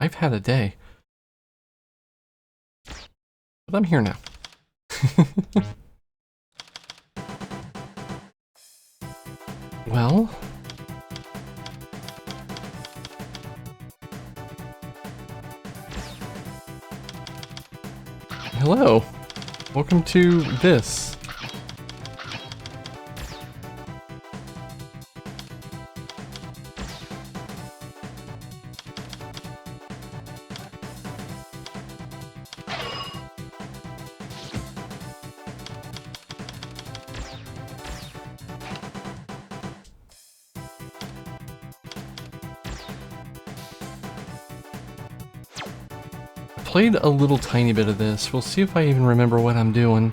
I've had a day. But I'm here now. Well... Hello. Welcome to this. Played a little tiny bit of this. We'll see if I even remember what I'm doing.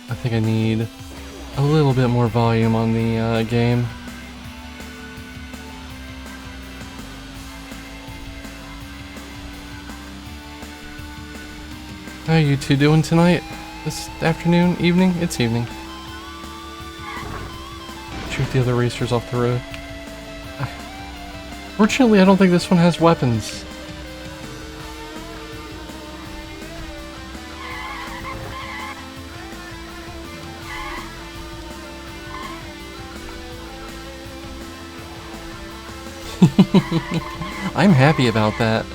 I think I need a little bit more volume on the game. How are you two doing tonight? This afternoon? Evening? It's evening. Shoot the other racers off the road. Fortunately, I don't think this one has weapons. I'm happy about that.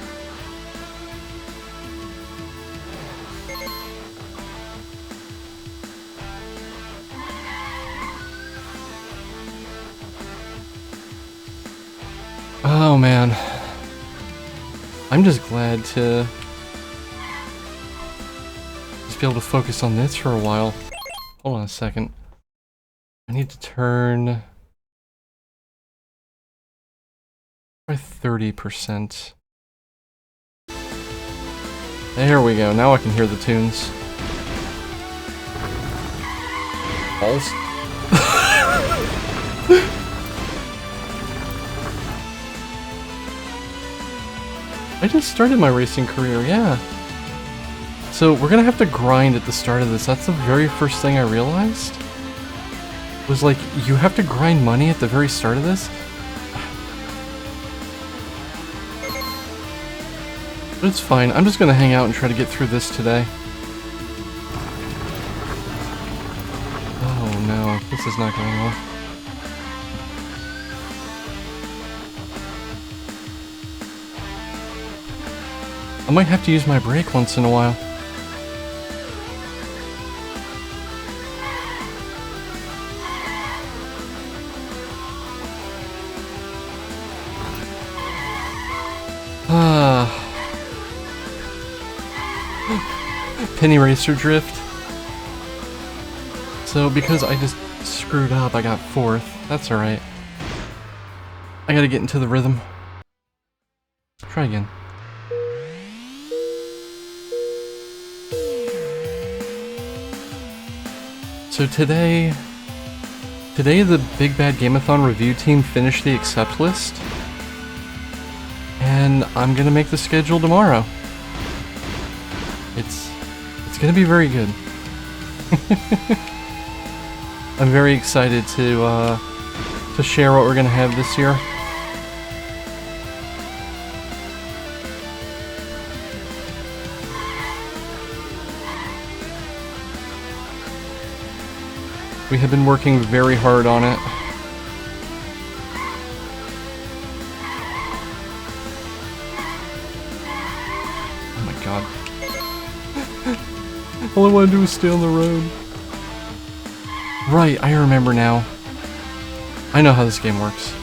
Oh man, I'm just glad to just be able to focus on this for a while. Hold on a second. I need to turn by 30%. There we go, now I can hear the tunes. Balls. I just started my racing career, yeah. So we're gonna have to grind at the start of this. That's the very first thing I realized. Was like, you have to grind money at the very start of this? But it's fine, I'm just gonna hang out and try to get through this today. Oh no, this is not going well. I might have to use my brake once in a while. Penny Racer Drift. So because I just screwed up, I got 4th. That's alright. I gotta get into the rhythm. Try again. So today the Big Bad Gameathon review team finished the accept list, and I'm gonna make the schedule tomorrow. It's gonna be very good. I'm very excited to share what we're gonna have this year. We have been working very hard on it. Oh my god. All I want to do is stay on the road. Right, I remember now. I know how this game works.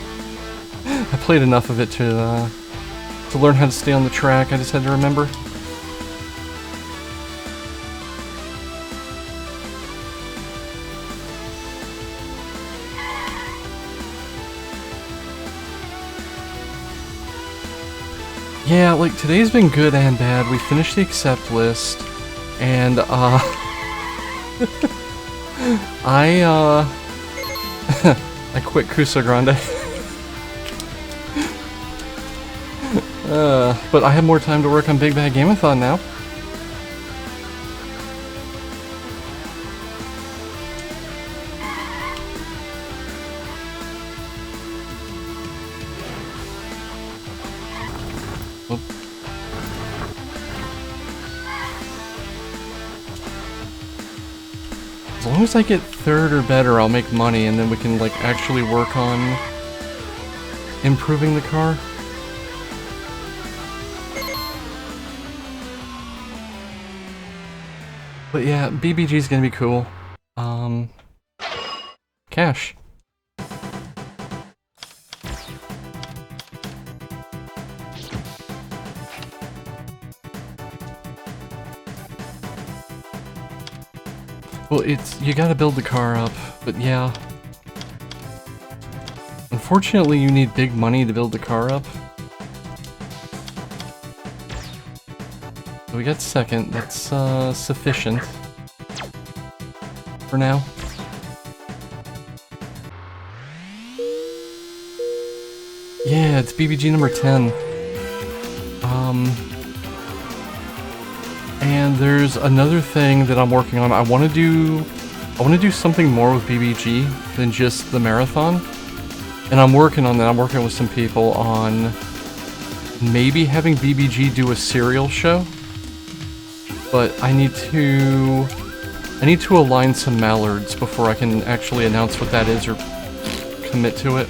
I played enough of it to learn how to stay on the track. I just had to remember. Yeah, like, today's been good and bad. We finished the accept list, and, I quit Cusa Grande. But I have more time to work on Big Bad Gameathon now. As long as I get third or better, I'll make money, and then we can, like, actually work on improving the car. But yeah, BBG is gonna be cool. Cash. Well, you gotta build the car up, but yeah. Unfortunately, you need big money to build the car up. So we got second, that's sufficient for now. Yeah, it's BBG number 10. And there's another thing that I'm working on. I want to do something more with BBG than just the marathon. And I'm working on that. I'm working with some people on maybe having BBG do a serial show. But I need to align some mallards before I can actually announce what that is or commit to it.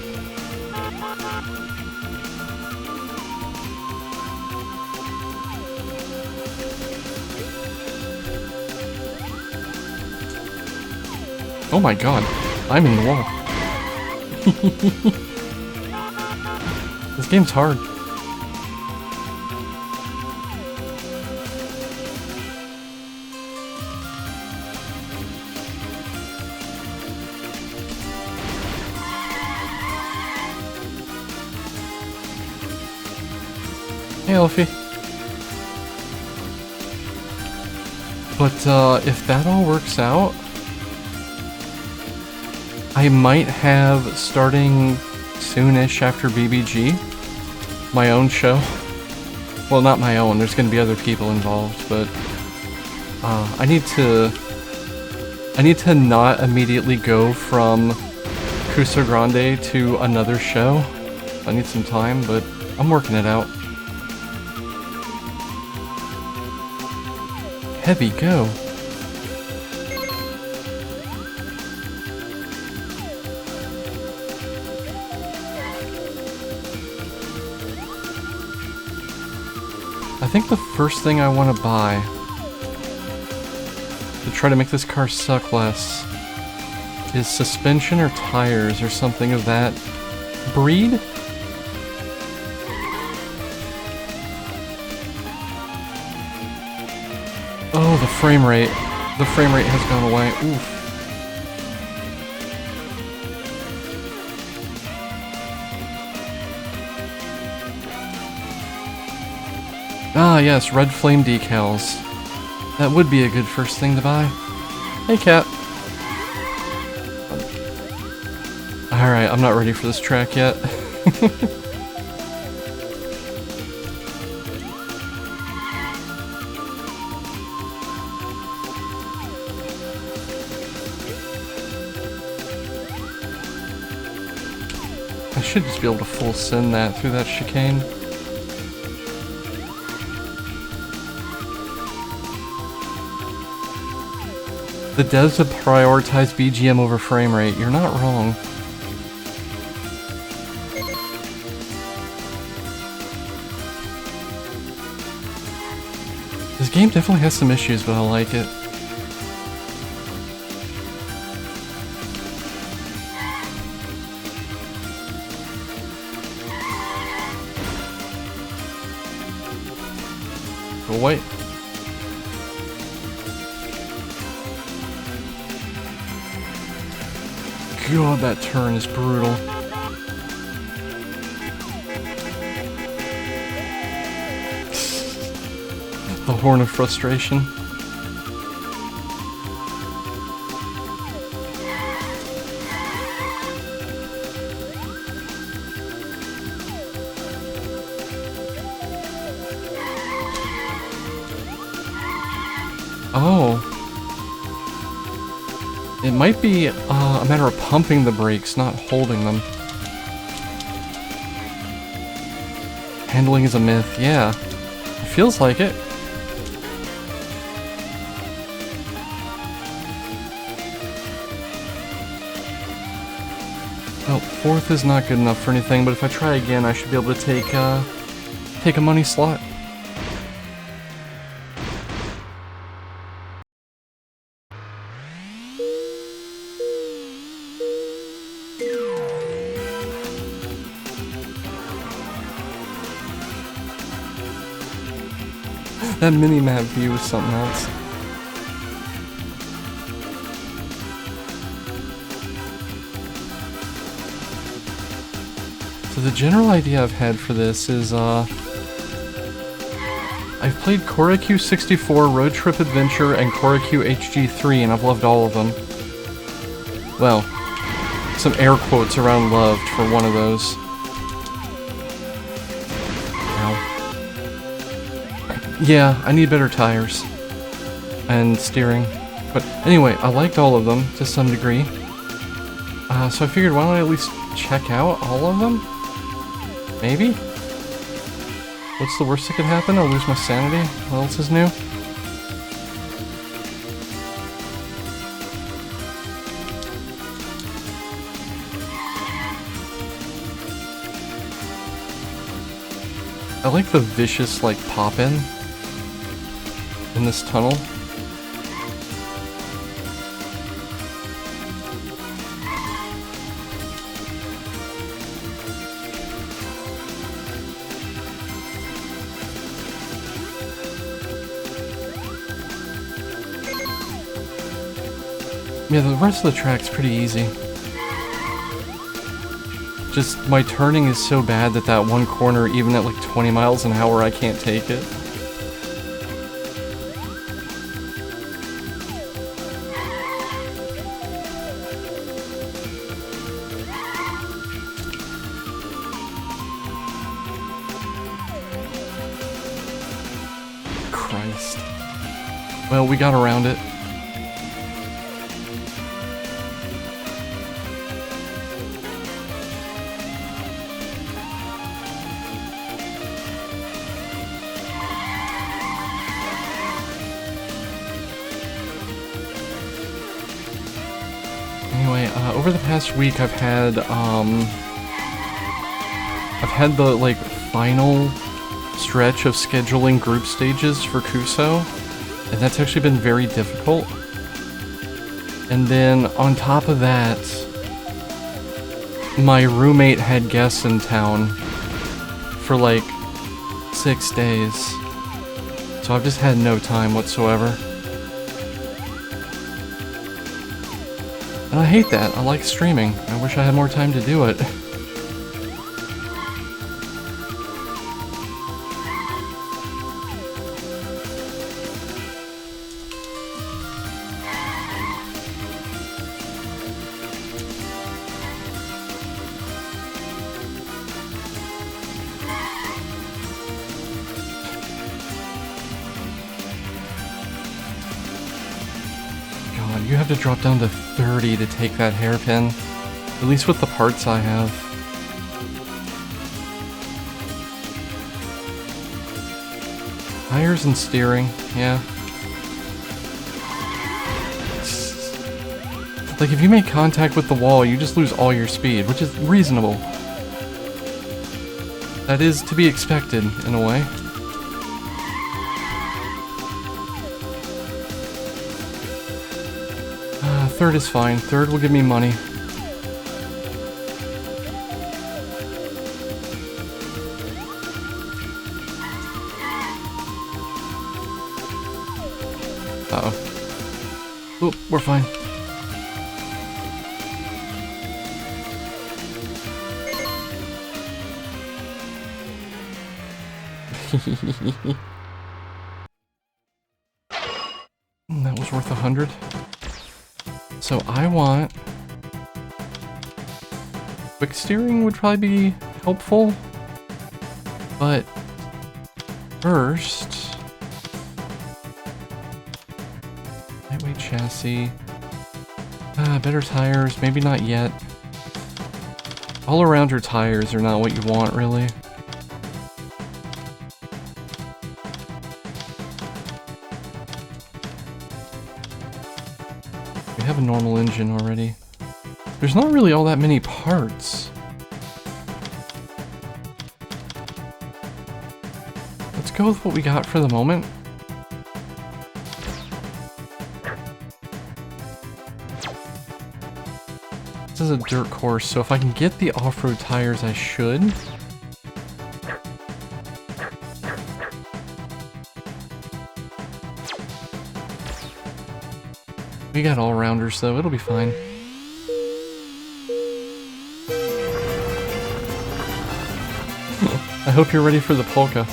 Oh my god, I'm in the wall. This game's hard. Hey, Elfie. But, if that all works out, I might have, starting soonish after BBG, my own show. Well, not my own, there's gonna be other people involved, but I need to not immediately go from Crusoe Grande to another show. I need some time, but I'm working it out. Heavy go. I think the first thing I want to buy to try to make this car suck less is suspension or tires or something of that breed. Oh, the frame rate. The frame rate has gone away. Oof. Ah, yes, red flame decals. That would be a good first thing to buy. Hey, cat. Alright, I'm not ready for this track yet. I should just be able to full send that through that chicane. The devs have prioritized BGM over frame rate. You're not wrong. This game definitely has some issues, but I like it. Go away. God, that turn is brutal. The horn of frustration. Oh. It might be a matter of pumping the brakes, not holding them. Handling is a myth, yeah. It feels like it. Oh, 4th is not good enough for anything, but if I try again, I should be able to take a money slot. That mini-map view is something else. So the general idea I've had for this is, I've played Choro-Q 64, Road Trip Adventure, and Choro-Q HG3, and I've loved all of them. Well, some air quotes around loved for one of those. Yeah, I need better tires and steering. But anyway, I liked all of them to some degree. So I figured, why don't I at least check out all of them? Maybe? What's the worst that could happen? I'll lose my sanity. What else is new? I like the vicious, like, pop-in in this tunnel. Yeah, the rest of the track's pretty easy. Just, my turning is so bad that that one corner, even at like 20 miles an hour, I can't take it. Christ. Well, we got around it. Anyway, over the past week I've had the, like, final stretch of scheduling group stages for Kuso, and that's actually been very difficult. And then, on top of that, my roommate had guests in town for, like, 6 days. So I've just had no time whatsoever. And I hate that. I like streaming. I wish I had more time to do it. God, you have to drop down to 30 to take that hairpin. At least with the parts I have. Tires and steering, yeah. Like, if you make contact with the wall, you just lose all your speed, which is reasonable. That is to be expected, in a way. Third is fine. Third will give me money. Uh-oh. Oop, we're fine. That was worth 100. So I want... Quick steering would probably be helpful. But... First... Lightweight chassis... better tires, maybe not yet. All-arounder tires are not what you want, really. We have a normal engine already. There's not really all that many parts. Let's go with what we got for the moment. This is a dirt course, so if I can get the off-road tires, I should. We got all-rounders, though. It'll be fine. I hope you're ready for the polka.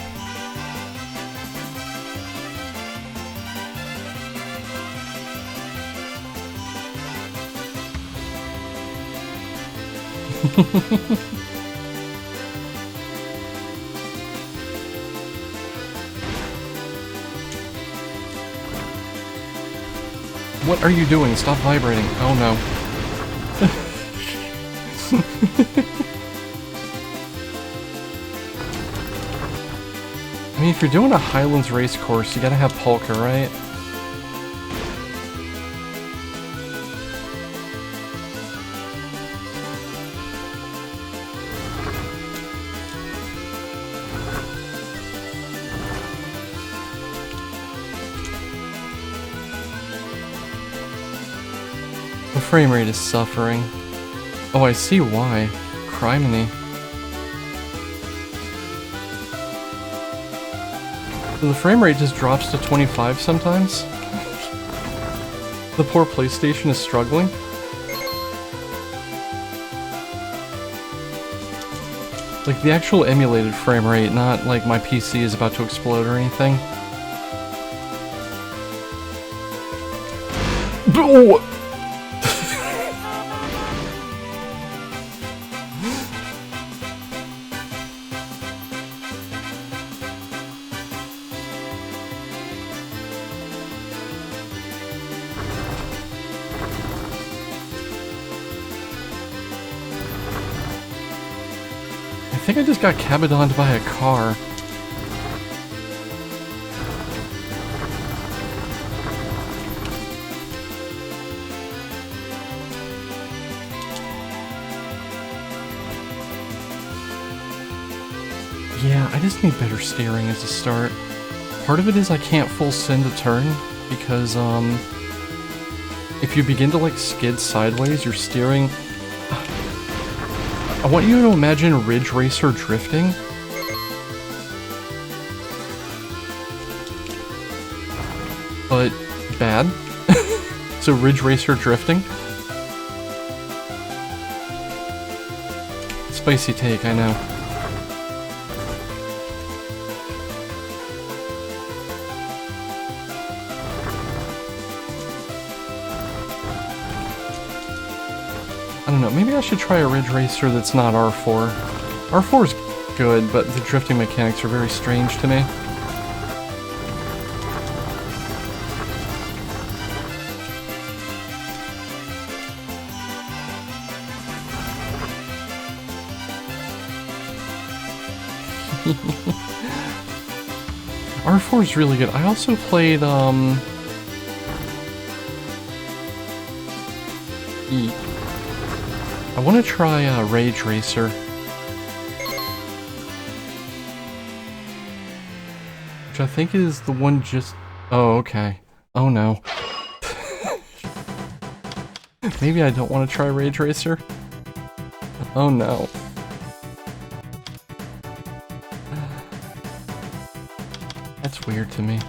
What are you doing? Stop vibrating. Oh no. I mean, if you're doing a Highlands race course, you gotta have polka, right? The frame rate is suffering. Oh, I see why. Criminy. So the frame rate just drops to 25 sometimes? The poor PlayStation is struggling? Like the actual emulated frame rate, not like my PC is about to explode or anything. Oh! I think I just got cabadoned by a car. Yeah, I just need better steering as a start. Part of it is I can't full send a turn because, if you begin to like skid sideways, your steering... I want you to imagine Ridge Racer drifting. But bad. So Ridge Racer drifting. Spicy take, I know. I don't know, maybe I should try a Ridge Racer that's not R4. R4's good, but the drifting mechanics are very strange to me. R4's really good. I also played, E. I want to try Rage Racer. Which I think is the one just... Oh, okay. Oh no. Maybe I don't want to try Rage Racer. Oh no. That's weird to me.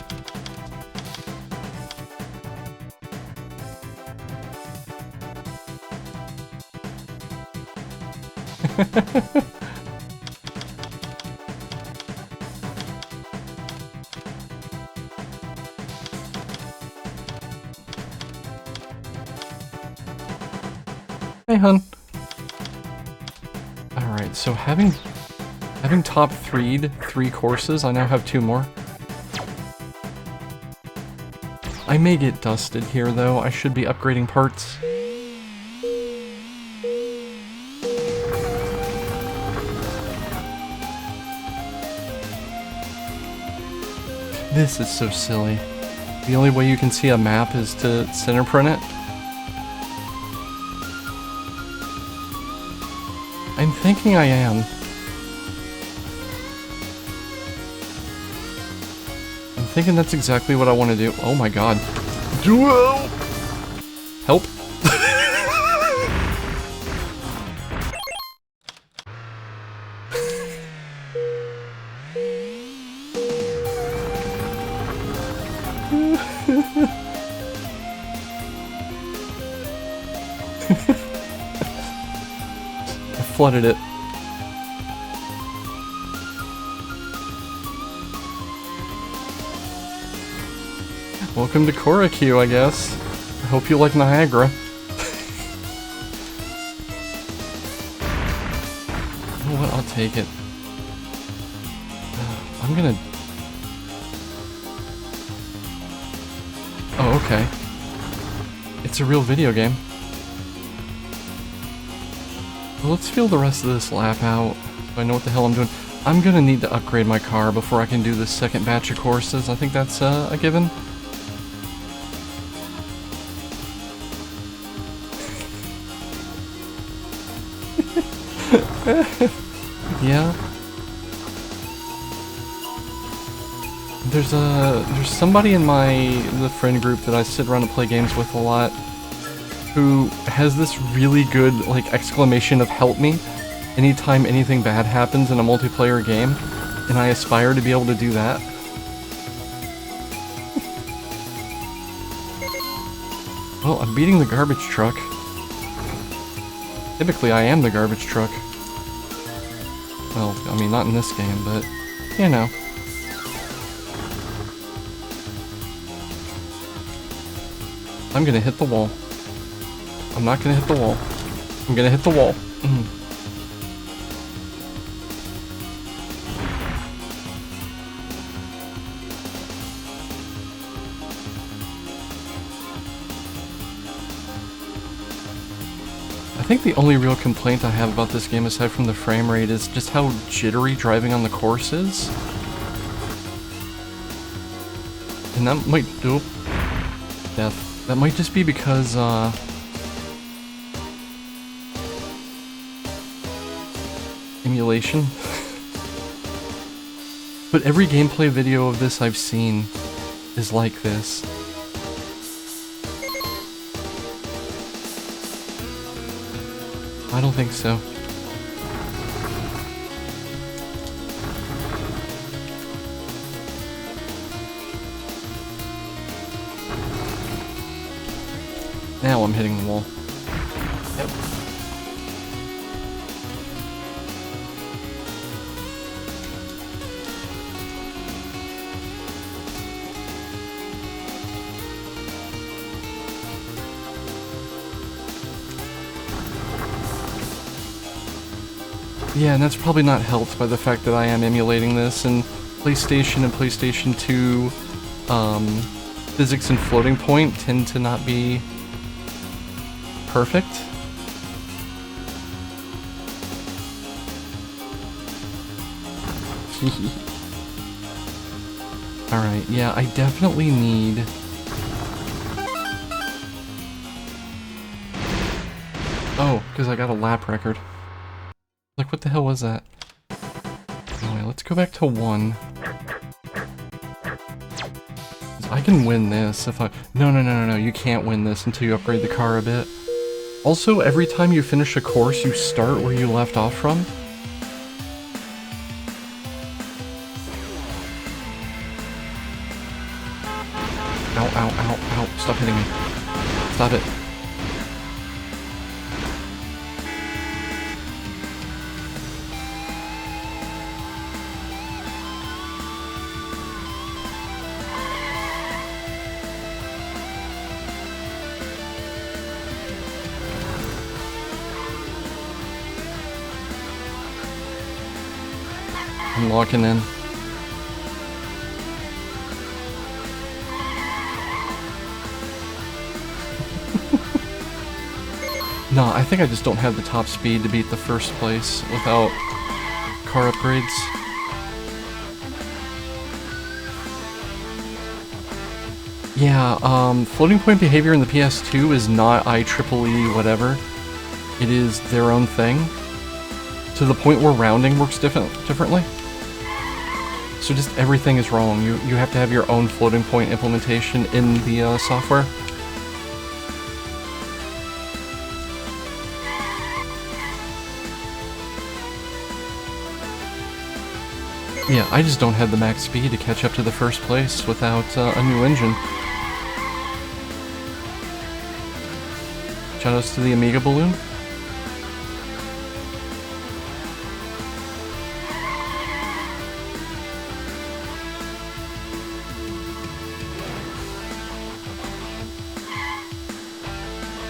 Hey, hun. Alright, so having top 3'd 3 courses, I now have 2 more. I may get dusted here, though. I should be upgrading parts. This is so silly. The only way you can see a map is to center print it. thinking I am. I'm thinking that's exactly what I want to do. Oh my god. Duo! Help. I flooded it. Welcome to Choro-Q, I guess. I hope you like Niagara. You know what? I'll take it. I'm gonna... Oh, okay. It's a real video game. Well, let's feel the rest of this lap out, so I know what the hell I'm doing. I'm gonna need to upgrade my car before I can do this second batch of courses. I think that's a given. Yeah. There's somebody in the friend group that I sit around and play games with a lot who has this really good, like, exclamation of "help me" anytime anything bad happens in a multiplayer game, and I aspire to be able to do that. Well, I'm beating the garbage truck. Typically, I am the garbage truck. Well, I mean, not in this game, but, you know. I'm gonna hit the wall. I'm not gonna hit the wall. I'm gonna hit the wall. I think the only real complaint I have about this game, aside from the frame rate, is just how jittery driving on the course is. And that might do... Death. That might just be because, emulation. But every gameplay video of this I've seen is like this. I don't think so. Now I'm hitting the wall. Yep. Yeah, and that's probably not helped by the fact that I am emulating this, and PlayStation and PlayStation 2 physics and floating point tend to not be perfect. Alright, yeah, I definitely need... Oh, because I got a lap record. Like, what the hell was that? Anyway, let's go back to 1. I can win this if I... No, you can't win this until you upgrade the car a bit. Also, every time you finish a course, you start where you left off from. Ow, ow, ow, ow. Stop hitting me. Stop it. I'm locking in. No, I think I just don't have the top speed to beat the first place without car upgrades. Yeah, floating point behavior in the PS2 is not IEEE whatever. It is their own thing. to the point where rounding works differently. So just everything is wrong. You have to have your own floating point implementation in the software. Yeah, I just don't have the max speed to catch up to the first place without a new engine. Shoutouts to the Amiga balloon.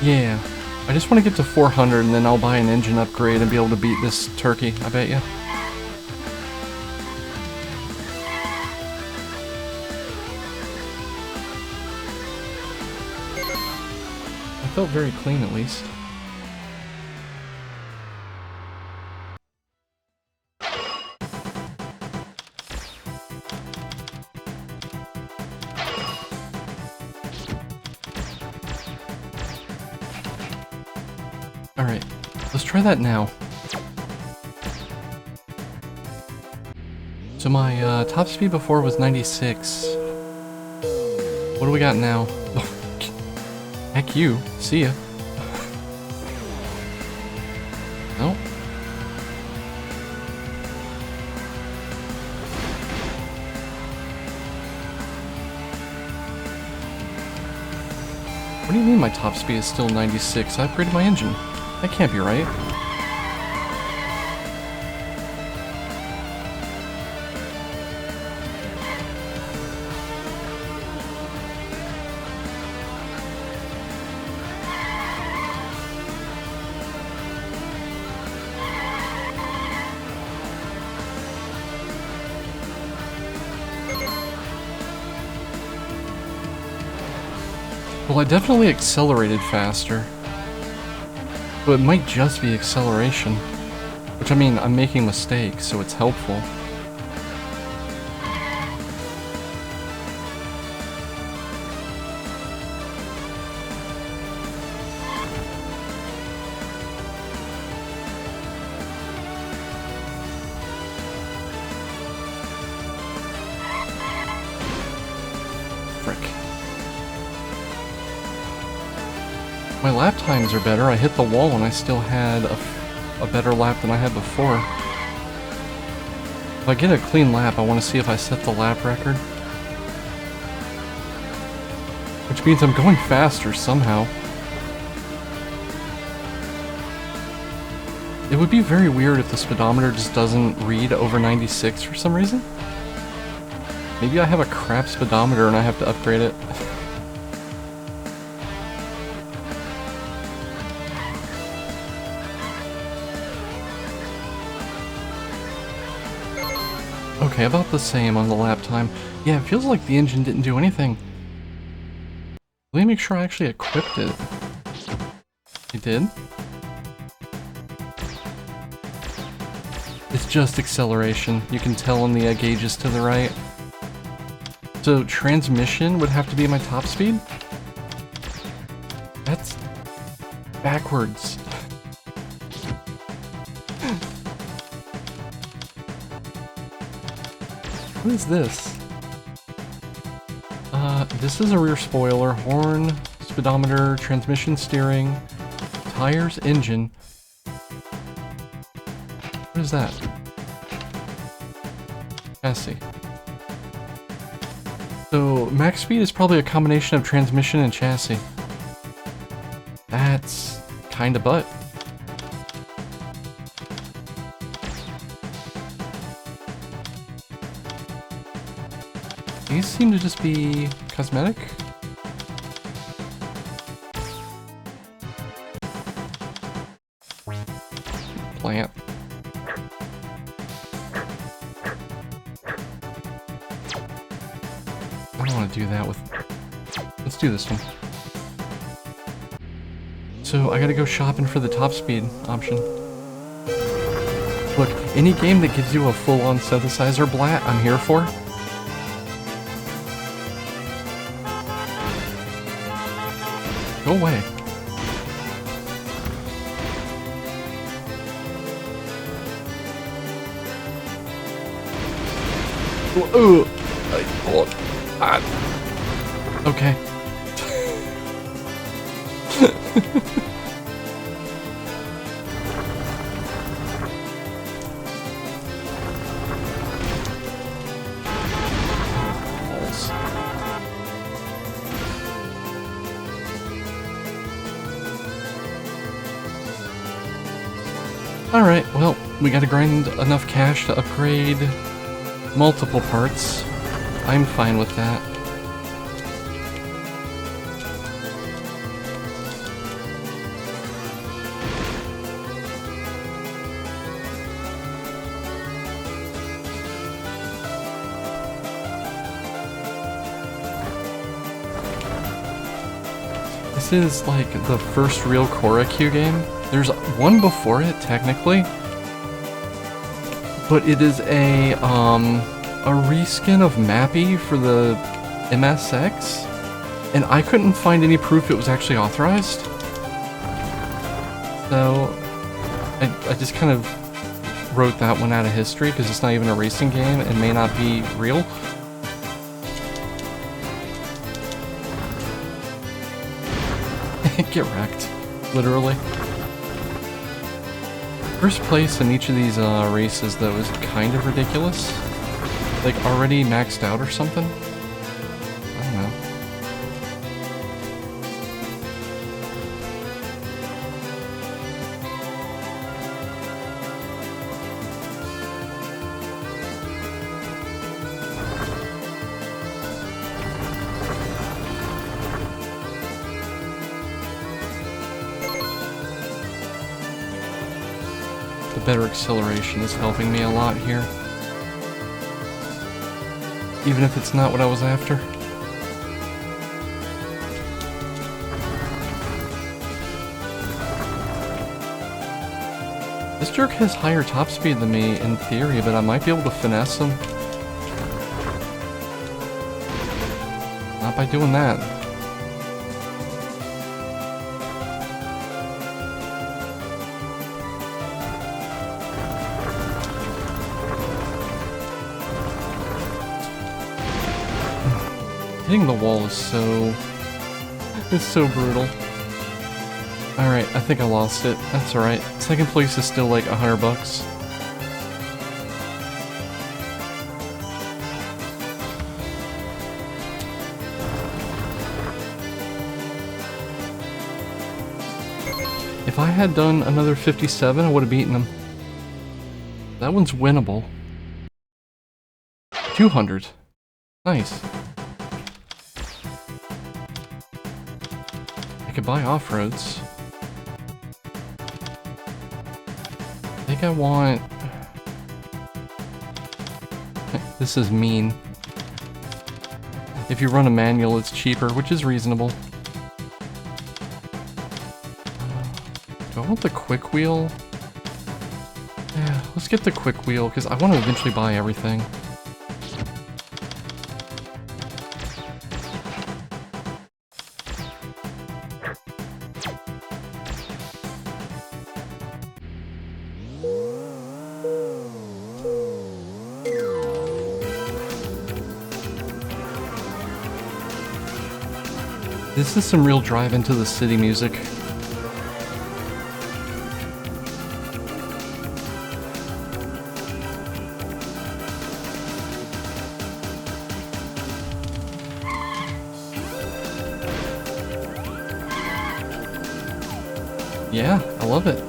Yeah, I just want to get to 400 and then I'll buy an engine upgrade and be able to beat this turkey, I bet you. Felt very clean, at least. Alright, let's try that now. So my top speed before was 96. What do we got now? Heck you. See ya. Nope. What do you mean my top speed is still 96? I upgraded my engine. That can't be right. Well, I definitely accelerated faster. But it might just be acceleration. Which, I mean, I'm making mistakes, so it's helpful. My lap times are better. I hit the wall and I still had a better lap than I had before. If I get a clean lap, I want to see if I set the lap record. Which means I'm going faster somehow. It would be very weird if the speedometer just doesn't read over 96 for some reason. Maybe I have a crap speedometer and I have to upgrade it. Okay, about the same on the lap time. Yeah, it feels like the engine didn't do anything. Let me make sure I actually equipped it. It did? It's just acceleration. You can tell on the gauges to the right. So transmission would have to be my top speed? That's backwards. What is this? This is a rear spoiler, horn, speedometer, transmission, steering, tires, engine. What is that? Chassis. So, max speed is probably a combination of transmission and chassis. That's kinda butt. These seem to just be cosmetic. Plant. I don't want to do that with... Let's do this one. So I gotta go shopping for the top speed option. Look, any game that gives you a full-on synthesizer blat, I'm here for. Go away. Ooh. Okay. Alright, well, we gotta grind enough cash to upgrade multiple parts. I'm fine with that. This is like the first real Choro-Q game. There's one before it, technically, but it is a reskin of Mappy for the PSX, and I couldn't find any proof it was actually authorized. So I just kind of wrote that one out of history because it's not even a racing game and may not be real. Get wrecked, literally. First place in each of these races, though, is kind of ridiculous. Like, already maxed out or something? I don't know. The better acceleration is helping me a lot here. Even if it's not what I was after. This jerk has higher top speed than me in theory, but I might be able to finesse him. Not by doing that. Hitting the wall is so... it's so brutal. Alright, I think I lost it. That's alright. Second place is still like $100 bucks. If I had done another 57, I would have beaten him. That one's winnable. 200. Nice. I could buy off-roads. I think I want... This is mean. If you run a manual, it's cheaper, which is reasonable. Do I want the quick wheel? Yeah, let's get the quick wheel, because I want to eventually buy everything. This is some real drive into the city music. Yeah, I love it.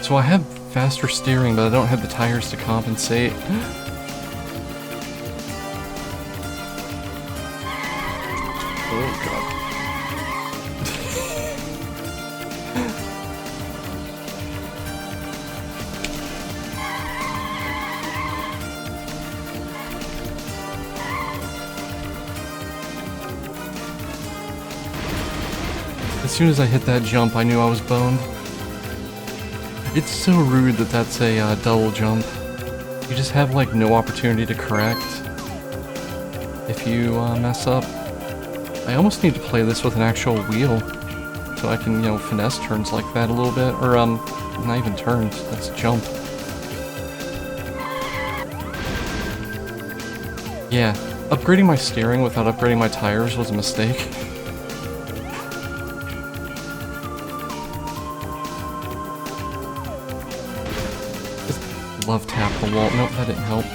So I have faster steering, but I don't have the tires to compensate. Oh god. As soon as I hit that jump, I knew I was boned. It's so rude that that's a double jump. You just have like no opportunity to correct if you mess up. I almost need to play this with an actual wheel so I can, you know, finesse turns like that a little bit. Or, not even turns, that's jump. Yeah, upgrading my steering without upgrading my tires was a mistake. Just love tap the wall. Nope, that didn't help.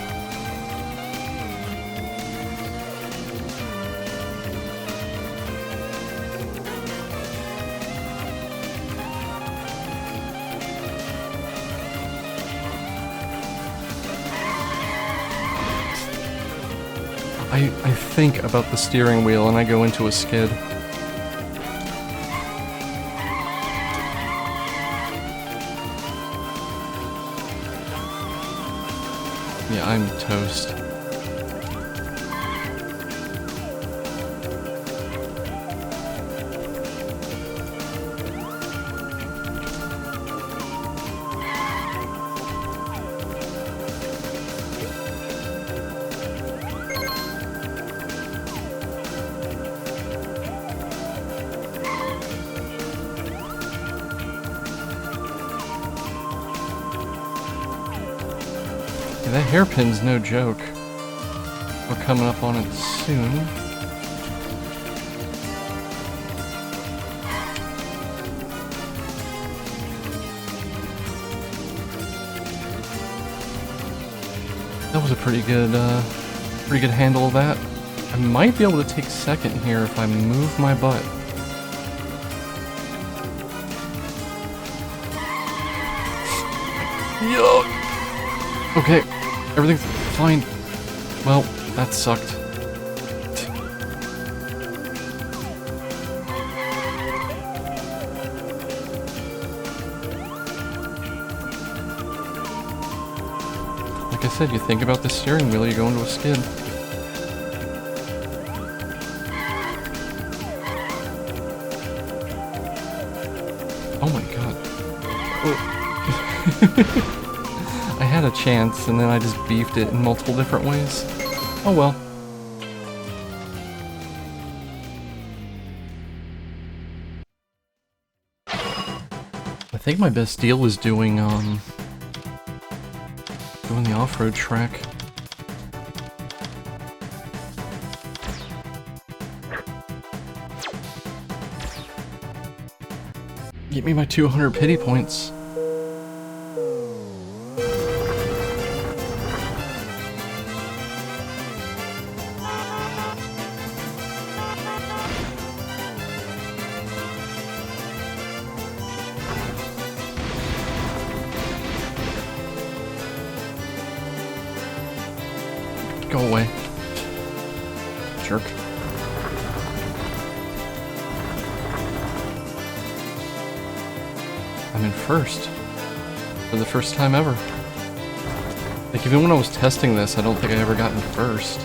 I think about the steering wheel and I go into a skid. Yeah, I'm toast. Yeah, that hairpin's no joke. We're coming up on it soon. That was a pretty good handle of that. I might be able to take second here if I move my butt. Yuck! Okay, everything's fine. Well, that sucked. Like I said, you think about the steering wheel, you go into a skid. Oh my god. Oh. I had a chance, and then I just beefed it in multiple different ways. Oh well. I think my best deal is doing the off-road track. Get me my 200 pity points. Go away. Jerk. I'm in first. For the first time ever. Like, even when I was testing this, I don't think I ever got in first.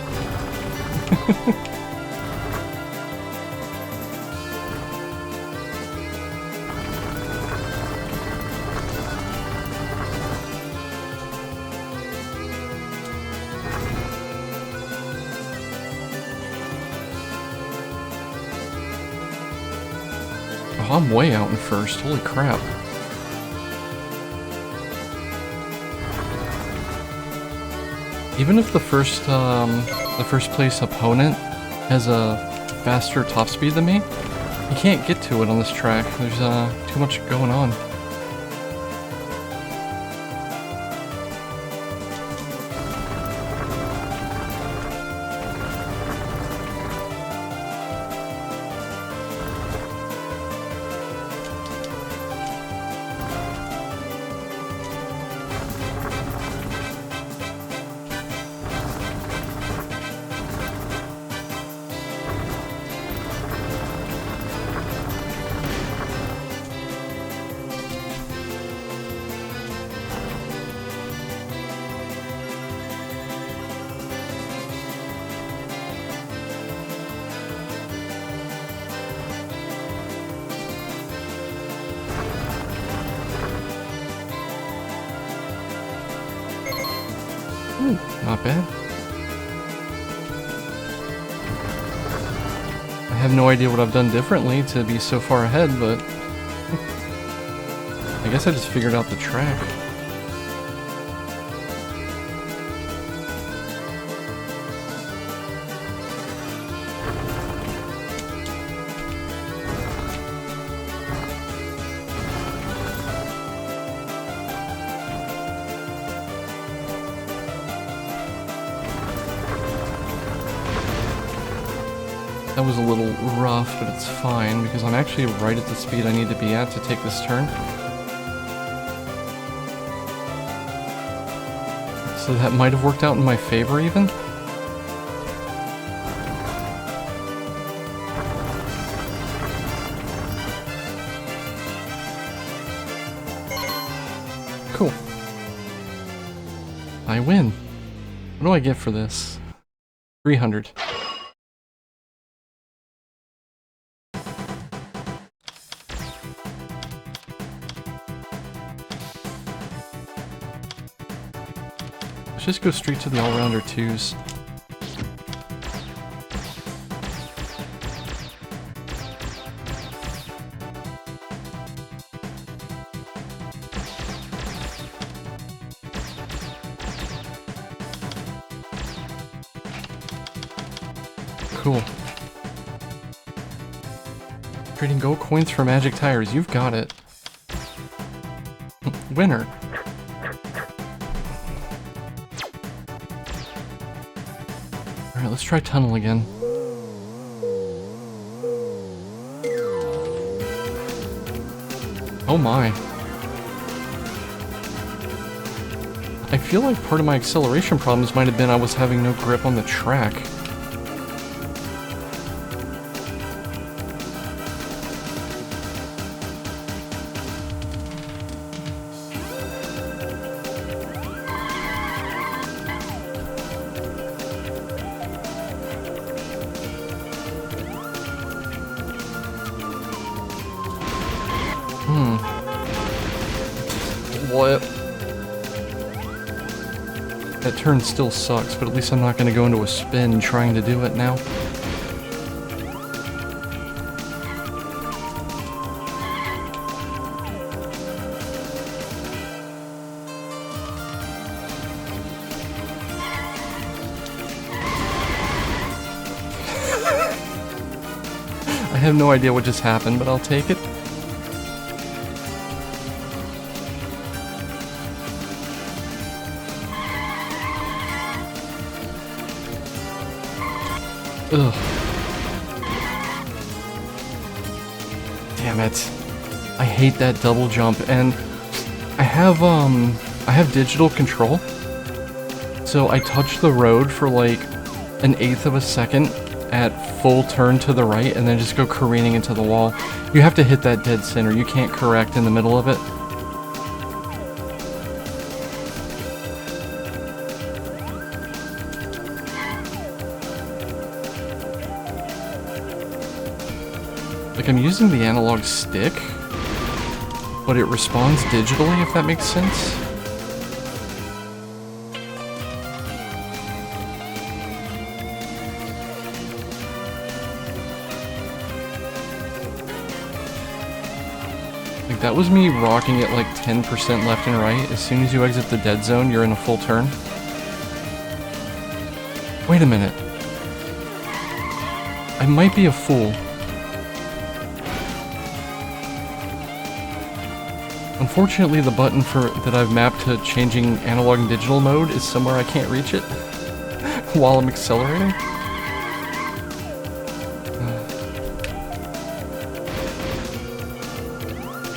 Oh, I'm way out in first. Holy crap. Even if the first place opponent has a faster top speed than me, you can't get to it on this track. There's too much going on. Not bad. I have no idea what I've done differently to be so far ahead, but I guess I just figured out the track. That was a little rough, but it's fine, because I'm actually right at the speed I need to be at to take this turn. So that might have worked out in my favor, even. Cool. I win. What do I get for this? 300. Let's just go straight to the all-rounder 2s. Cool. Trading gold coins for magic tires. You've got it. Winner. Alright, let's try tunnel again. Oh my. I feel like part of my acceleration problems might have been I was having no grip on the track. What? That turn still sucks, but at least I'm not going to go into a spin trying to do it now. I have no idea what just happened, but I'll take it. Ugh. Damn it. I hate that double jump, and I have digital control. So I touch the road for like 1/8 of a second at full turn to the right and then just go careening into the wall. You have to hit that dead center. You can't correct in the middle of it. Like, I'm using the analog stick, but it responds digitally, if that makes sense. Like, that was me rocking it like 10% left and right. As soon as you exit the dead zone, you're in a full turn. Wait a minute. I might be a fool. Unfortunately, the button that I've mapped to changing analog and digital mode is somewhere I can't reach it while I'm accelerating.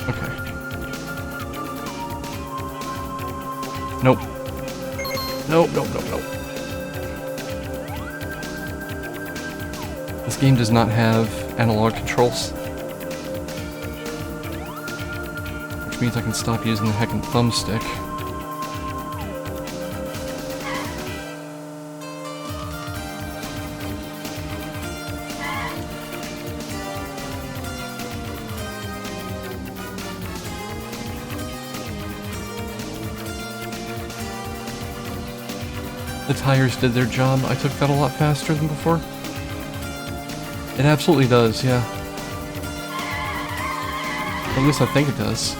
Okay. Nope. Nope, nope, nope, nope. This game does not have analog controls. Which means I can stop using the heckin' thumbstick. The tires did their job. I took that a lot faster than before. It absolutely does, yeah. At least I think it does.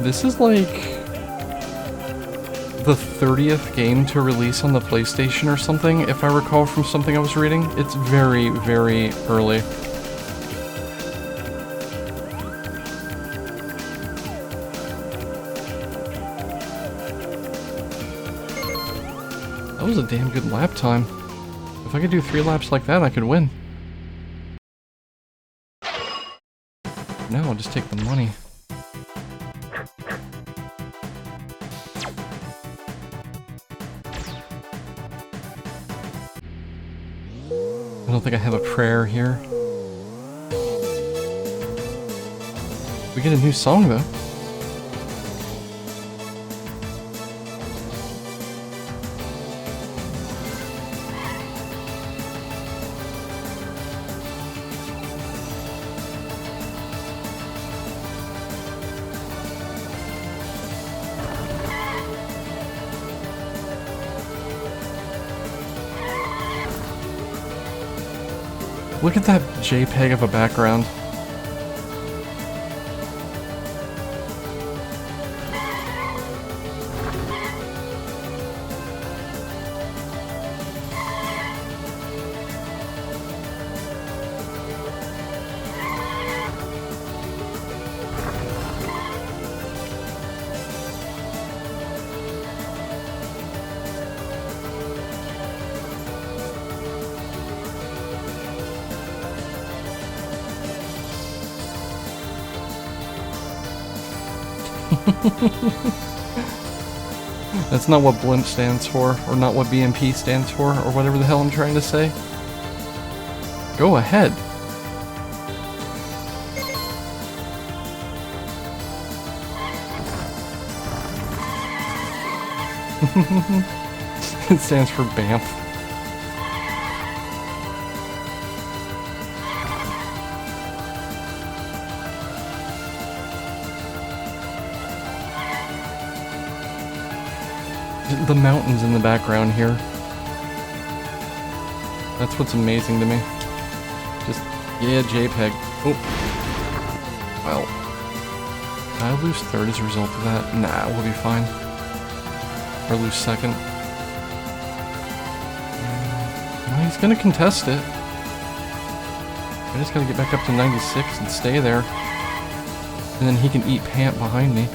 This is like the 30th game to release on the PlayStation or something, if I recall from something I was reading. It's very, very early. That was a damn good lap time. If I could do 3 laps like that, I could win. Now I'll just take the money. I don't think I have a prayer here. We get a new song though. Look at that JPEG of a background. That's not what blimp stands for, or not what BMP stands for, or whatever the hell I'm trying to say. Go ahead. It stands for BAMF. The mountains in the background here. That's what's amazing to me. Just, yeah, JPEG. Oh. Well. Did I lose third as a result of that? Nah, we'll be fine. Or lose second. Well, he's gonna contest it. I just gotta get back up to 96 and stay there. And then he can eat pant behind me.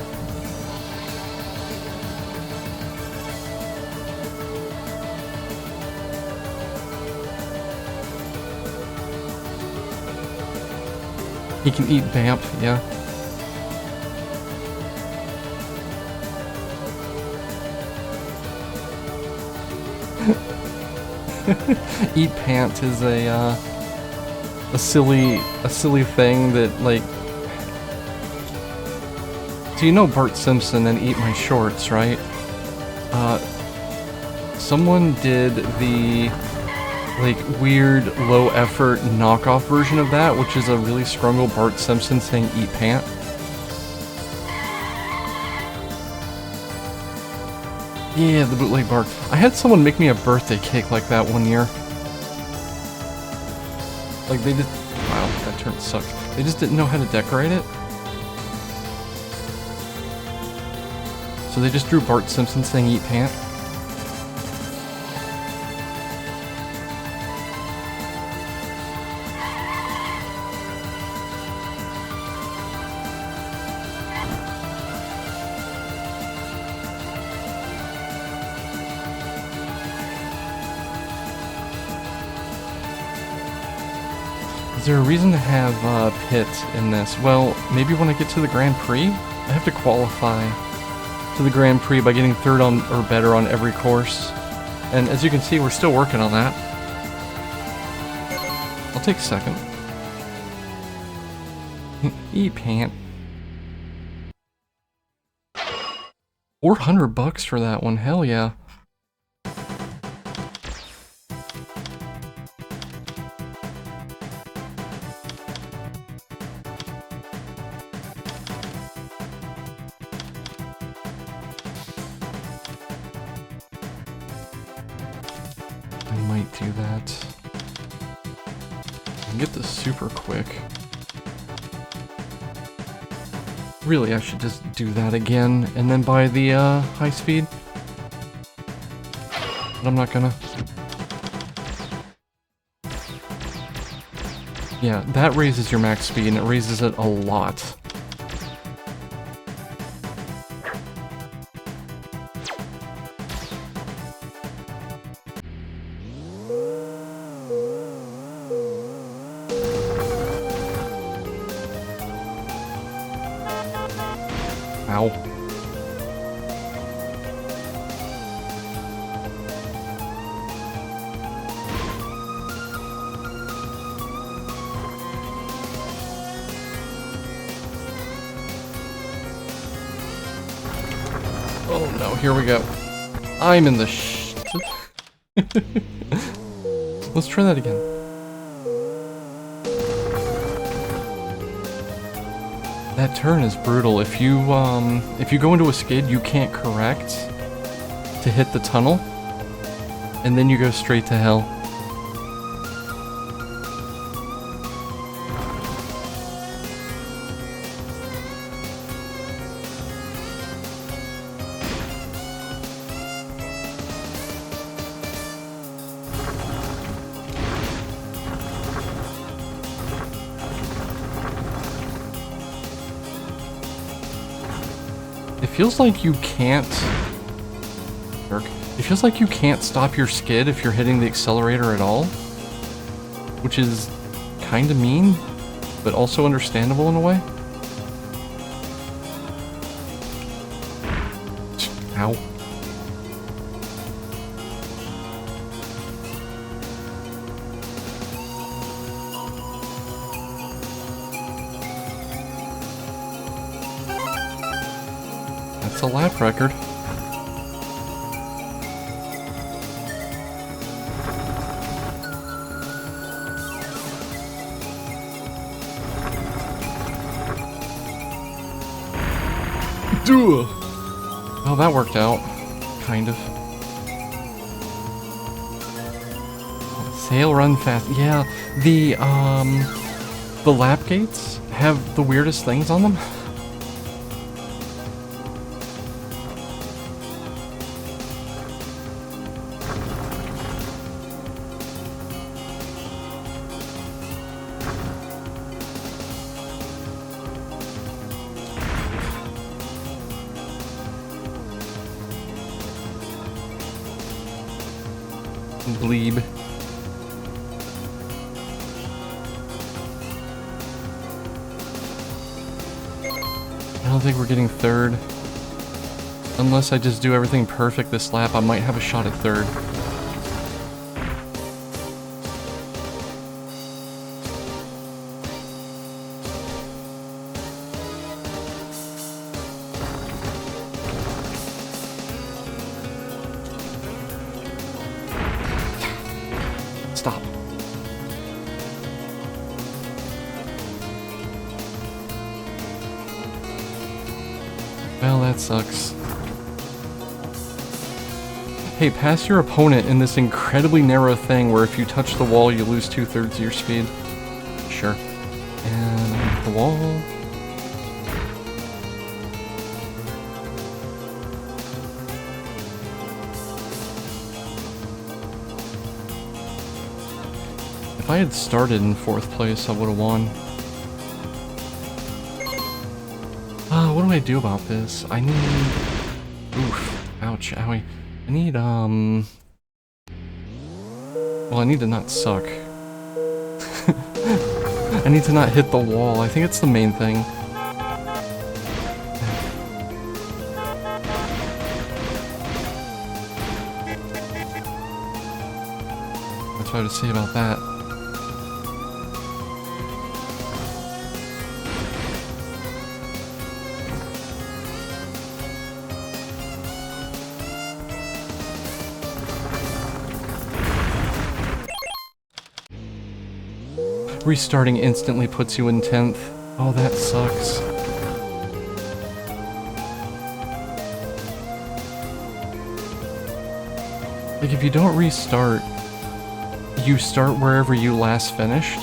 He can eat vamp, yeah. Eat pant is a silly thing that, like, so you know Bart Simpson and Eat My Shorts, right? Someone did the like weird low effort knockoff version of that, which is a really scrungle Bart Simpson saying eat pant. Yeah, the bootleg Bart. I had someone make me a birthday cake like that one year. Like they just, wow, that term sucked. They just didn't know how to decorate it. So they just drew Bart Simpson saying eat pant. Is there a reason to have Pit in this? Well, maybe when I get to the Grand Prix, I have to qualify to the Grand Prix by getting third on or better on every course. And as you can see, we're still working on that. I'll take second. Eat pant. $400 for that one, hell yeah. might do that. I can get this super quick. Really, I should just do that again and then buy the high speed. But I'm not gonna. Yeah, that raises your max speed and it raises it a lot. Ow. Oh no, here we go. I'm in the Let's try that again. That turn is brutal. If you go into a skid, you can't correct to hit the tunnel, and then you go straight to hell. It feels like you can't... It feels like you can't stop your skid if you're hitting the accelerator at all. Which is kinda mean, but also understandable in a way. Ow. That's a lap record. Duh. Well, that worked out. Kind of. Sail run fast. Yeah, the lap gates have the weirdest things on them. Bleeb. I don't think we're getting third. Unless I just do everything perfect this lap, I might have a shot at third. Stop. Well, that sucks. Hey, pass your opponent in this incredibly narrow thing where if you touch the wall, you lose 2/3 of your speed. Sure. And the wall. If I had started in 4th place, I would have won. What do I do about this? I need... Oof. Ouch. Owie. I need, Well, I need to not suck. I need to not hit the wall. I think it's the main thing. That's what I have to say about that. Restarting instantly puts you in 10th. Oh, that sucks. Like, if you don't restart, you start wherever you last finished.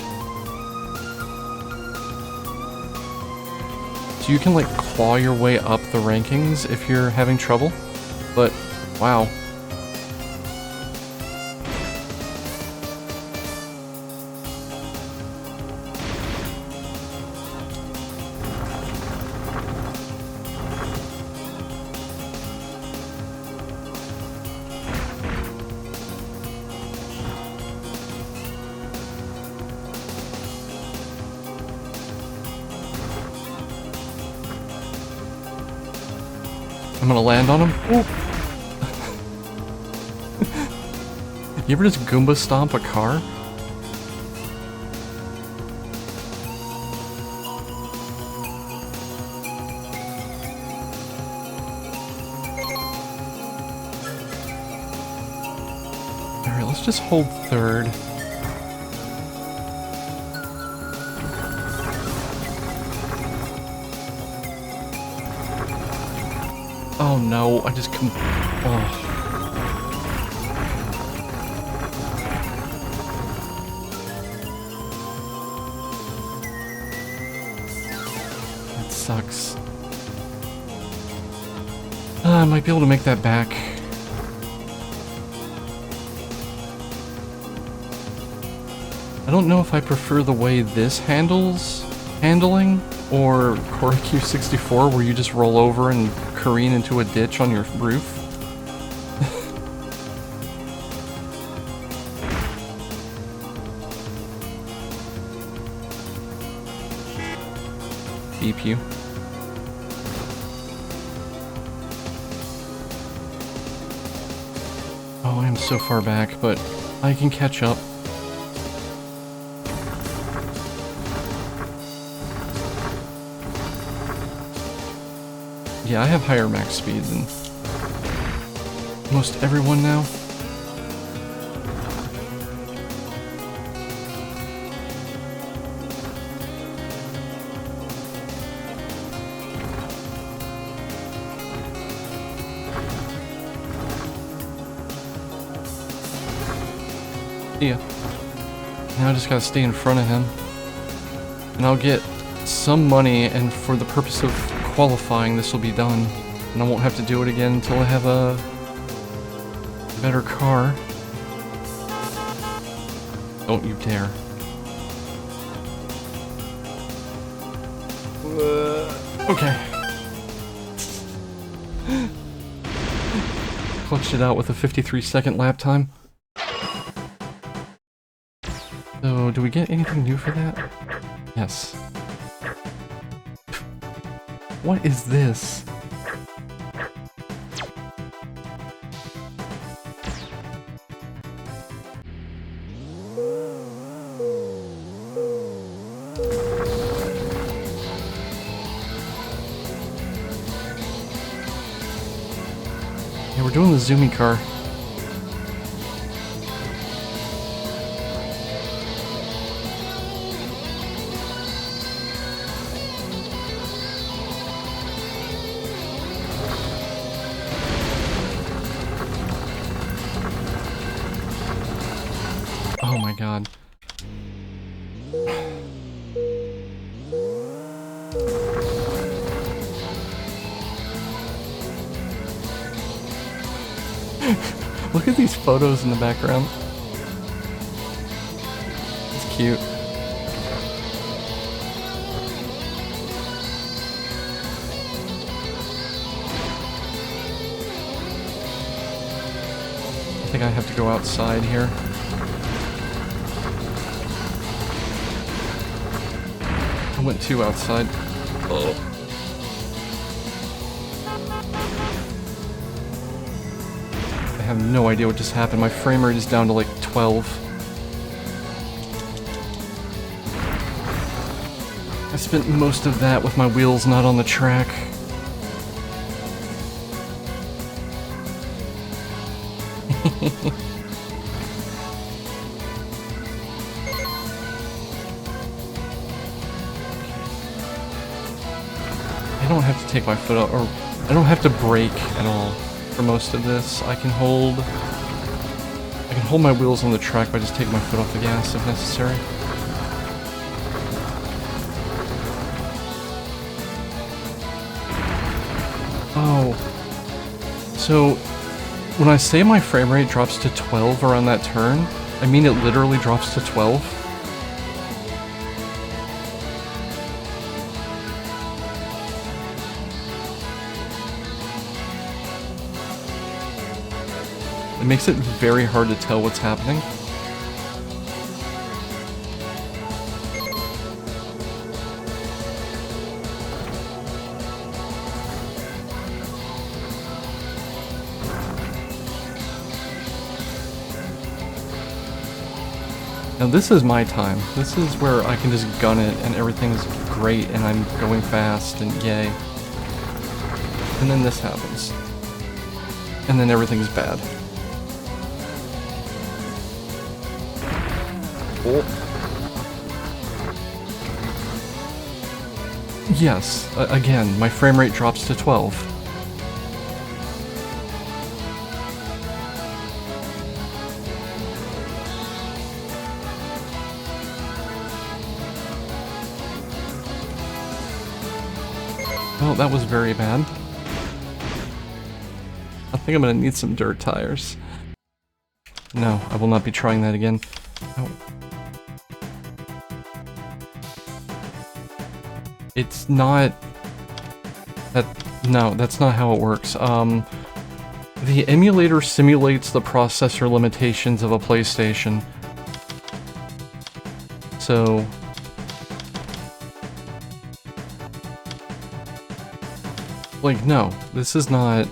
So you can like claw your way up the rankings if you're having trouble, but wow. I'm gonna land on him. You ever just Goomba stomp a car? Alright, let's just hold third. Oh no, I just come. Oh. That sucks. I might be able to make that back. I don't know if I prefer the way this handling, or Choro-Q 64 where you just roll over and careen into a ditch on your roof. Beep you. Oh, I am so far back, but I can catch up. Yeah, I have higher max speed than most everyone now. Yeah. Now I just gotta stay in front of him. And I'll get some money, and for the purpose of qualifying, this will be done. And I won't have to do it again until I have a better car. Don't you dare. Okay. Clutched it out with a 53-second lap time. So, do we get anything new for that? Yes. What is this? Yeah, we're doing the zoomy car. Oh my god. Look at these photos in the background. It's cute. I think I have to go outside here. I went too outside. Oh. I have no idea what just happened. My frame rate is down to like 12. I spent most of that with my wheels not on the track. I don't have to take my foot out, or I don't have to brake at all for most of this. I can hold hold my wheels on the track by just taking my foot off the gas if necessary. Oh. So, when I say my frame rate drops to 12 around that turn, I mean it literally drops to 12. It makes it very hard to tell what's happening. Now this is my time. This is where I can just gun it and everything's great and I'm going fast and yay. And then this happens. And then everything's bad. Oh. Yes, again, my frame rate drops to 12. Oh, that was very bad. I think I'm gonna need some dirt tires. No, I will not be trying that again. Oh. It's not... No, that's not how it works. The emulator simulates the processor limitations of a PlayStation. So... like, no, this is not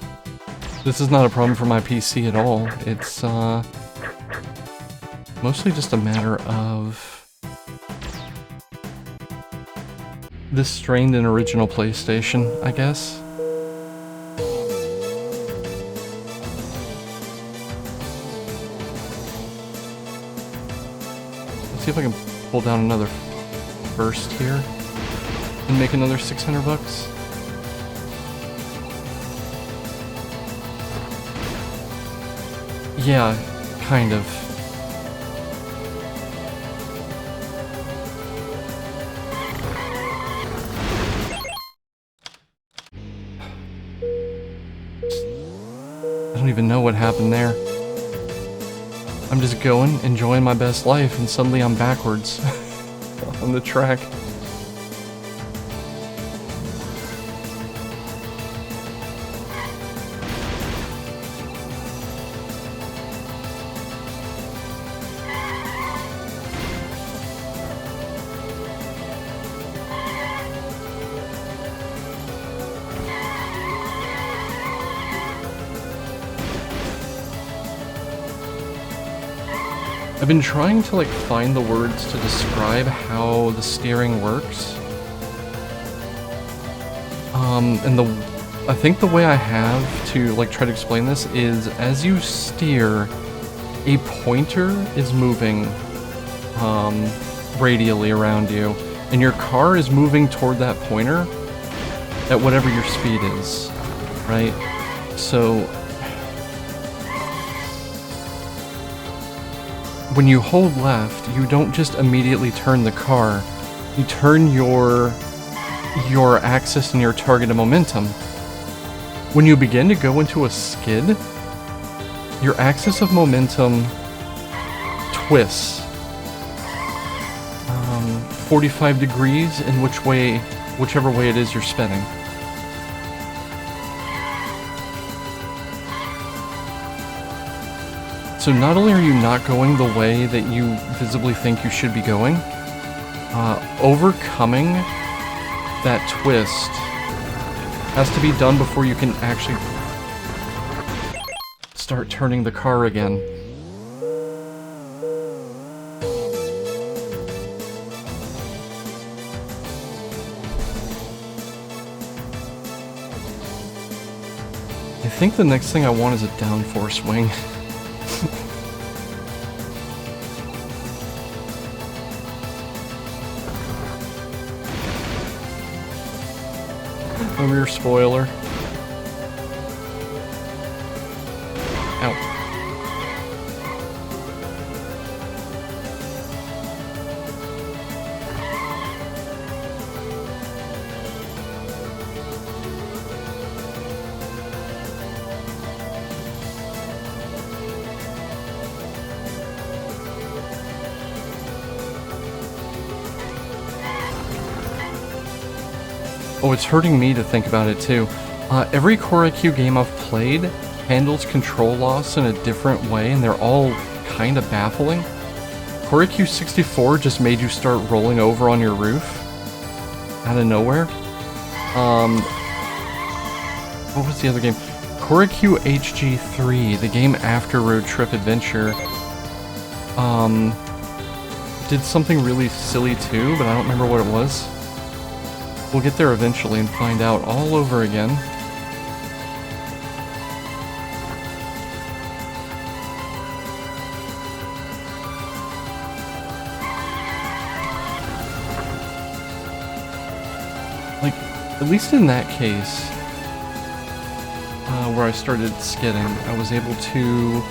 a problem for my PC at all. It's, mostly just a matter of this strained and original PlayStation, I guess. Let's see if I can pull down another burst here and make another 600 bucks. Yeah, kind of. I don't even know what happened there. I'm just going, enjoying my best life, and suddenly I'm backwards on the track. I've been trying to like find the words to describe how the steering works. And I think the way I have to like try to explain this is as you steer, a pointer is moving radially around you, and your car is moving toward that pointer at whatever your speed is, right? So when you hold left, you don't just immediately turn the car, you turn your axis and your targeted momentum. When you begin to go into a skid, your axis of momentum twists 45 degrees in whichever way it is you're spinning. So not only are you not going the way that you visibly think you should be going, overcoming that twist has to be done before you can actually start turning the car again. I think the next thing I want is a downforce wing. A rear spoiler. Ow. Oh, it's hurting me to think about it too. Every Choro-Q game I've played handles control loss in a different way, and they're all kind of baffling. Choro-Q 64 just made you start rolling over on your roof out of nowhere. What was the other game? Choro-Q HG3, the game after Road Trip Adventure, did something really silly too, but I don't remember what it was. We'll get there eventually and find out all over again. Like, at least in that case, where I started skidding, I was able to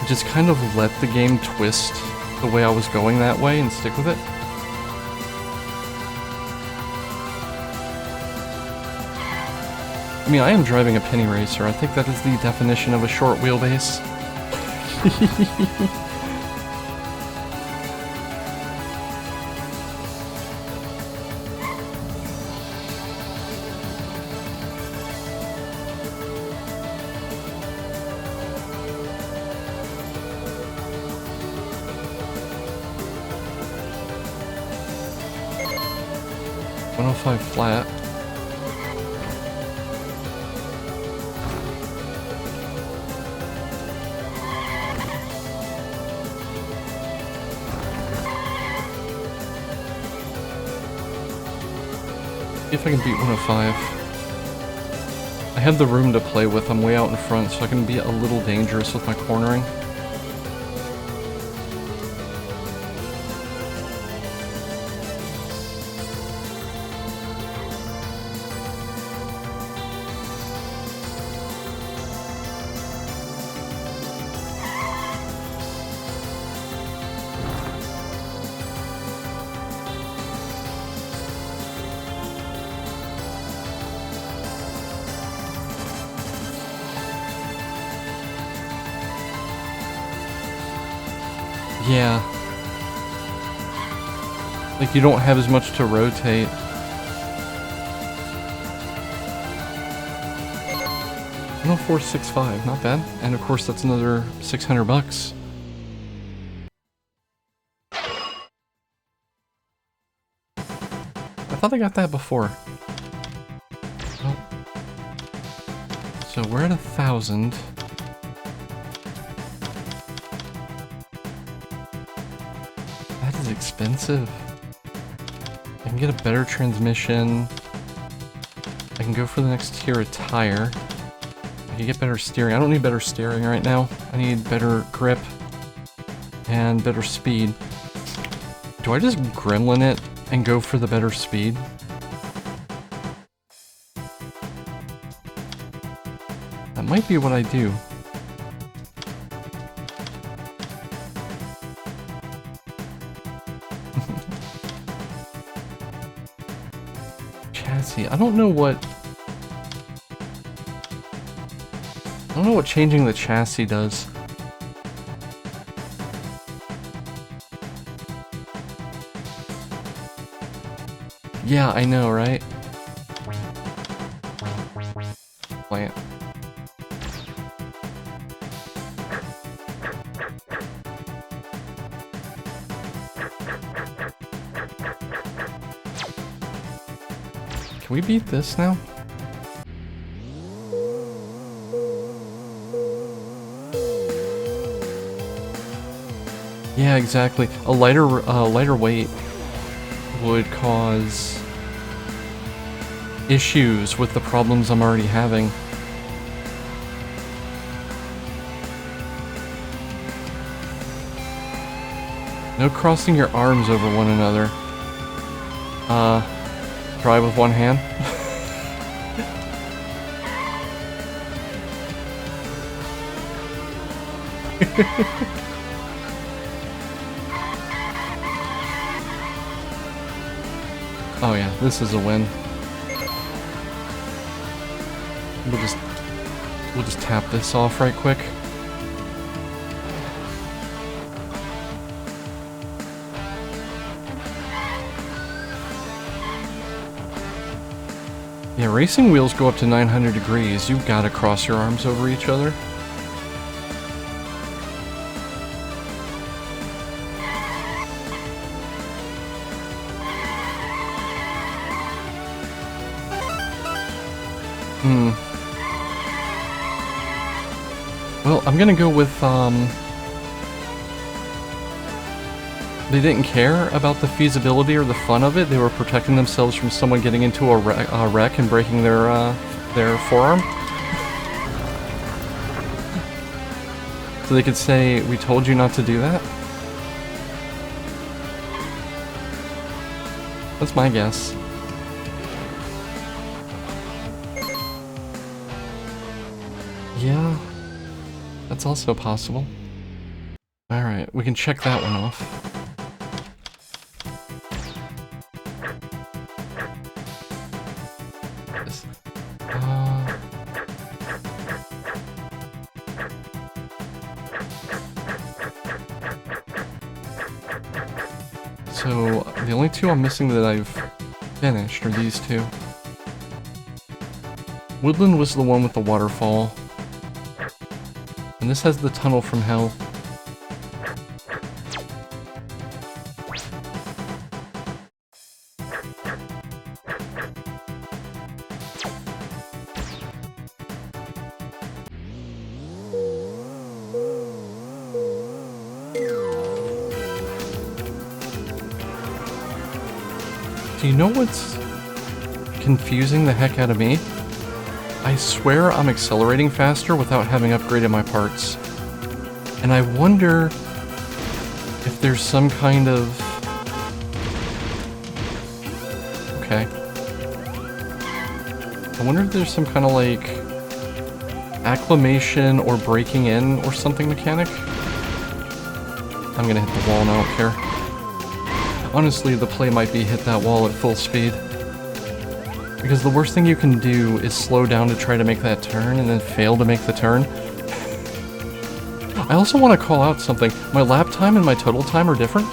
just kind of let the game twist the way I was going that way and stick with it. I mean, I am driving a penny racer. I think that is the definition of a short wheelbase. 105 flat. See if I can beat 105. I have the room to play with. I'm way out in front, so I can be a little dangerous with my cornering. Yeah. Like, you don't have as much to rotate. No, 465, not bad. And of course, that's another 600 bucks. I thought I got that before. Well, so we're at 1,000. That is expensive. I can get a better transmission. I can go for the next tier of tire. I can get better steering. I don't need better steering right now. I need better grip and better speed. Do I just gremlin it and go for the better speed? That might be what I do. Chassis. I don't know what changing the chassis does. Yeah, I know, right? Plant. Can we beat this now? Yeah, exactly. A lighter weight would cause issues with the problems I'm already having. No crossing your arms over one another. Try with one hand. Oh yeah, this is a win. We'll just tap this off right quick. Yeah, racing wheels go up to 900 degrees. You've got to cross your arms over each other. Well, I'm gonna go with, they didn't care about the feasibility or the fun of it. They were protecting themselves from someone getting into a wreck and breaking their forearm. So they could say, "We told you not to do that." That's my guess. Yeah, that's also possible. Alright, we can check that one off. So, the only two I'm missing that I've finished are these two. Woodland was the one with the waterfall. And this has the tunnel from hell. Do you know what's confusing the heck out of me? I swear I'm accelerating faster without having upgraded my parts. And I wonder if there's some kind of... Okay. I wonder if there's some kind of like... acclimation or breaking in or something mechanic? I'm gonna hit the wall and I don't care. Honestly, the play might be hit that wall at full speed. Because the worst thing you can do is slow down to try to make that turn and then fail to make the turn. I also want to call out something. My lap time and my total time are different.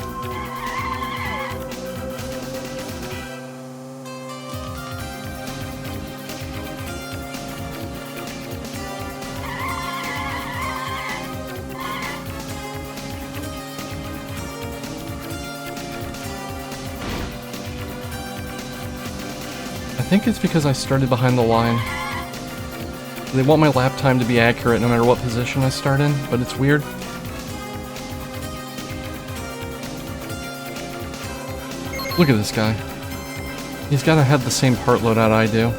I think it's because I started behind the line. They want my lap time to be accurate no matter what position I start in, but it's weird. Look at this guy. He's gotta have the same part loadout I do.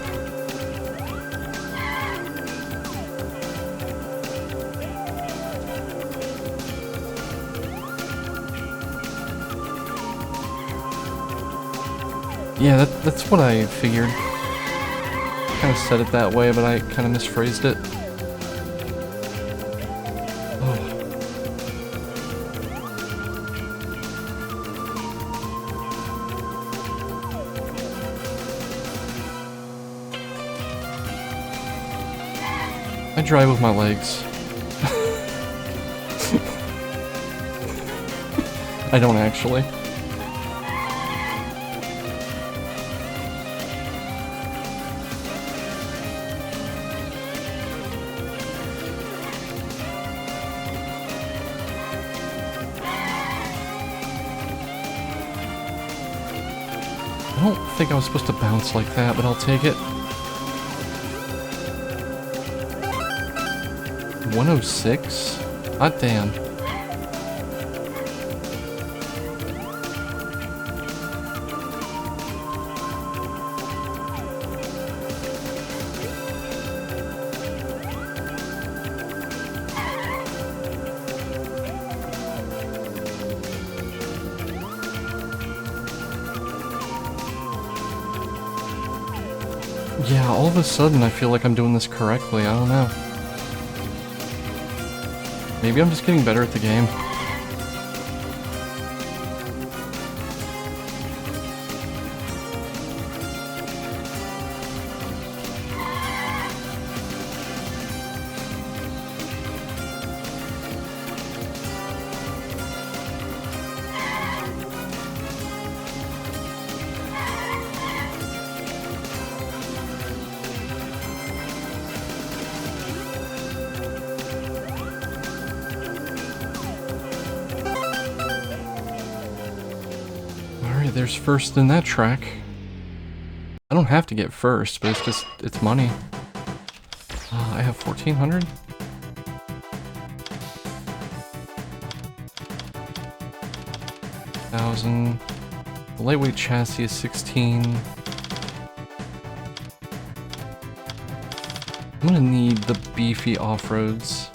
Yeah, that's what I figured. Kind of said it that way, but I kind of misphrased it. Oh. I drive with my legs. I don't actually. I don't think I was supposed to bounce like that, but I'll take it. 106? Hot damn. Yeah, all of a sudden I feel like I'm doing this correctly, I don't know. Maybe I'm just getting better at the game. there's first in that track. I don't have to get first, but it's money. I have 1,400. $1,000. The lightweight chassis is 16. I'm gonna need the beefy off-roads.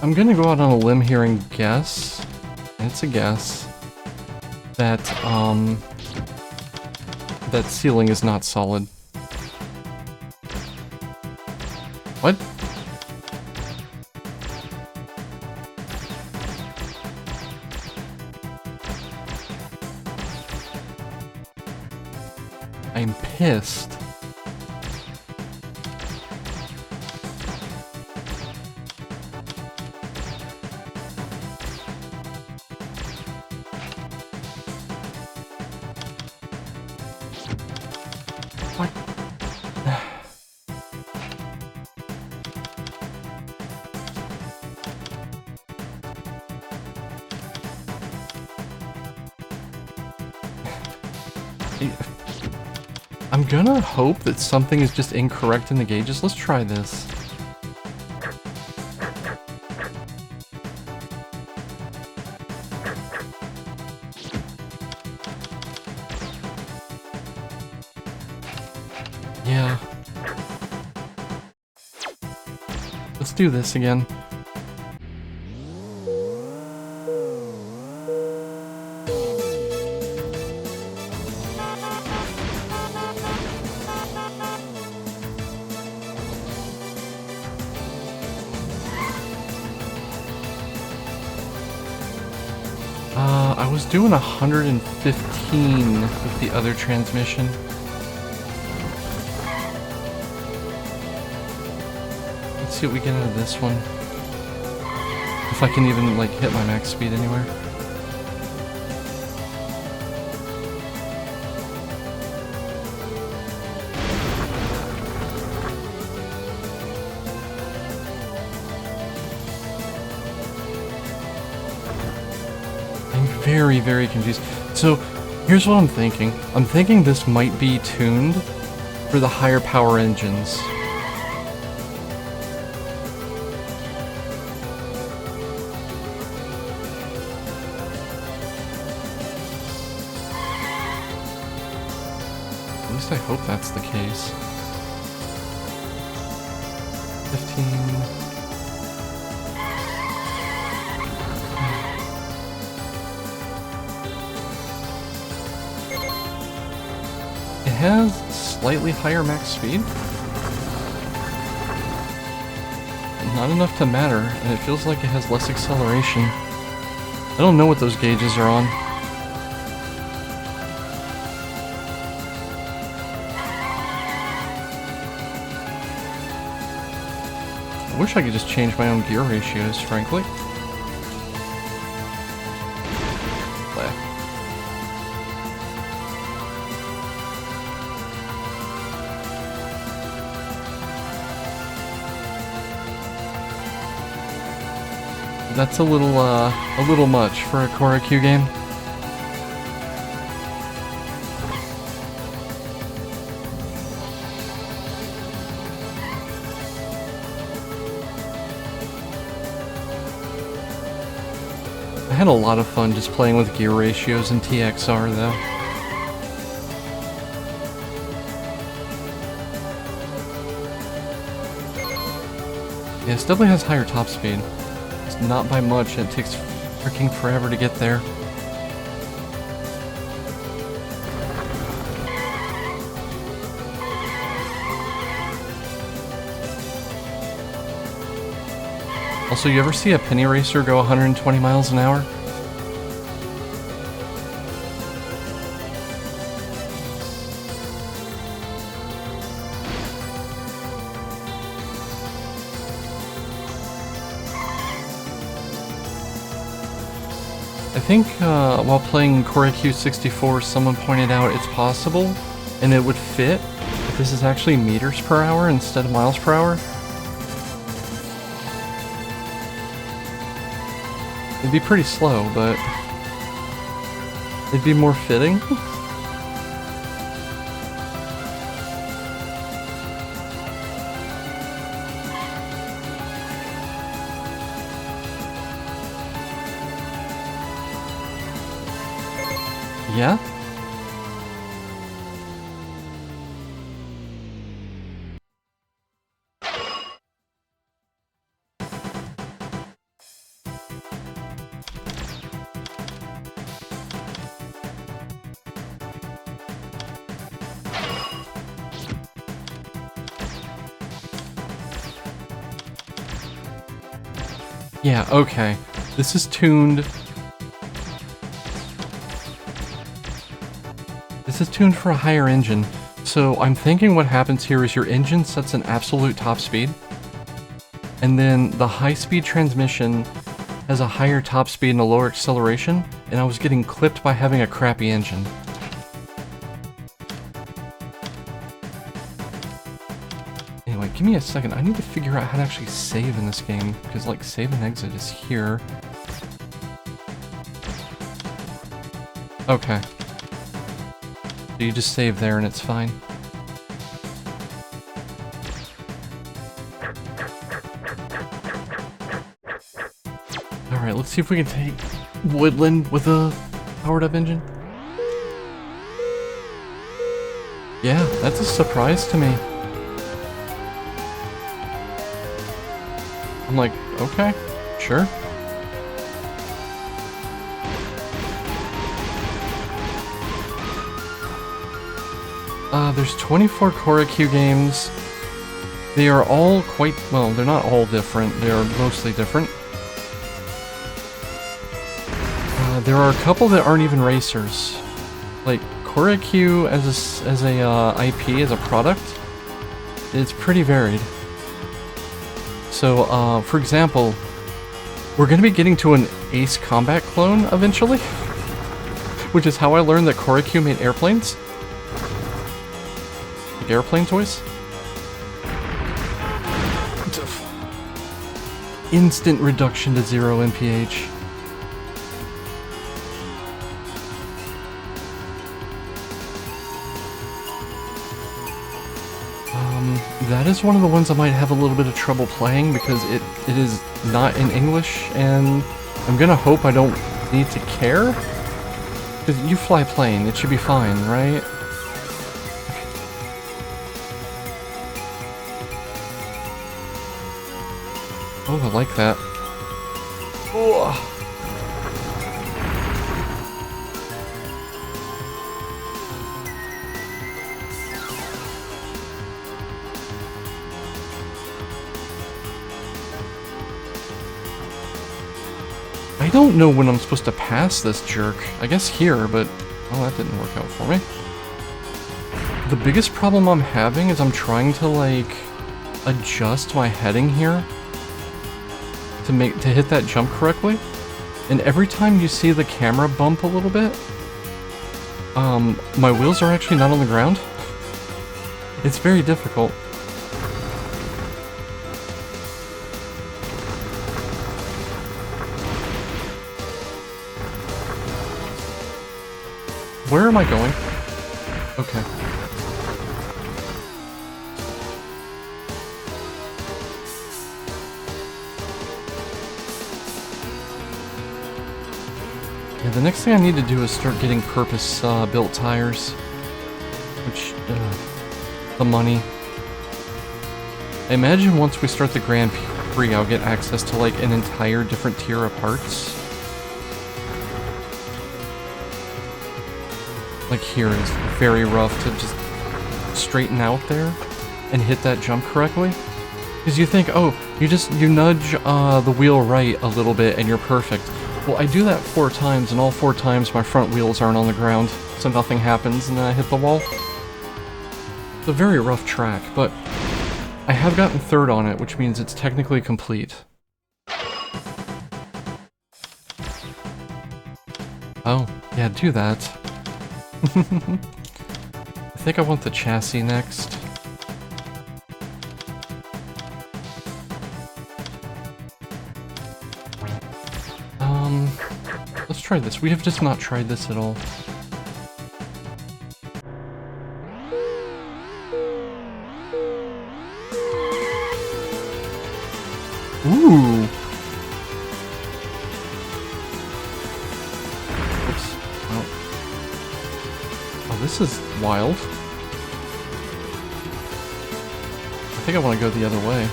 I'm gonna go out on a limb here and guess, and it's a guess, that, that ceiling is not solid. What? I'm pissed. What? I'm gonna hope that something is just incorrect in the gauges. Let's try this. Yeah. Let's do this again. I was doing 115 with the other transmission. Let's see what we get out of this one. If I can even, like, hit my max speed anywhere. Very, very confused. So, here's what I'm thinking. I'm thinking this might be tuned for the higher power engines. At least I hope that's the case. 15... It has slightly higher max speed. Not enough to matter, and it feels like it has less acceleration. I don't know what those gauges are on. I wish I could just change my own gear ratios, frankly. That's a little much for a Choro-Q game. I had a lot of fun just playing with gear ratios in TXR, though. Yeah, it definitely has higher top speed. Not by much, and it takes freaking forever to get there. Also, you ever see a penny racer go 120 miles an hour? I think while playing Choro-Q 64, someone pointed out it's possible, and it would fit if this is actually meters per hour instead of miles per hour. It'd be pretty slow, but it'd be more fitting. Yeah? Yeah, okay. This is tuned. This is tuned for a higher engine. So I'm thinking what happens here is your engine sets an absolute top speed. And then the high-speed transmission has a higher top speed and a lower acceleration. And I was getting clipped by having a crappy engine. Anyway, give me a second. I need to figure out how to actually save in this game. Because, like, save and exit is here. Okay. So you just save there and it's fine. Alright, let's see if we can take Woodland with a powered-up engine. Yeah, that's a surprise to me. I'm like, okay, sure. There's 24 Choro-Q games. They are all quite, well, they're not all different. They are mostly different. There are a couple that aren't even racers. Like, Choro-Q as a IP, as a product, it's pretty varied. So, for example, we're going to be getting to an Ace Combat clone eventually, which is how I learned that Choro-Q made airplanes. Like airplane toys. Instant reduction to 0 MPH. That is one of the ones I might have a little bit of trouble playing because it is not in English, and I'm gonna hope I don't need to care. Because you fly plane, it should be fine, right? Oh, I like that. Oh. I don't know when I'm supposed to pass this jerk. I guess here, but oh, that didn't work out for me. The biggest problem I'm having is I'm trying to like adjust my heading here to hit that jump correctly. And every time you see the camera bump a little bit, my wheels are actually not on the ground. It's very difficult. Where am I going? Okay. Yeah, the next thing I need to do is start getting purpose-built tires. Which, the money. I imagine once we start the Grand Prix, I'll get access to, like, an entire different tier of parts. Like here is very rough to just straighten out there and hit that jump correctly. Because you think, oh, you nudge the wheel right a little bit and you're perfect. Well, I do that 4 times, and all 4 times my front wheels aren't on the ground, so nothing happens and then I hit the wall. It's a very rough track, but I have gotten 3rd on it, which means it's technically complete. Oh, yeah, do that. I think I want the chassis next. Let's try this. We have just not tried this at all. Ooh! Oops. Oh, this is wild. I think I want to go the other way.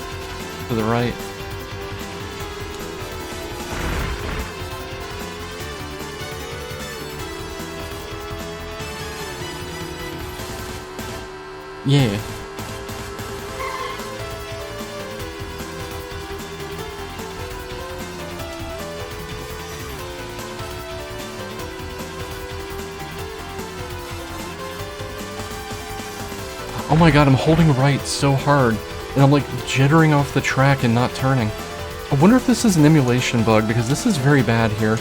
To the right. Yeah. Oh my god, I'm holding right so hard, and I'm like jittering off the track and not turning. I wonder if this is an emulation bug, because this is very bad here.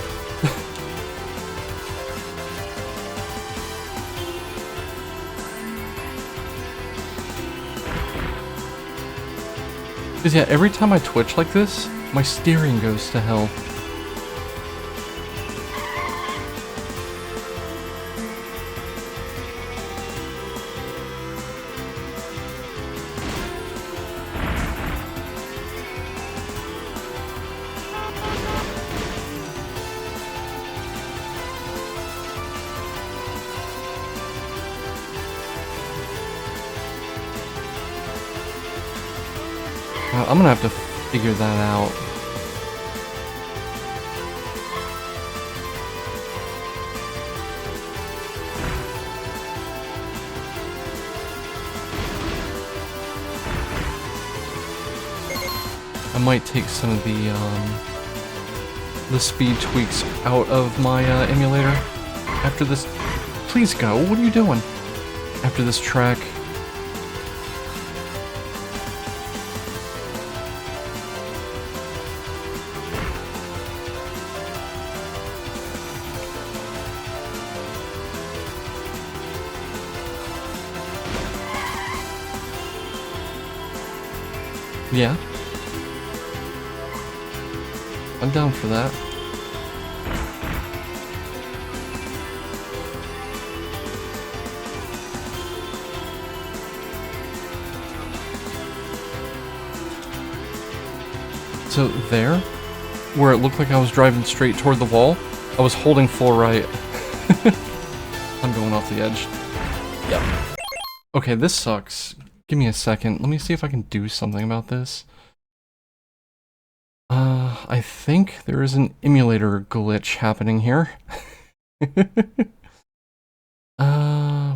Because yeah, every time I twitch like this, my steering goes to hell. I'm gonna have to figure that out. I might take some of the speed tweaks out of my emulator after this. Please go. What are you doing? After this track. Yeah. I'm down for that. So there, where it looked like I was driving straight toward the wall, I was holding full right. I'm going off the edge. Yep. Okay, this sucks. Give me a second. Let me see if I can do something about this. I think there is an emulator glitch happening here.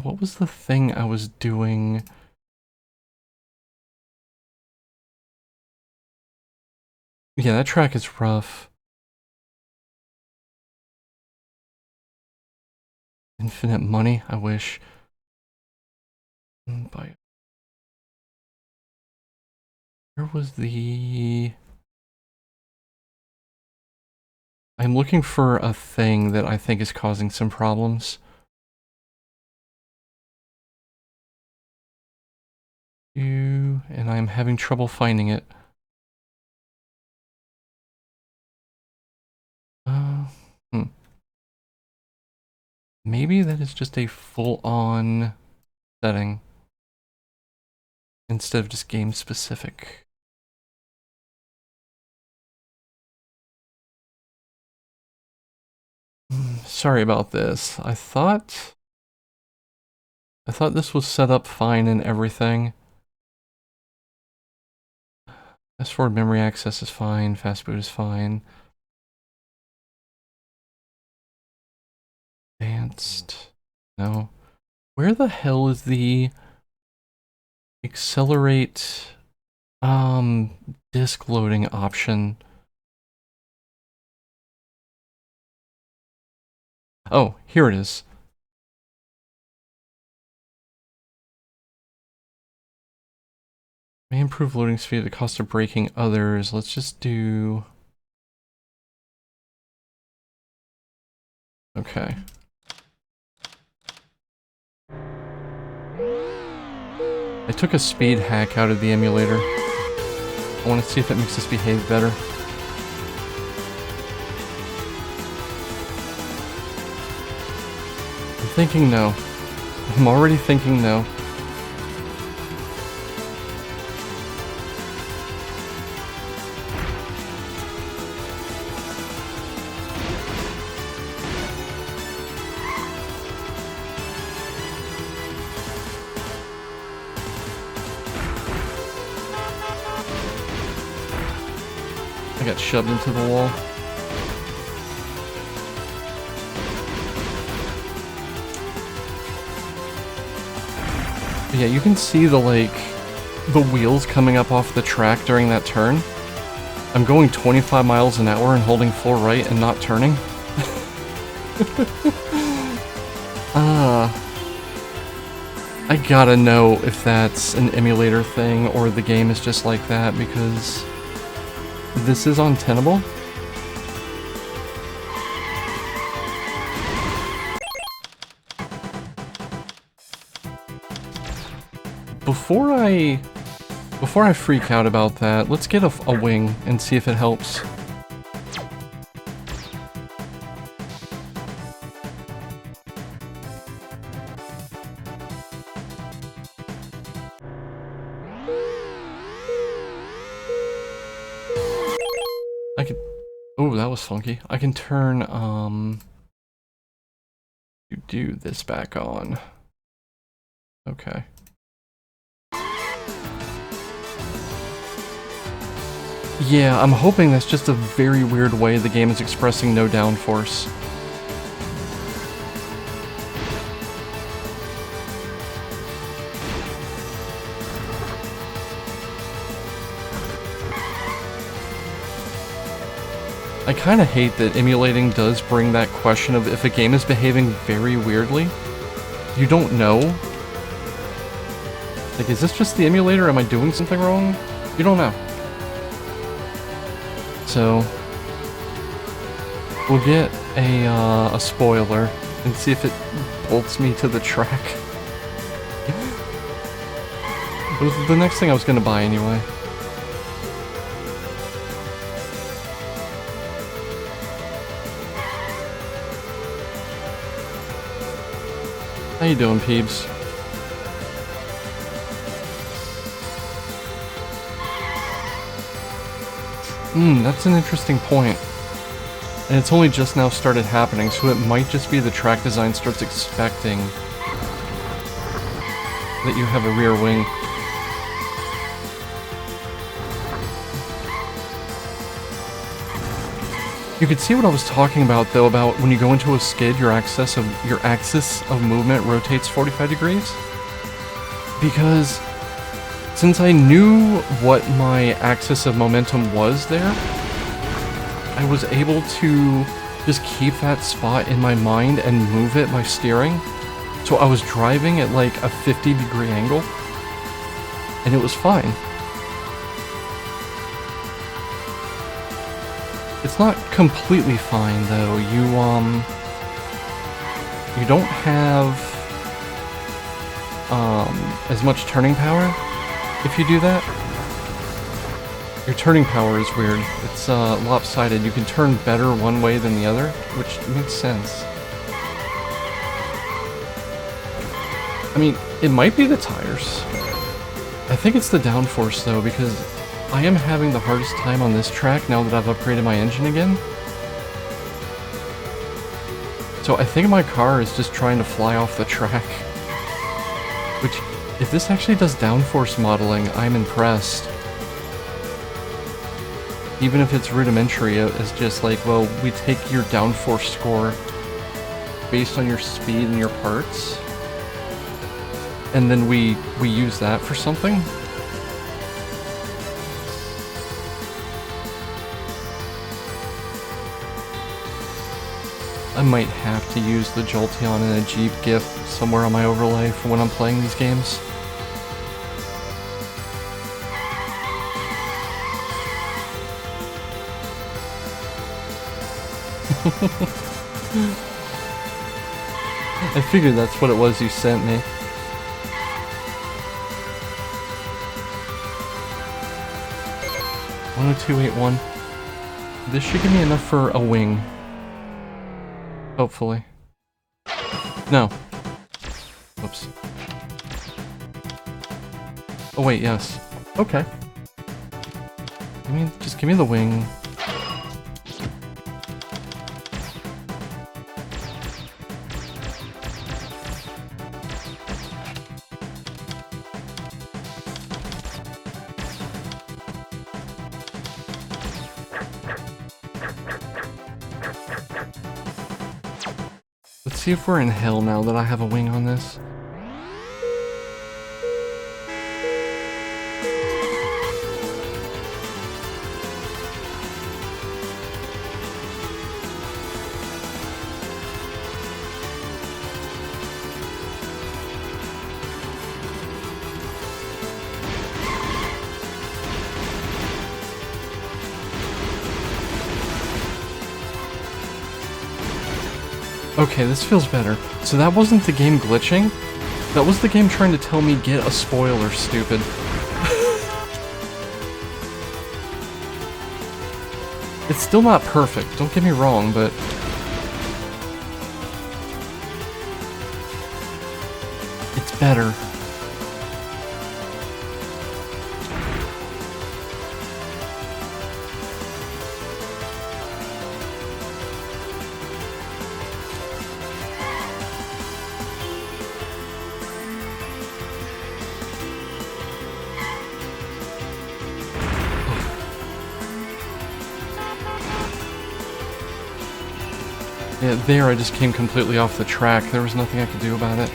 What was the thing I was doing? Yeah, that track is rough. Infinite money, I wish. But where was the... I'm looking for a thing that I think is causing some problems. And I'm having trouble finding it. Maybe that is just a full-on setting instead of just game-specific. Sorry about this. I thought this was set up fine and everything. S4 memory access is fine, fast boot is fine. Advanced, no. Where the hell is the accelerate disk loading option? Oh, here it is. May improve loading speed at the cost of breaking others. Let's just do... Okay. I took a speed hack out of the emulator. I want to see if it makes this behave better. thinking no. I'm already thinking no. I got shoved into the wall. But yeah, you can see the wheels coming up off the track during that turn. I'm going 25 miles an hour and holding full right and not turning. I gotta know if that's an emulator thing or the game is just like that, because this is untenable. Before I freak out about that, let's get a wing and see if it helps. I can... Oh, that was funky. I can turn, do this back on. Okay. Yeah, I'm hoping that's just a very weird way the game is expressing no downforce. I kinda hate that emulating does bring that question of if a game is behaving very weirdly, you don't know. Like, is this just the emulator? Am I doing something wrong? You don't know. So, we'll get a spoiler and see if it bolts me to the track. It was the next thing I was gonna buy anyway. How you doing, Peebs? That's an interesting point. And it's only just now started happening, so it might just be the track design starts expecting that you have a rear wing. You could see what I was talking about, though, about when you go into a skid, your axis of movement rotates 45 degrees. Because since I knew what my axis of momentum was there, I was able to just keep that spot in my mind and move it by steering. So I was driving at like a 50-degree angle, and it was fine. It's not completely fine, though. You don't have as much turning power if you do that. Your turning power is weird. It's lopsided. You can turn better one way than the other, which makes sense. I mean, it might be the tires. I think it's the downforce, though, because I am having the hardest time on this track now that I've upgraded my engine again. So I think my car is just trying to fly off the track. Which, if this actually does downforce modeling, I'm impressed. Even if it's rudimentary, it's just like, well, we take your downforce score based on your speed and your parts, and then we use that for something. I might have to use the Jolteon in a Jeep GIF somewhere on my overlay for when I'm playing these games. I figured that's what it was you sent me. $102.81. This should give me enough for a wing. Hopefully. No. Whoops. Oh wait, yes. Okay. Just give me the wing. Let's see if we're in hell now that I have a wing on this. Okay, this feels better. So that wasn't the game glitching? That was the game trying to tell me get a spoiler, stupid. It's still not perfect, don't get me wrong, but... it's better. Yeah, there I just came completely off the track. There was nothing I could do about it.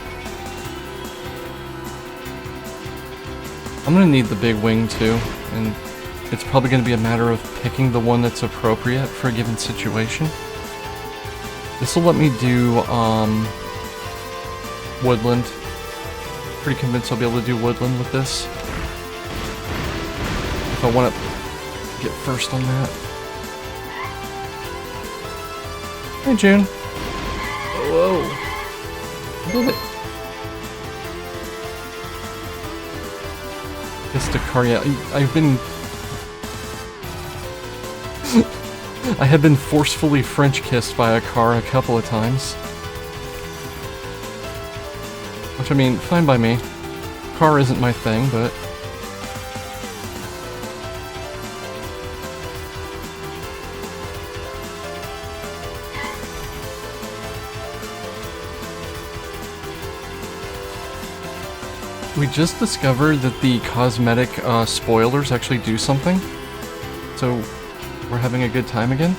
I'm gonna need the big wing too, and it's probably gonna be a matter of picking the one that's appropriate for a given situation. This will let me do, woodland. Pretty convinced I'll be able to do woodland with this. If I want to get first on that. Hey, June. Whoa. Move it. Kissed a car, yeah. I've been... I have been forcefully French kissed by a car a couple of times. Which, I mean, fine by me. Car isn't my thing, but... We just discovered that the cosmetic spoilers actually do something. So, we're having a good time again.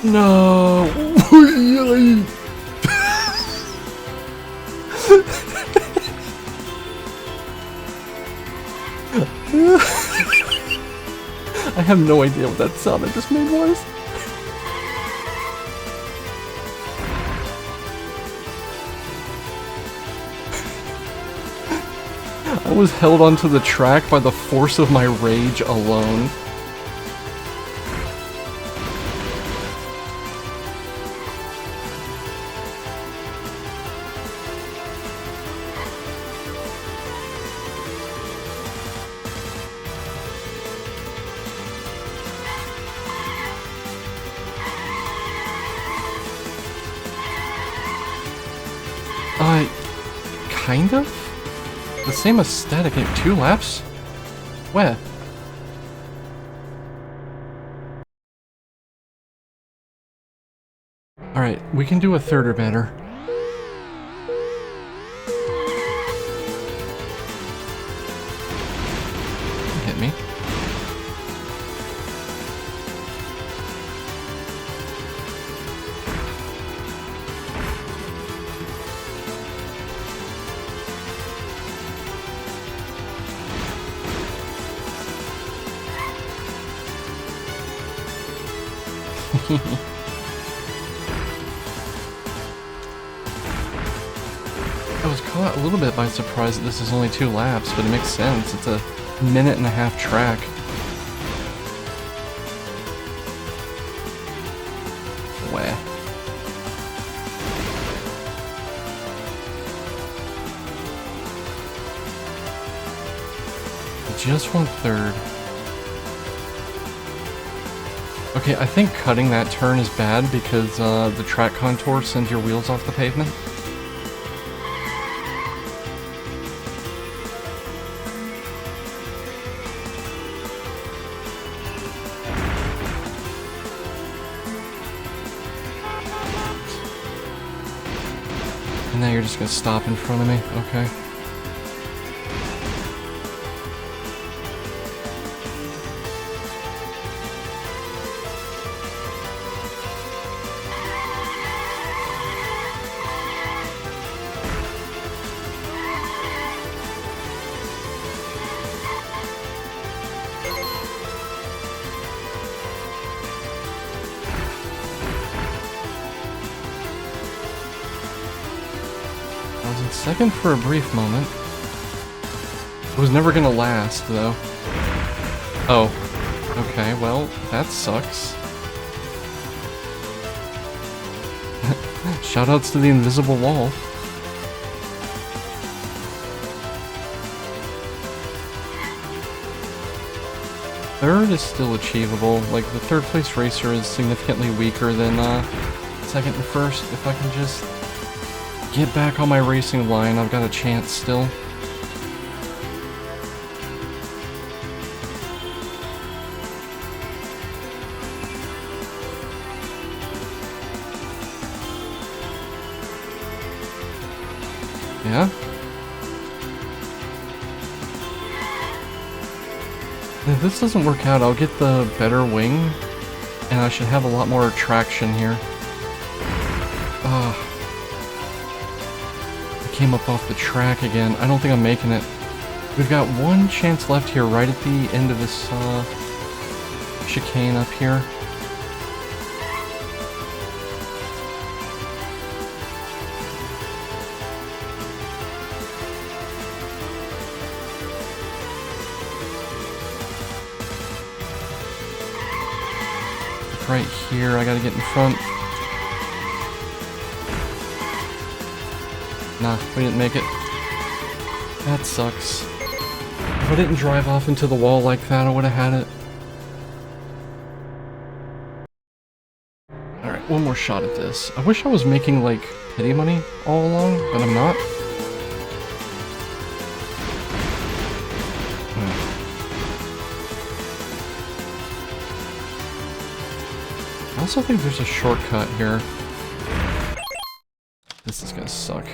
No! I have no idea what that sound I just made was. I was held onto the track by the force of my rage alone. Kind of? The same aesthetic in 2 laps? Where? Alright, we can do a third or better. Hit me. I was caught a little bit by surprise that this is only 2 laps, but it makes sense. It's a 1.5-minute track. Wah. Just 1/3. Okay, I think cutting that turn is bad because the track contour sends your wheels off the pavement. And now you're just gonna stop in front of me, okay. I was in second for a brief moment. It was never gonna last, though. Oh. Okay, well, that sucks. Shoutouts to the invisible wall. Third is still achievable. Like, the third place racer is significantly weaker than second and first. If I can just get back on my racing line, I've got a chance still. Yeah? If this doesn't work out, I'll get the better wing, and I should have a lot more traction here. I came up off the track again. I don't think I'm making it. We've got one chance left here, right at the end of this chicane up here. Right here, I gotta get in front. Nah, we didn't make it. That sucks. If I didn't drive off into the wall like that, I would've had it. Alright, one more shot at this. I wish I was making, like, pity money all along, but I'm not. I also think there's a shortcut here. This is gonna suck.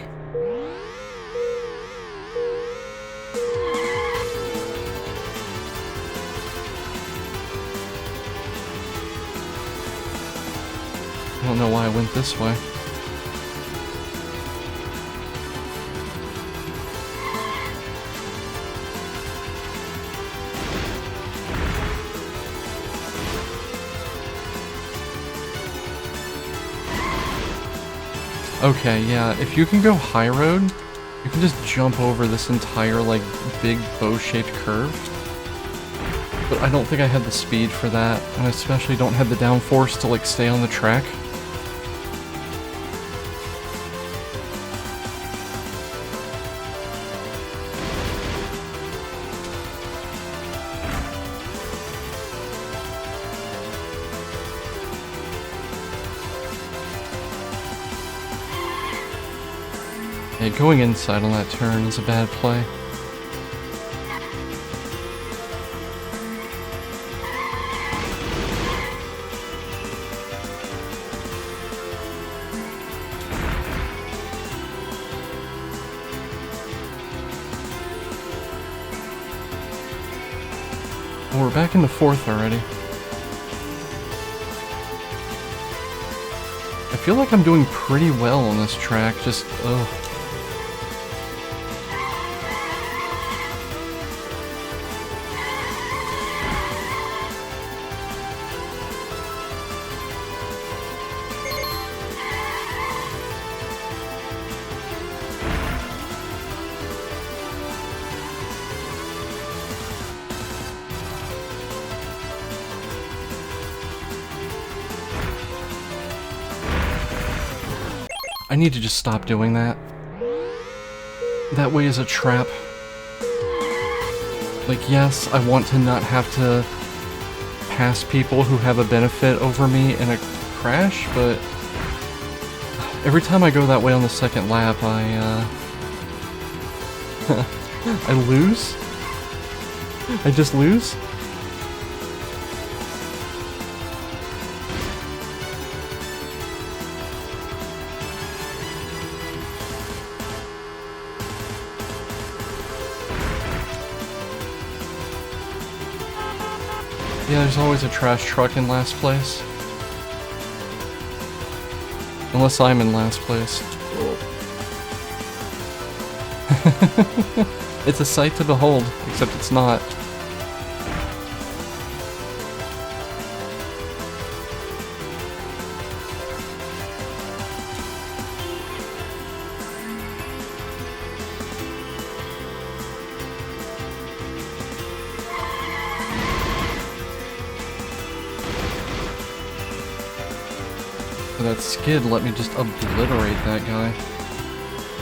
I don't know why I went this way. Okay, yeah, if you can go high road, you can just jump over this entire, like, big bow-shaped curve. But I don't think I had the speed for that, and I especially don't have the downforce to, like, stay on the track. Yeah, going inside on that turn is a bad play. Well, we're back into fourth already. I feel like I'm doing pretty well on this track, just, ugh. I need to just stop doing that. That way is a trap. Like, yes, I want to not have to pass people who have a benefit over me in a crash, but every time I go that way on the second lap, I I lose? I just lose? Yeah, there's always a trash truck in last place. Unless I'm in last place. It's a sight to behold, except it's not. That skid let me just obliterate that guy.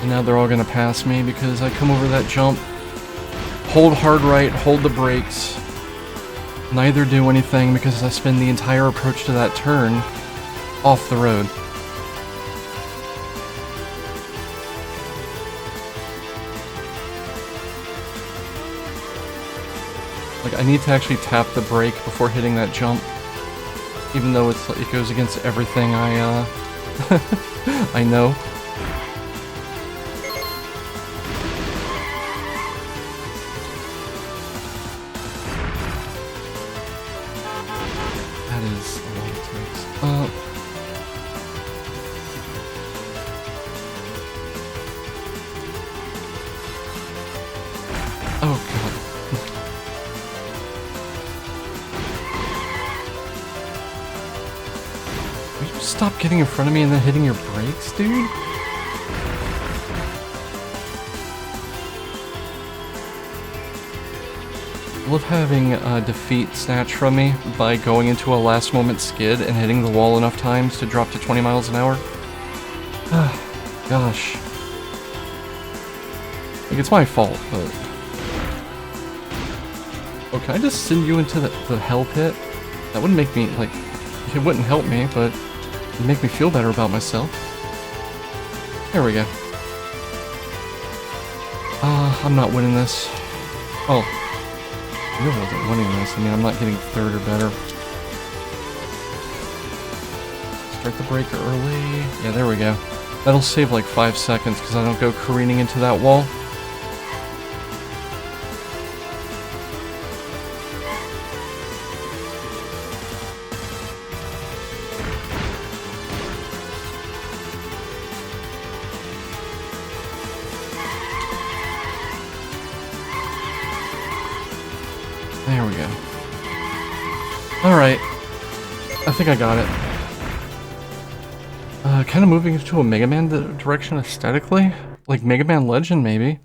And now they're all gonna pass me because I come over that jump, hold hard right, hold the brakes, neither do anything because I spend the entire approach to that turn off the road. Like, I need to actually tap the brake before hitting that jump. Even though it goes against everything I I know. That is a lot of tricks. Oh god. Stop getting in front of me and then hitting your brakes, dude? I love having defeat snatched from me by going into a last moment skid and hitting the wall enough times to drop to 20 miles an hour. Gosh. Like, it's my fault, but... Oh, can I just send you into the hell pit? That wouldn't make me, like... It wouldn't help me, but... It'd make me feel better about myself. There we go. I'm not winning this. Oh. I really wasn't winning this. I mean, I'm not getting third or better. Start the breaker early. Yeah, there we go. That'll save like 5 seconds because I don't go careening into that wall. There we go. Alright. I think I got it. Kind of moving into a Mega Man direction aesthetically? Like Mega Man Legend, maybe?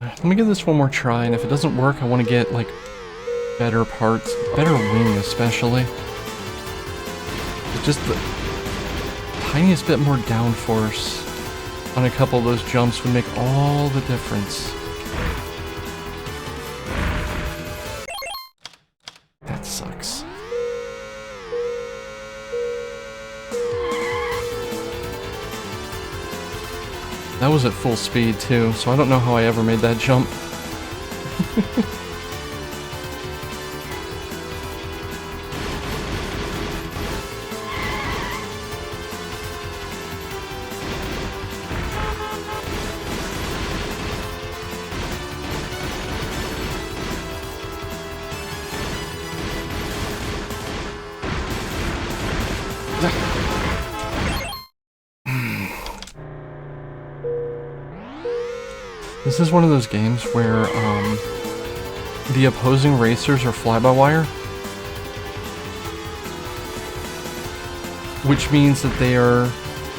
Let me give this one more try, and if it doesn't work, I want to get, like, better parts. Better wing, especially. Just the tiniest bit more downforce on a couple of those jumps would make all the difference. That sucks. That was at full speed too, so I don't know how I ever made that jump. This is one of those games where the opposing racers are fly-by-wire, which means that they are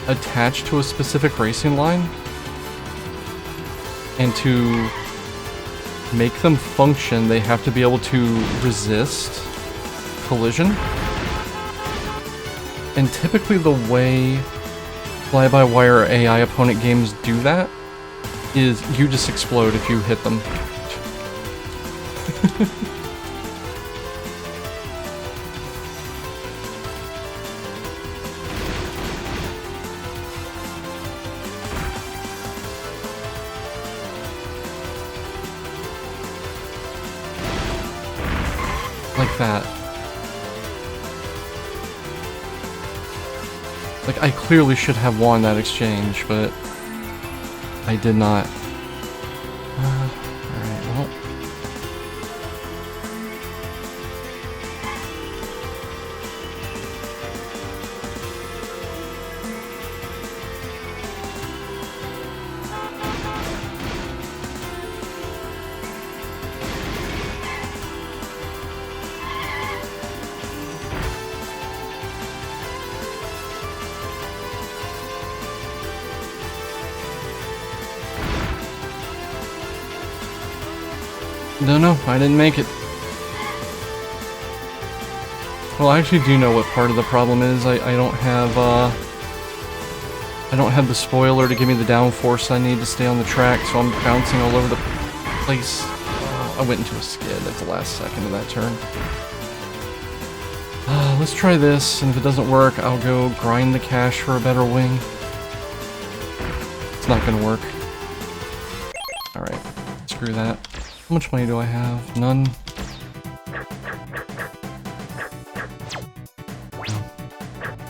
attached to a specific racing line, and to make them function, they have to be able to resist collision. And typically the way fly-by-wire AI opponent games do that is you just explode if you hit them. Like that. Like, I clearly should have won that exchange, but I did not. Alright, well. No, I didn't make it. Well, I actually do know what part of the problem is. I don't have the spoiler to give me the downforce I need to stay on the track, so I'm bouncing all over the place. I went into a skid at the last second of that turn. Let's try this, and if it doesn't work, I'll go grind the cash for a better wing. It's not gonna work. Alright, screw that. How much money do I have? None.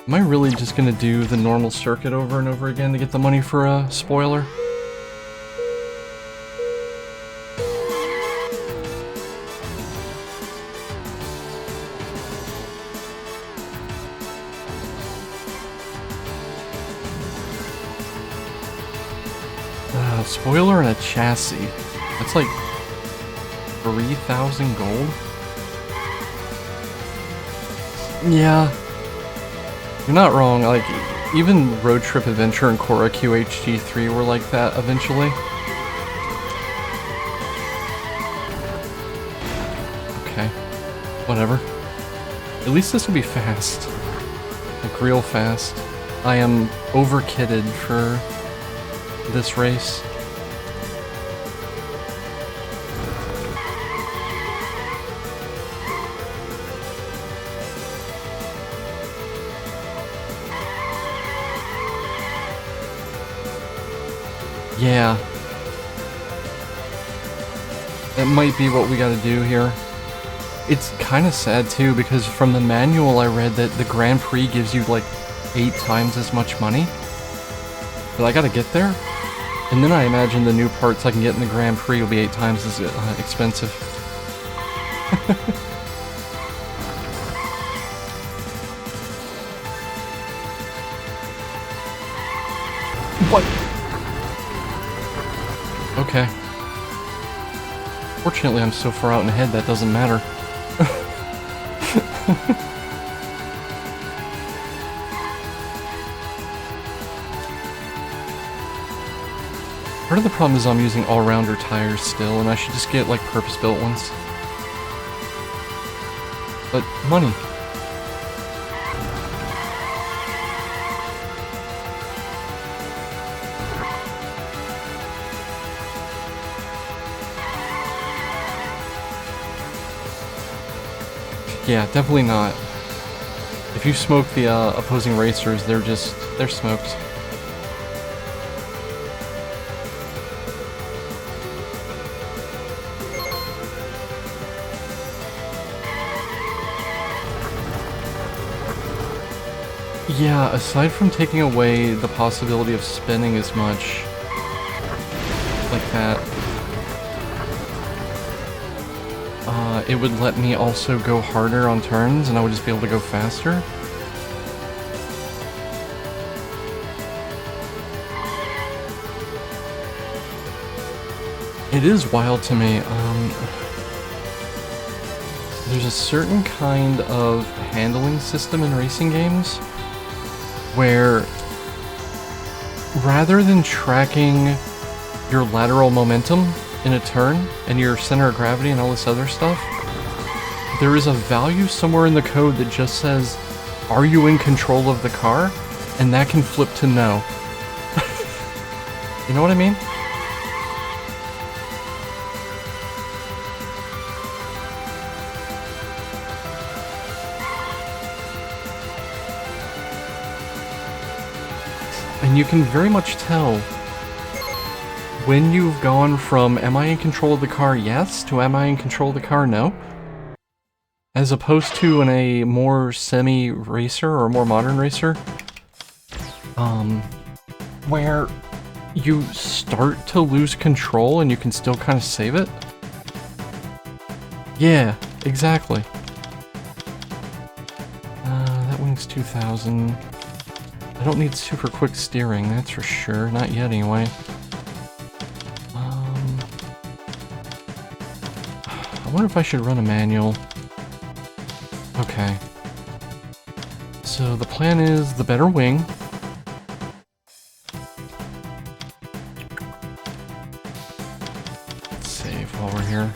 Am I really just gonna do the normal circuit over and over again to get the money for a spoiler? Spoiler and a chassis. That's like 3,000 gold? Yeah. You're not wrong, like, even Road Trip Adventure and Choro-Q HD3 were like that eventually. Okay. Whatever. At least this will be fast. Like, real fast. I am over-kitted for this race. Yeah. That might be what we gotta do here. It's kinda sad too, because from the manual I read that the Grand Prix gives you like 8 times as much money. But I gotta get there. And then I imagine the new parts I can get in the Grand Prix will be 8 times as expensive. What? Okay. Fortunately, I'm so far out in ahead that doesn't matter. Part of the problem is I'm using all-rounder tires still, and I should just get, like, purpose-built ones. But, money. Yeah, definitely not. If you smoke the opposing racers, they're smoked. Yeah, aside from taking away the possibility of spinning as much, like that, it would let me also go harder on turns, and I would just be able to go faster. It is wild to me. There's a certain kind of handling system in racing games where rather than tracking your lateral momentum in a turn and your center of gravity and all this other stuff, there is a value somewhere in the code that just says, are you in control of the car? And that can flip to no. You know what I mean? And you can very much tell when you've gone from am I in control of the car yes to am I in control of the car no. as opposed to in a more semi-racer or more modern racer, where you start to lose control and you can still kind of save it. Yeah, exactly. That wing's 2,000. I don't need super quick steering, that's for sure. Not yet, anyway. I wonder if I should run a manual. Okay. So the plan is the better wing. Let's save while we're here.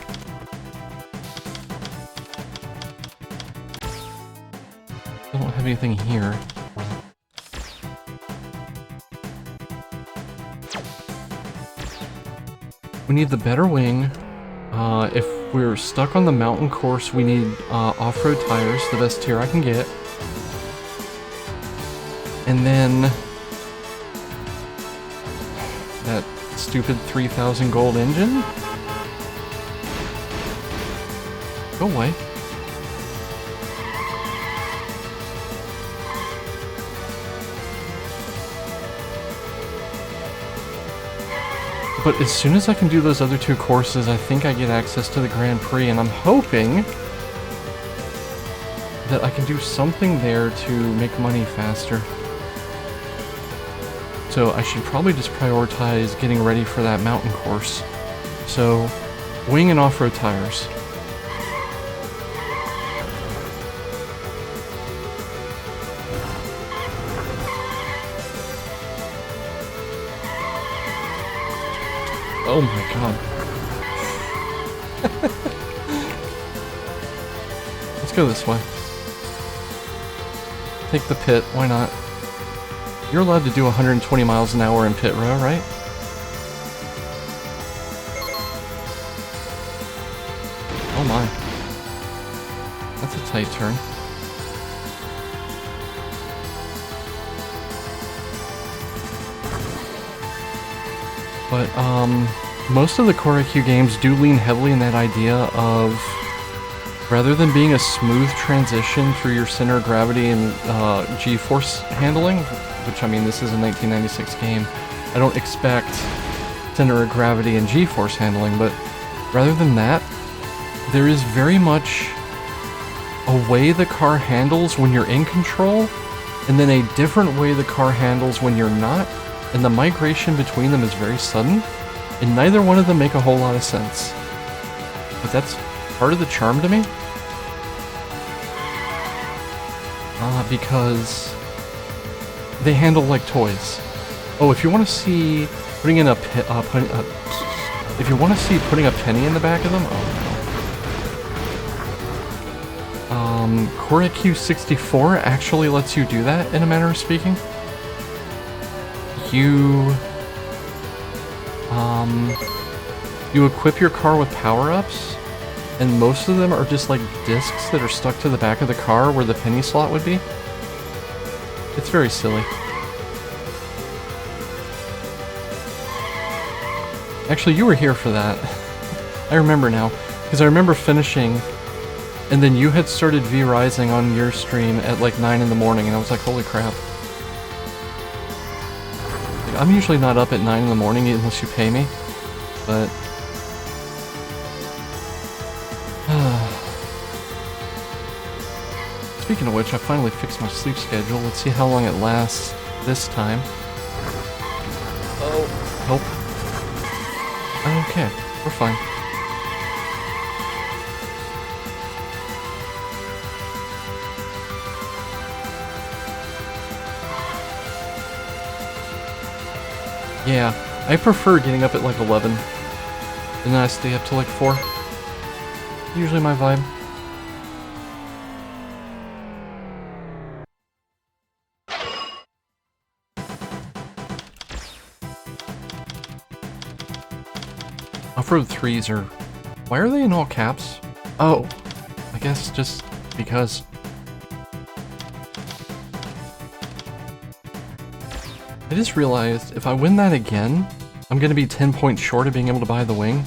I don't have anything here. We need the better wing. If we're stuck on the mountain course, we need off-road tires, the best tier I can get. And then that stupid 3,000 gold engine? Go away. But as soon as I can do those other two courses, I think I get access to the Grand Prix, and I'm hoping that I can do something there to make money faster. So I should probably just prioritize getting ready for that mountain course. So, wing and off-road tires. Oh my god. Let's go this way. Take the pit, why not? You're allowed to do 120 miles an hour in pit row, right? Oh my. That's a tight turn. But, most of the Choro-Q games do lean heavily in that idea of, rather than being a smooth transition through your center of gravity and G-force handling, which, I mean, this is a 1996 game, I don't expect center of gravity and G-force handling, but rather than that, there is very much a way the car handles when you're in control, and then a different way the car handles when you're not, and the migration between them is very sudden, and neither one of them make a whole lot of sense. But that's part of the charm to me. Because they handle like toys. Oh, if you want to see putting in a if you want to see putting a penny in the back of them, oh no. Choro-Q 64 actually lets you do that, in a manner of speaking. You equip your car with power-ups, and most of them are just like discs that are stuck to the back of the car where the penny slot would be. It's very silly. Actually, you were here for that. I remember now, because I remember finishing, and then you had started V-Rising on your stream at like 9 in the morning, and I was like, holy crap. I'm usually not up at 9 in the morning unless you pay me, but... Speaking of which, I finally fixed my sleep schedule. Let's see how long it lasts this time. Oh, help. Okay, we're fine. Yeah, I prefer getting up at like 11, and then I stay up till like 4. Usually my vibe. Off-road 3s are... Why are they in all caps? Oh, I guess just because. I just realized, if I win that again, I'm gonna be 10 points short of being able to buy the wing.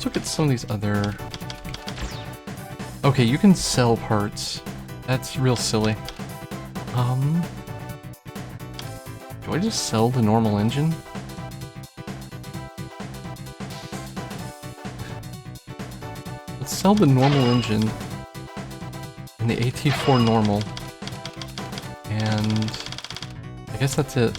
look at some of these other... Okay, you can sell parts. That's real silly. Do I just sell the normal engine? Let's sell the normal engine and the AT4 normal. And I guess that's it.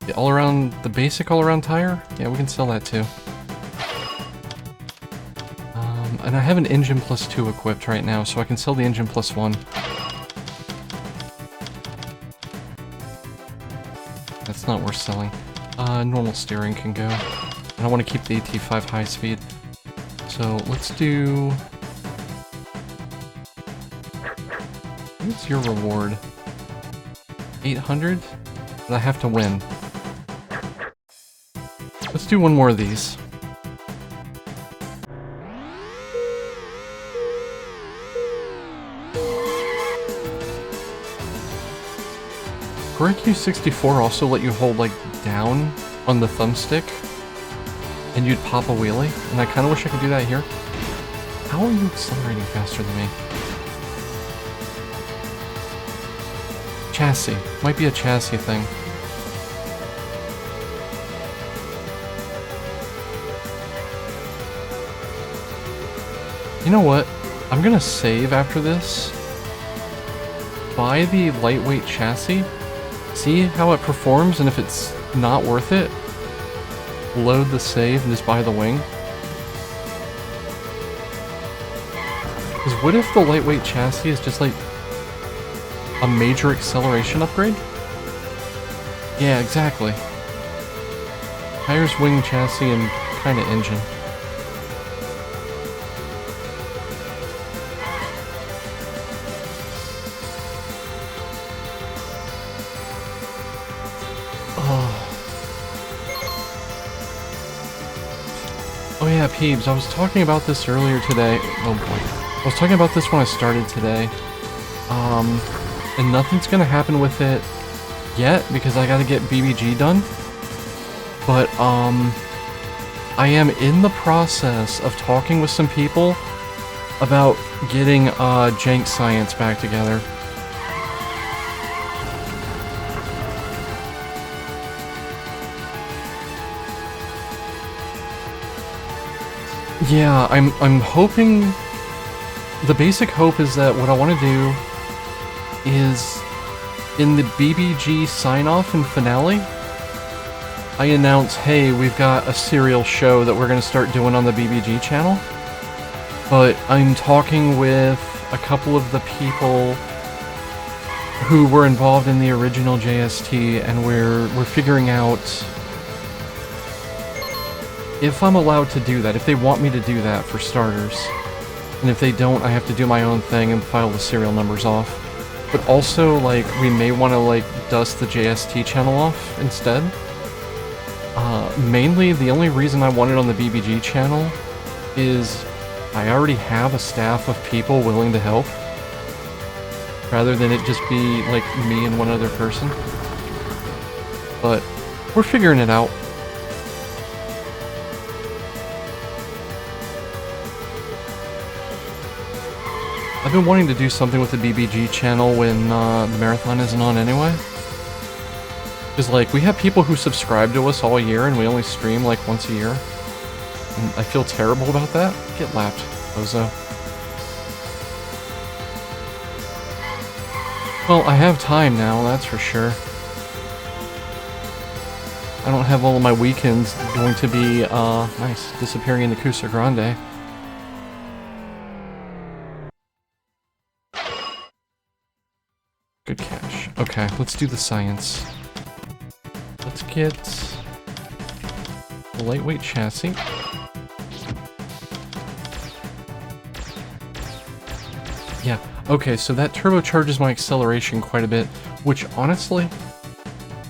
The all-around, the basic all-around tire? Yeah, we can sell that too. And I have an engine +2 equipped right now, so I can sell the engine +1. That's not worth selling. Normal steering can go. And I want to keep the AT5 high speed. So let's do... What's your reward? 800? But I have to win. Let's do one more of these. Choro-Q 64 also let you hold, like, down on the thumbstick, and you'd pop a wheelie, and I kind of wish I could do that here. How are you accelerating faster than me? Chassis. Might be a chassis thing. You know what? I'm gonna save after this. Buy the lightweight chassis. See how it performs, and if it's not worth it, load the save and just buy the wing. Because what if the lightweight chassis is just like a major acceleration upgrade? Yeah, exactly. Tires, wing, chassis, and kinda engine. Oh yeah, Peebs, I was talking about this earlier today. Oh boy. I was talking about this when I started today. And nothing's gonna happen with it yet, because I gotta get BBG done. But, I am in the process of talking with some people about getting, Jank Science back together. Yeah, I'm hoping... The basic hope is that what I want to do is, in the BBG sign-off and finale, I announce, hey, we've got a serial show that we're going to start doing on the BBG channel. But I'm talking with a couple of the people who were involved in the original JST, and we're figuring out if I'm allowed to do that, if they want me to do that for starters. And if they don't, I have to do my own thing and file the serial numbers off. But also, like, we may want to, like, dust the JST channel off instead. Mainly, the only reason I want it on the BBG channel is I already have a staff of people willing to help, rather than it just be, like, me and one other person. But we're figuring it out. I've been wanting to do something with the BBG channel when the marathon isn't on anyway. Because, like, we have people who subscribe to us all year and we only stream, like, once a year. And I feel terrible about that. Get lapped, bozo. Well, I have time now, that's for sure. I don't have all of my weekends going to be, nice, disappearing in the Cusa Grande. Good cash. Okay, let's do the science. Let's get the lightweight chassis. Yeah, okay, so that turbocharges my acceleration quite a bit, which honestly,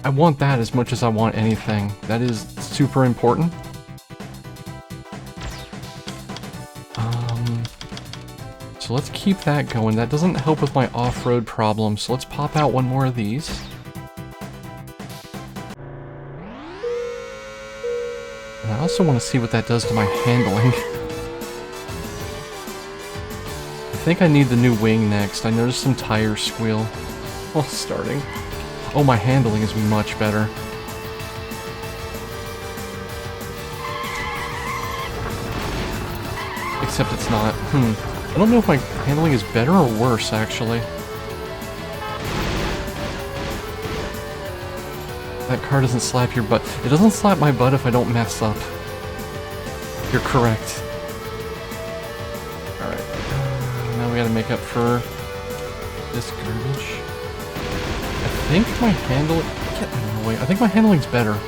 I want that as much as I want anything. That is super important. So let's keep that going. That doesn't help with my off-road problem, so let's pop out one more of these. And I'll also want to see what that does to my handling. I think I need the new wing next. I noticed some tires squeal while starting. Oh, my handling is much better. Except it's not. I don't know if my handling is better or worse, actually. That car doesn't slap your butt. It doesn't slap my butt if I don't mess up. You're correct. Alright. Now we gotta make up for this garbage. I think my handling... Get out of the way. I think my handling's better.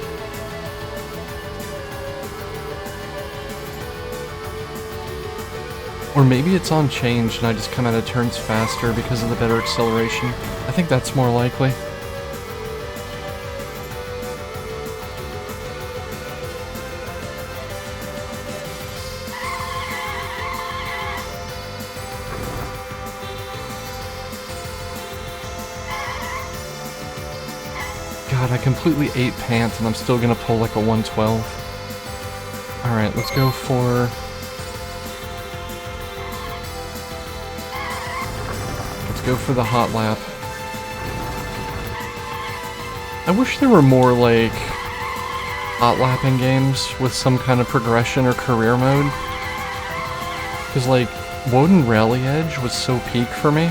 Or maybe it's on change and I just come out of turns faster because of the better acceleration. I think that's more likely. God, I completely ate pants and I'm still gonna pull like a 112. Alright, let's go for... Go for the hot lap. I wish there were more, like, hot lapping games with some kind of progression or career mode. Because, like, Woden Rally Edge was so peak for me.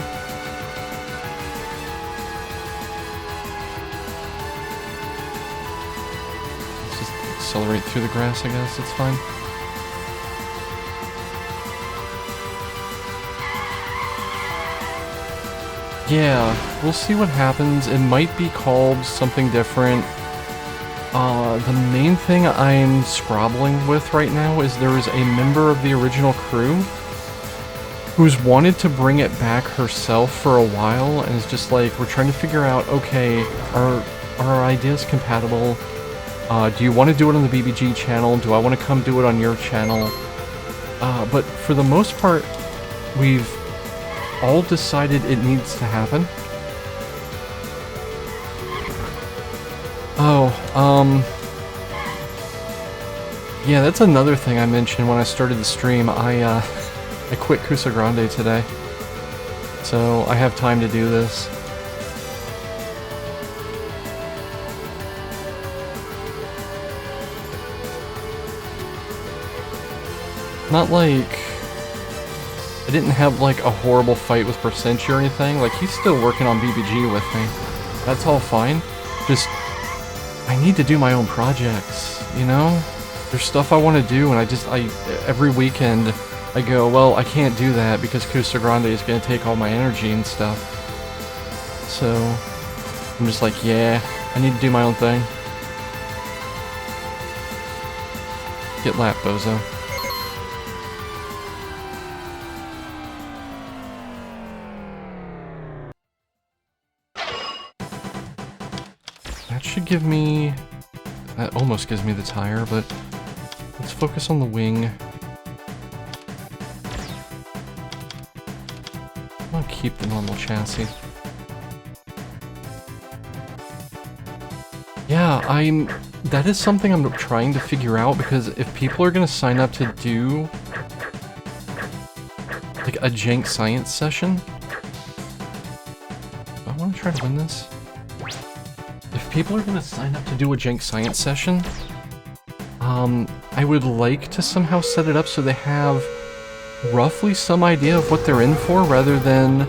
Let's just accelerate through the grass, I guess. It's fine. Yeah, we'll see what happens. It might be called something different. The main thing I'm scrabbling with right now is there is a member of the original crew who's wanted to bring it back herself for a while, and is just like, we're trying to figure out, okay, are our ideas compatible? Do you want to do it on the BBG channel? Do I want to come do it on your channel? But for the most part, we've all decided it needs to happen. Yeah, that's another thing I mentioned when I started the stream. I quit Kusa Grande today, so I have time to do this. Not like... I didn't have, like, a horrible fight with Percentia or anything. Like, he's still working on BBG with me. That's all fine. Just, I need to do my own projects, you know? There's stuff I want to do, and every weekend, I go, well, I can't do that because Kusa Grande is going to take all my energy and stuff. So, I'm just like, yeah, I need to do my own thing. Get lapped, bozo. That should give me... That almost gives me the tire, but let's focus on the wing. I'm gonna keep the normal chassis. Yeah, that is something I'm trying to figure out, because if people are gonna sign up to do like a jank science session... Do I want to try to win this? If people are gonna sign up to do a jank science session, I would like to somehow set it up so they have roughly some idea of what they're in for, rather than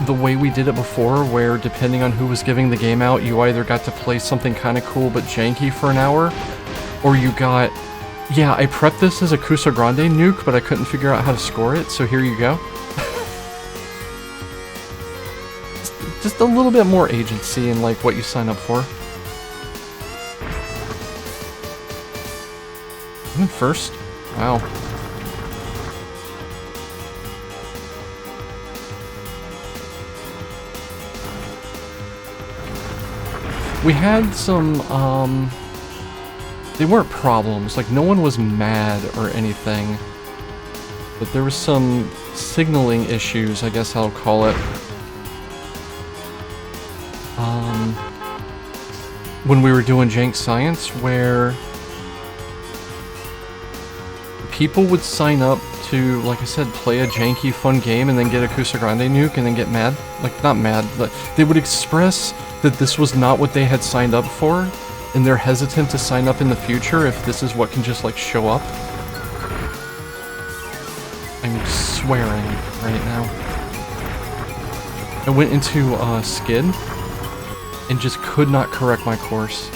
the way we did it before, where depending on who was giving the game out, you either got to play something kind of cool but janky for an hour, or you got, yeah, I prepped this as a Kusa Grande nuke, but I couldn't figure out how to score it, so here you go. Just a little bit more agency in, like, what you sign up for. I'm in first. Wow. We had some, they weren't problems, like, no one was mad or anything. But there was some signaling issues, I guess I'll call it. When we were doing jank science, where people would sign up to, like I said, play a janky fun game and then get a Kusagrande nuke and then get mad. Like, not mad, but they would express that this was not what they had signed up for, and they're hesitant to sign up in the future if this is what can just, like, show up. I'm swearing right now. I went into Skid and just could not correct my course.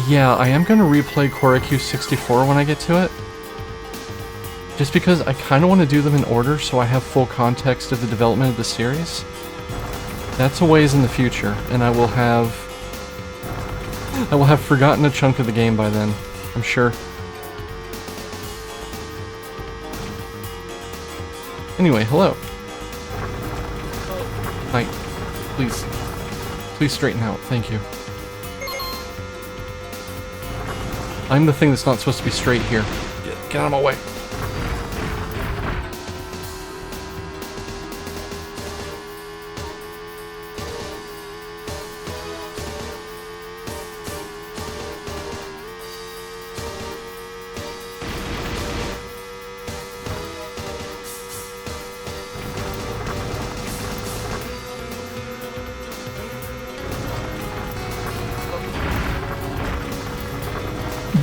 Yeah, I am gonna replay Choro-Q 64 when I get to it. Just because I kinda want to do them in order so I have full context of the development of the series. That's a ways in the future, and I will have forgotten a chunk of the game by then, I'm sure. Anyway, hello. Hi. Please straighten out, thank you. I'm the thing that's not supposed to be straight here. Get out of my way.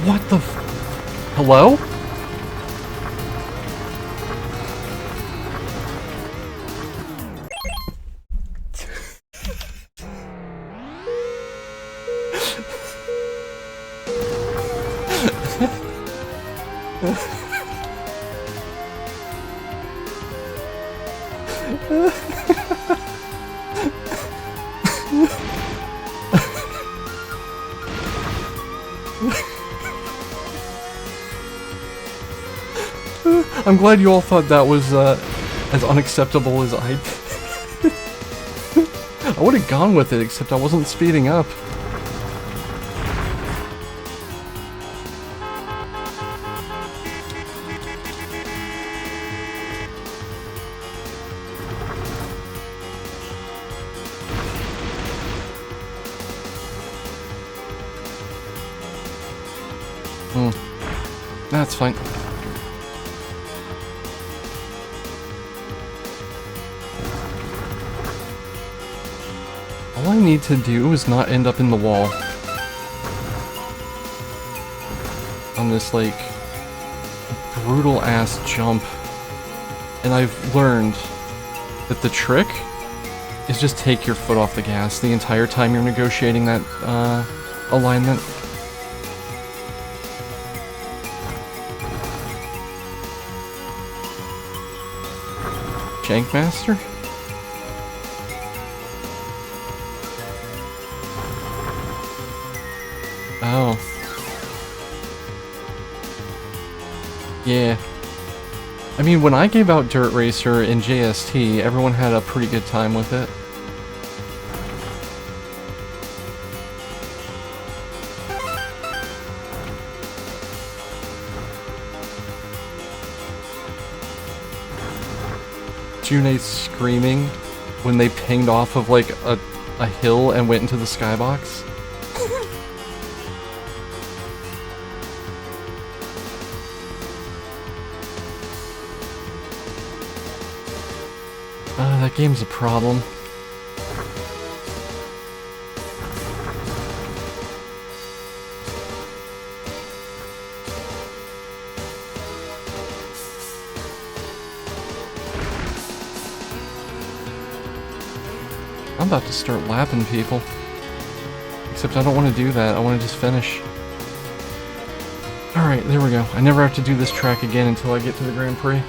What the f- Hello? I'm glad you all thought that was as unacceptable as I would have gone with it, except I wasn't speeding up. That's fine. All I need to do is not end up in the wall. On this, like, brutal-ass jump. And I've learned that the trick is just take your foot off the gas the entire time you're negotiating that, alignment. Jankmaster? Oh. Yeah. I mean, when I gave out Dirt Racer in JST, everyone had a pretty good time with it. June screaming when they pinged off of, like, a hill and went into the skybox. That game's a problem. I'm about to start lapping people. Except I don't want to do that, I want to just finish. Alright, there we go. I never have to do this track again until I get to the Grand Prix.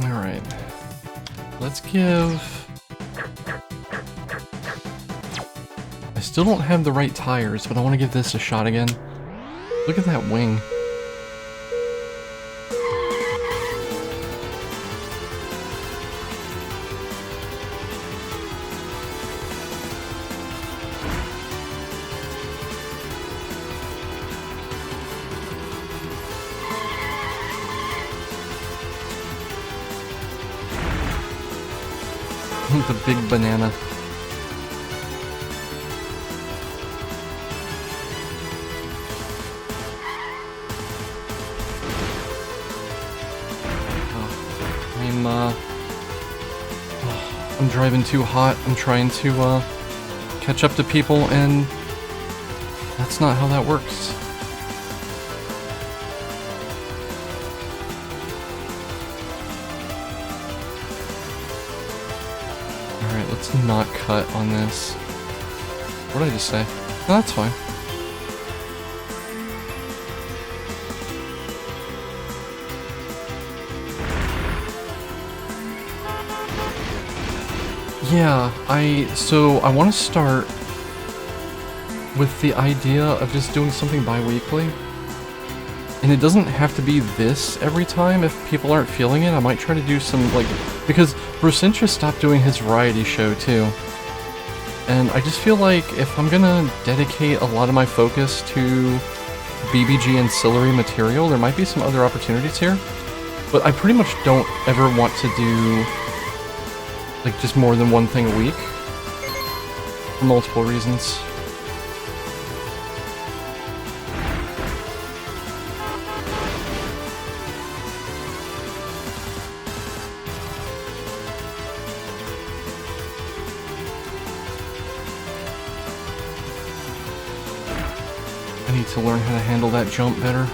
Alright. Let's give... I still don't have the right tires, but I want to give this a shot again. Look at that wing. isn't the big banana. I'm driving too hot. I'm trying to catch up to people, and that's not how that works. Alright, let's not cut on this. What did I just say? No, that's fine. Yeah, so I want to start with the idea of just doing something bi-weekly. And it doesn't have to be this every time. If people aren't feeling it, I might try to do some, like, because Brucintra stopped doing his variety show too. And I just feel like if I'm gonna dedicate a lot of my focus to BBG ancillary material, there might be some other opportunities here. But I pretty much don't ever want to do like just more than one thing a week, for multiple reasons. I need to learn how to handle that jump better.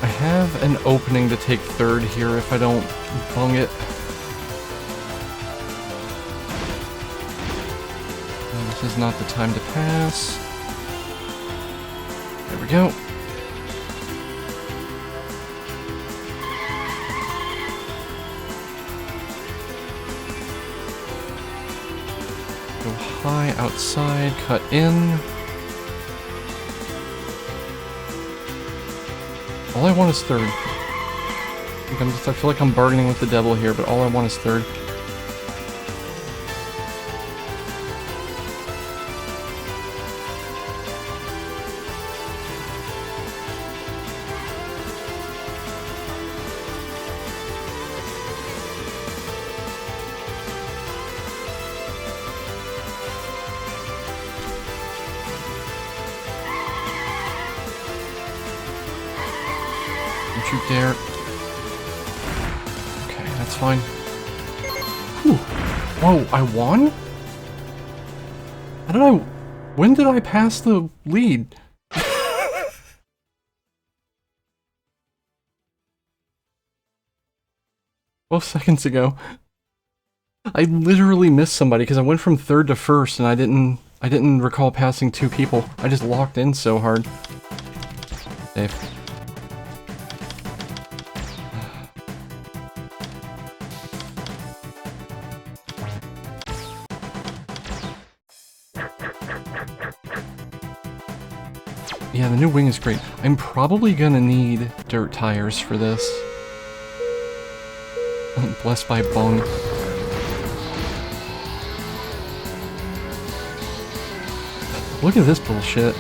I have an opening to take third here if I don't bung it. And this is not the time to pass. There we go. Go high outside, cut in. All I want is third. I feel like I'm bargaining with the devil here, but all I want is third. Don't you dare. Okay, that's fine. Whew. Whoa, I won? How did I... When did I pass the lead? 12 seconds ago. I literally missed somebody because I went from third to first and I didn't recall passing two people. I just locked in so hard. Safe. Yeah, the new wing is great. I'm probably gonna need dirt tires for this. Blessed by Bung. Look at this bullshit.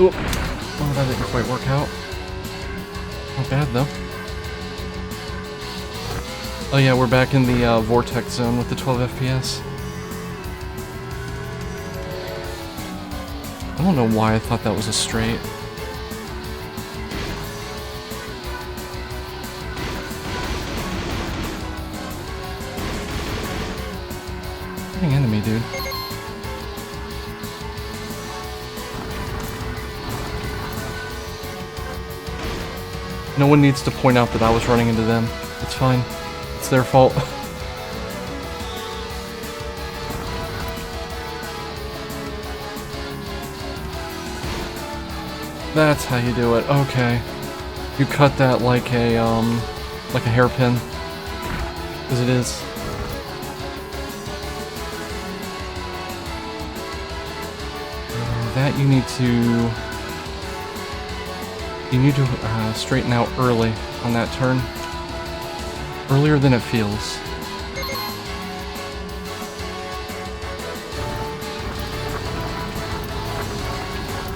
Oop. Oh, that didn't quite work out. Not bad, though. Oh yeah, we're back in the vortex zone with the 12 FPS. I don't know why I thought that was a straight. Getting into me, dude. No one needs to point out that I was running into them. It's fine. It's their fault. That's how you do it. Okay. You cut that like a hairpin. As it is. That you need to... You need to straighten out early on that turn. Earlier than it feels.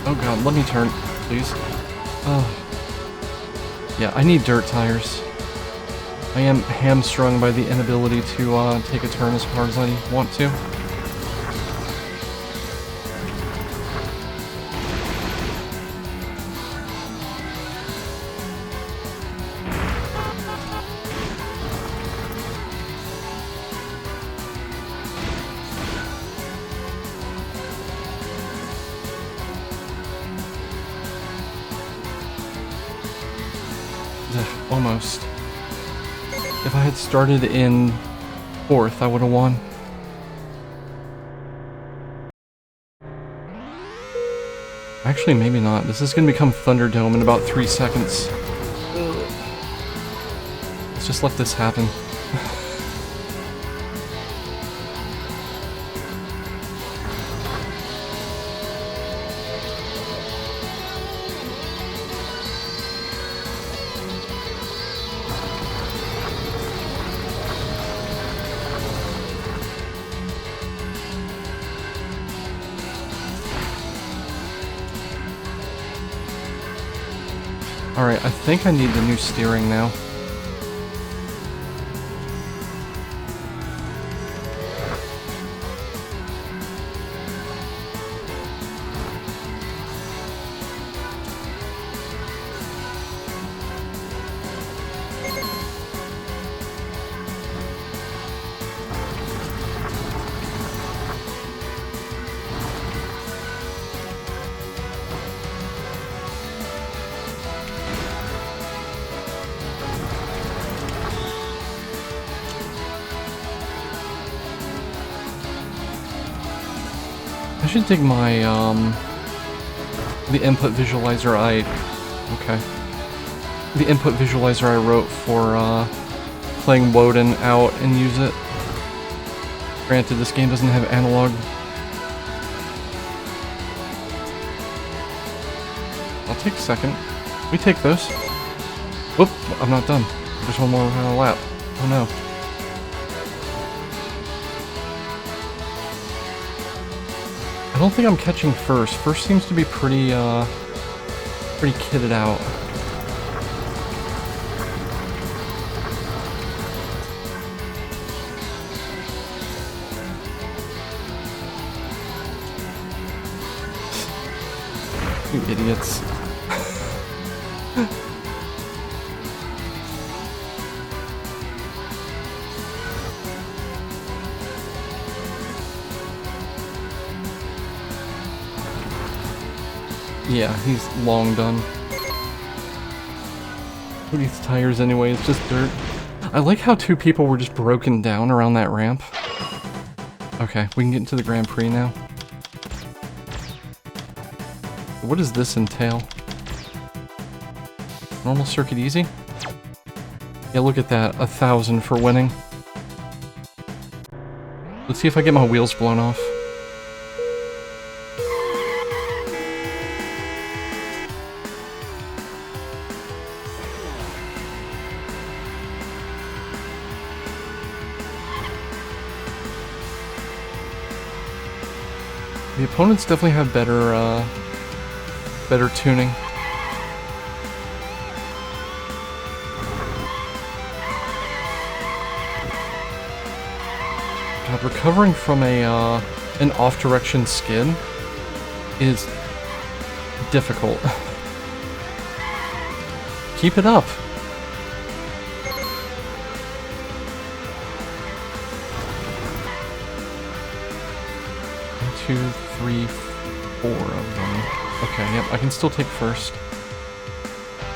Oh god, let me turn, please. Oh. Yeah, I need dirt tires. I am hamstrung by the inability to take a turn as hard as I want to. Almost. If I had started in 4th, I would have won. Actually, maybe not. This is going to become Thunderdome in about 3 seconds. Let's just let this happen. Alright, I think I need the new steering now. I should dig my, the input visualizer okay. The input visualizer I wrote for, playing Woden out and use it. Granted, this game doesn't have analog. I'll take a second. We take those. Whoop, I'm not done. There's one more lap. Oh no. I don't think I'm catching first. First seems to be pretty kitted out. You idiots. Yeah, he's long done. Who needs tires anyway? It's just dirt. I like how 2 people were just broken down around that ramp. Okay, we can get into the Grand Prix now. What does this entail? Normal circuit easy? Yeah, look at that. 1,000 for winning. Let's see if I get my wheels blown off. The opponents definitely have better tuning. God, recovering from an off-direction skid is difficult. Keep it up. 2, 3, 4 of them. Okay, yep, I can still take first.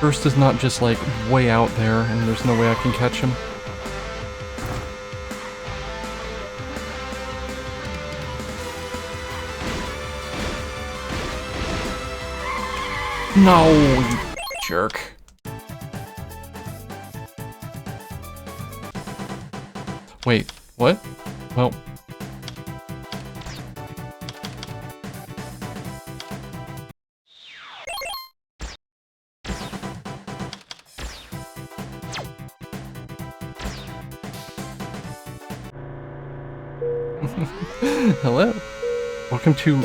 First is not just like way out there and there's no way I can catch him. No, you jerk. Wait, what? Well... Hello. Welcome to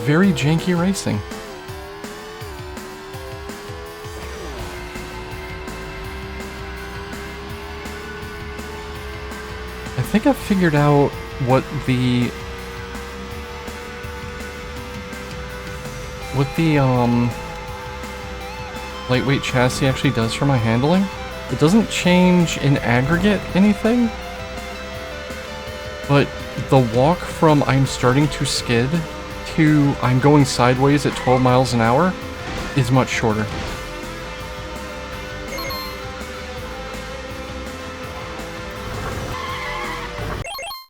very janky racing. I think I've figured out what the lightweight chassis actually does for my handling. It doesn't change in aggregate anything, but the walk from I'm starting to skid to I'm going sideways at 12 miles an hour is much shorter.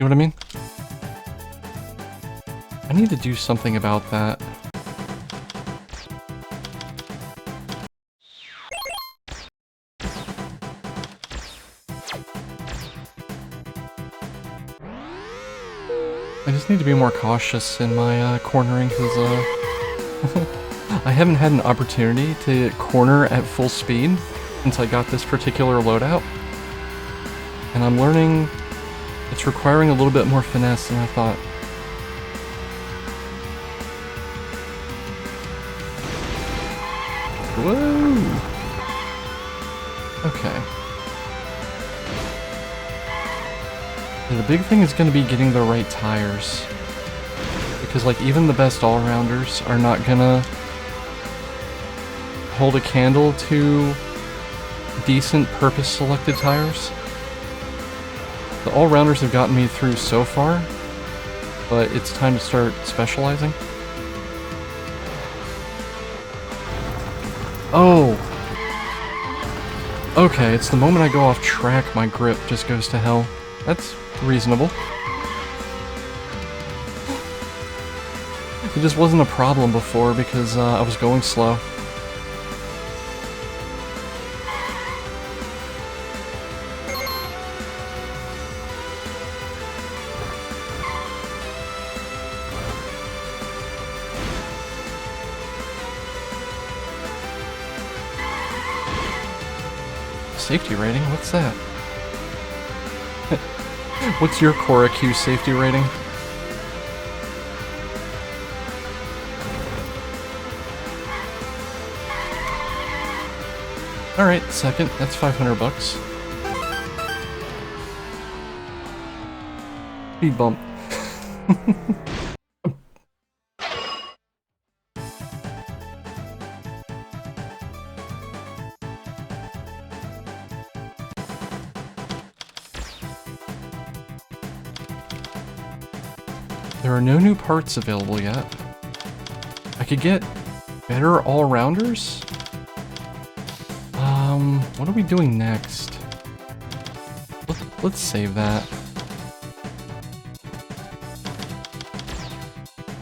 You know what I mean? I need to do something about that. I just need to be more cautious in my cornering, because I haven't had an opportunity to corner at full speed since I got this particular loadout. And I'm learning it's requiring a little bit more finesse than I thought. Whoa! Okay. And the big thing is going to be getting the right tires. Because, like, even the best all-rounders are not gonna hold a candle to decent purpose-selected tires. The all-rounders have gotten me through so far, but it's time to start specializing. Oh! Okay, it's the moment I go off track my grip just goes to hell. That's reasonable. It just wasn't a problem before because I was going slow. Safety rating? What's that? What's your Choro-Q safety rating? Alright, second. That's 500 bucks. Speed bump. There are no new parts available yet. I could get better all-rounders? What are we doing next? Let's save that.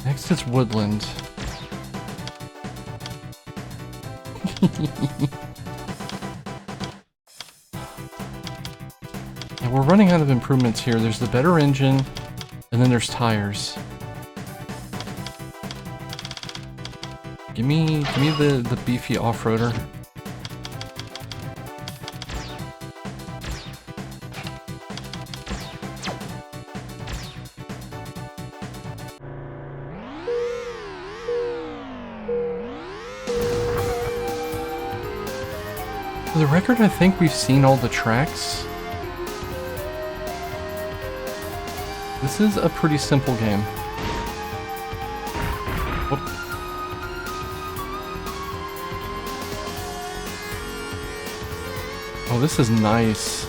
Next is Woodland. And we're running out of improvements here. There's the better engine, and then there's tires. Give me the beefy off-roader. For the record, I think we've seen all the tracks. This is a pretty simple game. Whoop. Oh, this is nice.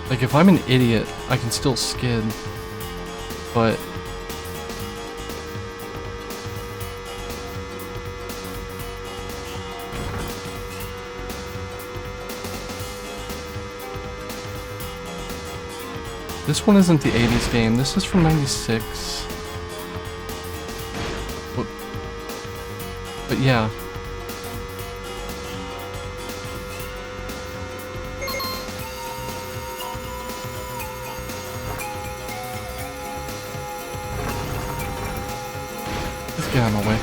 Like, if I'm an idiot, I can still skid. But this one isn't the 80s game. This is from 96. But yeah. Just get out of my way.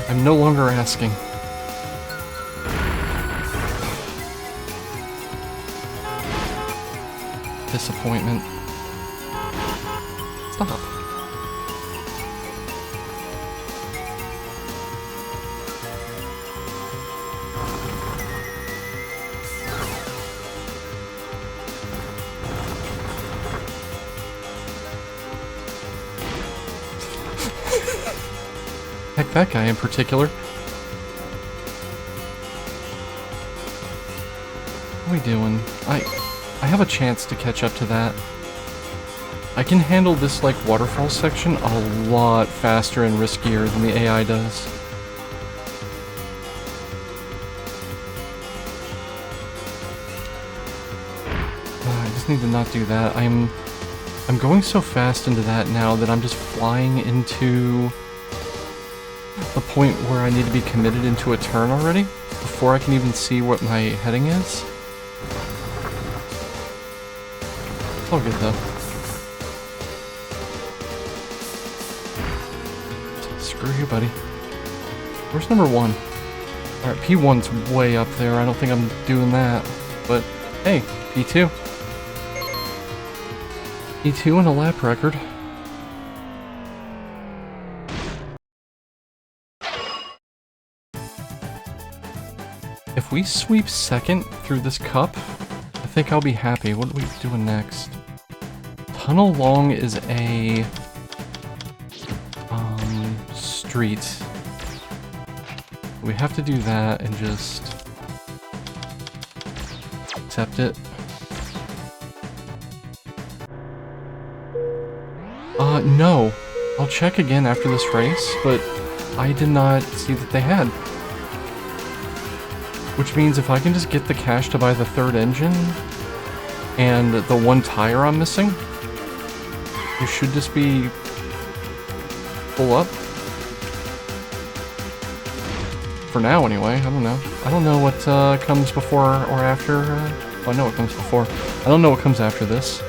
I'm no longer asking. Disappointment. Stop. Heck, that guy in particular. What are we doing? I have a chance to catch up to that. I can handle this, like, waterfall section a lot faster and riskier than the AI does. I just need to not do that. I'm going so fast into that now that I'm just flying into the point where I need to be committed into a turn already, before I can even see what my heading is. It's all good though. Screw you, buddy. Where's number 1? Alright, P1's way up there. I don't think I'm doing that. But, hey, P2. P2 and a lap record. If we sweep second through this cup, I think I'll be happy. What are we doing next? Tunnel Long is a street. We have to do that and just accept it. No. I'll check again after this race, but I did not see that they had. Which means if I can just get the cash to buy the 3rd engine and the 1 tire I'm missing, you should just be full up. For now, anyway. I don't know. I don't know what comes before or after. Well, I know what comes before. I don't know what comes after this.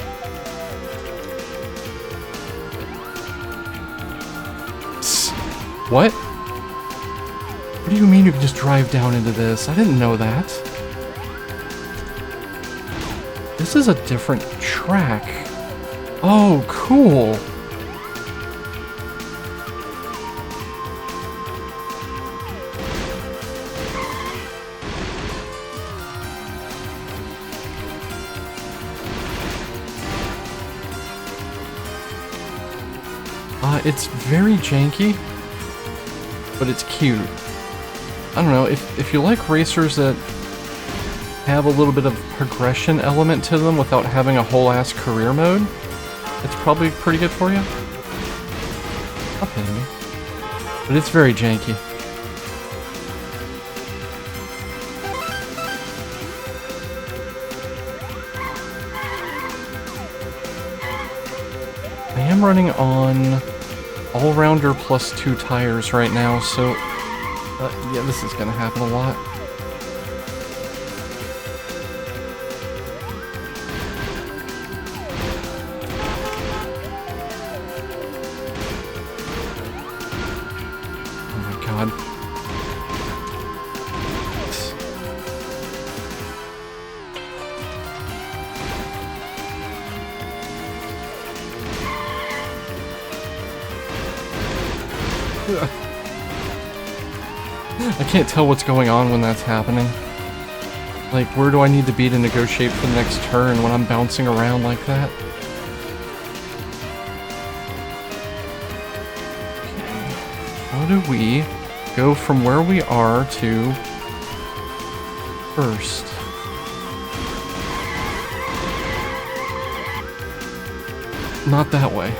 What? What do you mean you can just drive down into this? I didn't know that. This is a different track. Oh, cool. It's very janky, but it's cute. I don't know, if you like racers that have a little bit of progression element to them without having a whole-ass career mode, it's probably pretty good for you. Stop hitting me. But it's very janky. I am running on all-rounder plus 2 tires right now, so yeah, this is gonna happen a lot. Oh my god. I can't tell what's going on when that's happening. Like, where do I need to be to negotiate for the next turn when I'm bouncing around like that? Okay. How do we go from where we are to first? Not that way.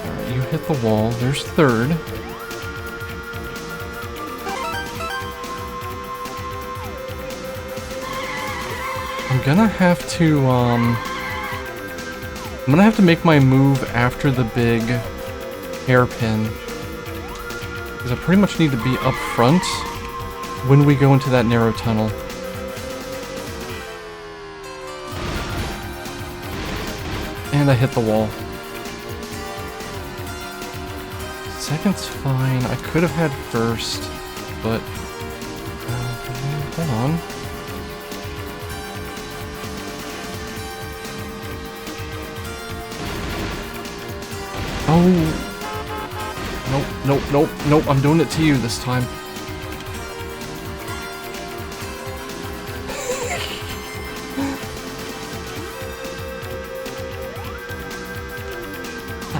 Alright, you hit the wall. There's 3rd. I'm gonna have to make my move after the big hairpin. Because I pretty much need to be up front when we go into that narrow tunnel. And I hit the wall. Second's fine. I could have had first, but... hold on. Oh! Nope, nope, nope, nope, I'm doing it to you this time.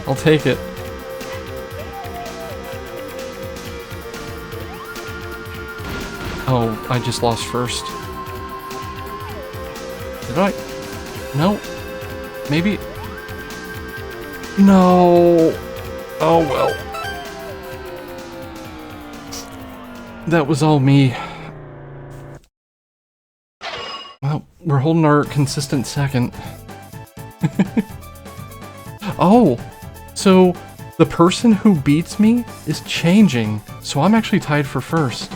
I'll take it. Oh, I just lost first. Did I? No. Maybe. No. Oh well. That was all me. Well, we're holding our consistent second. Oh! So, the person who beats me is changing, so I'm actually tied for first.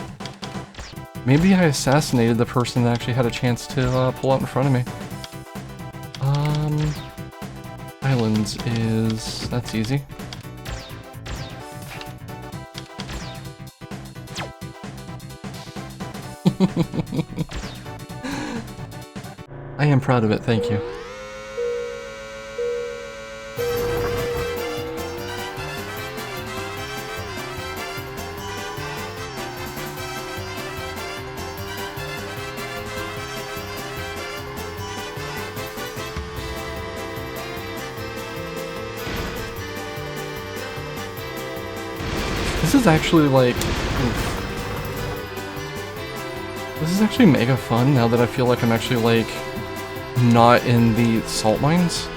Maybe I assassinated the person that actually had a chance to pull out in front of me. Islands is... that's easy. I am proud of it, thank you. This is actually like... oof. This is actually mega fun now that I feel like I'm actually like not in the salt mines.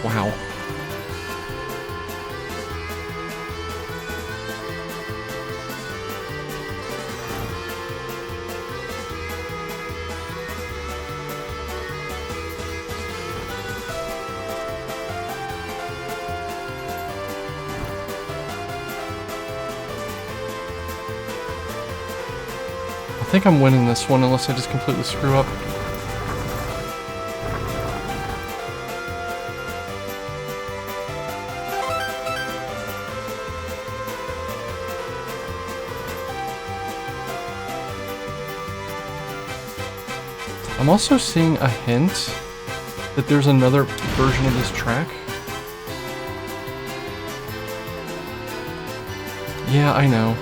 Wow. I think I'm winning this one unless I just completely screw up. I'm also seeing a hint that there's another version of this track. Yeah, I know.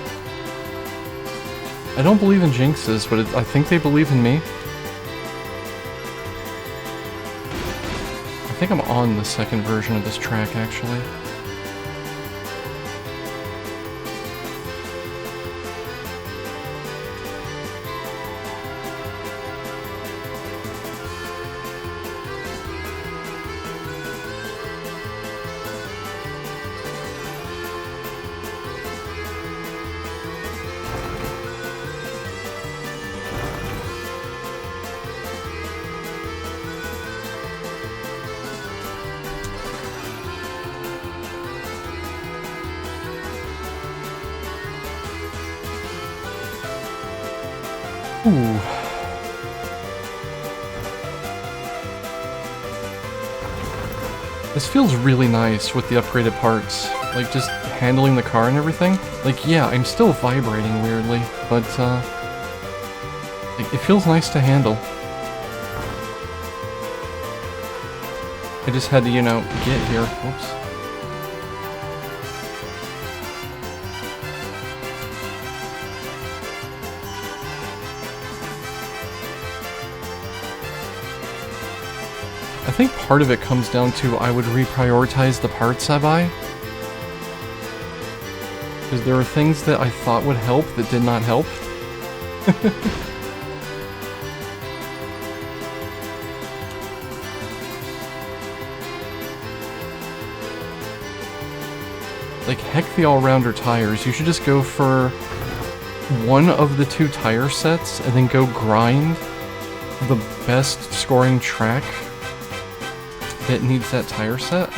I don't believe in jinxes, but I think they believe in me. I think I'm on the second version of this track, actually. Ooh. This feels really nice with the upgraded parts. Like, just handling the car and everything. Like, yeah, I'm still vibrating weirdly, but, it feels nice to handle. I just had to, you know, get here. Whoops. I think part of it comes down to I would reprioritize the parts I buy. Because there are things that I thought would help that did not help. Like, heck the all-rounder tires. You should just go for one of the two tire sets and then go grind the best scoring track that needs that tire set.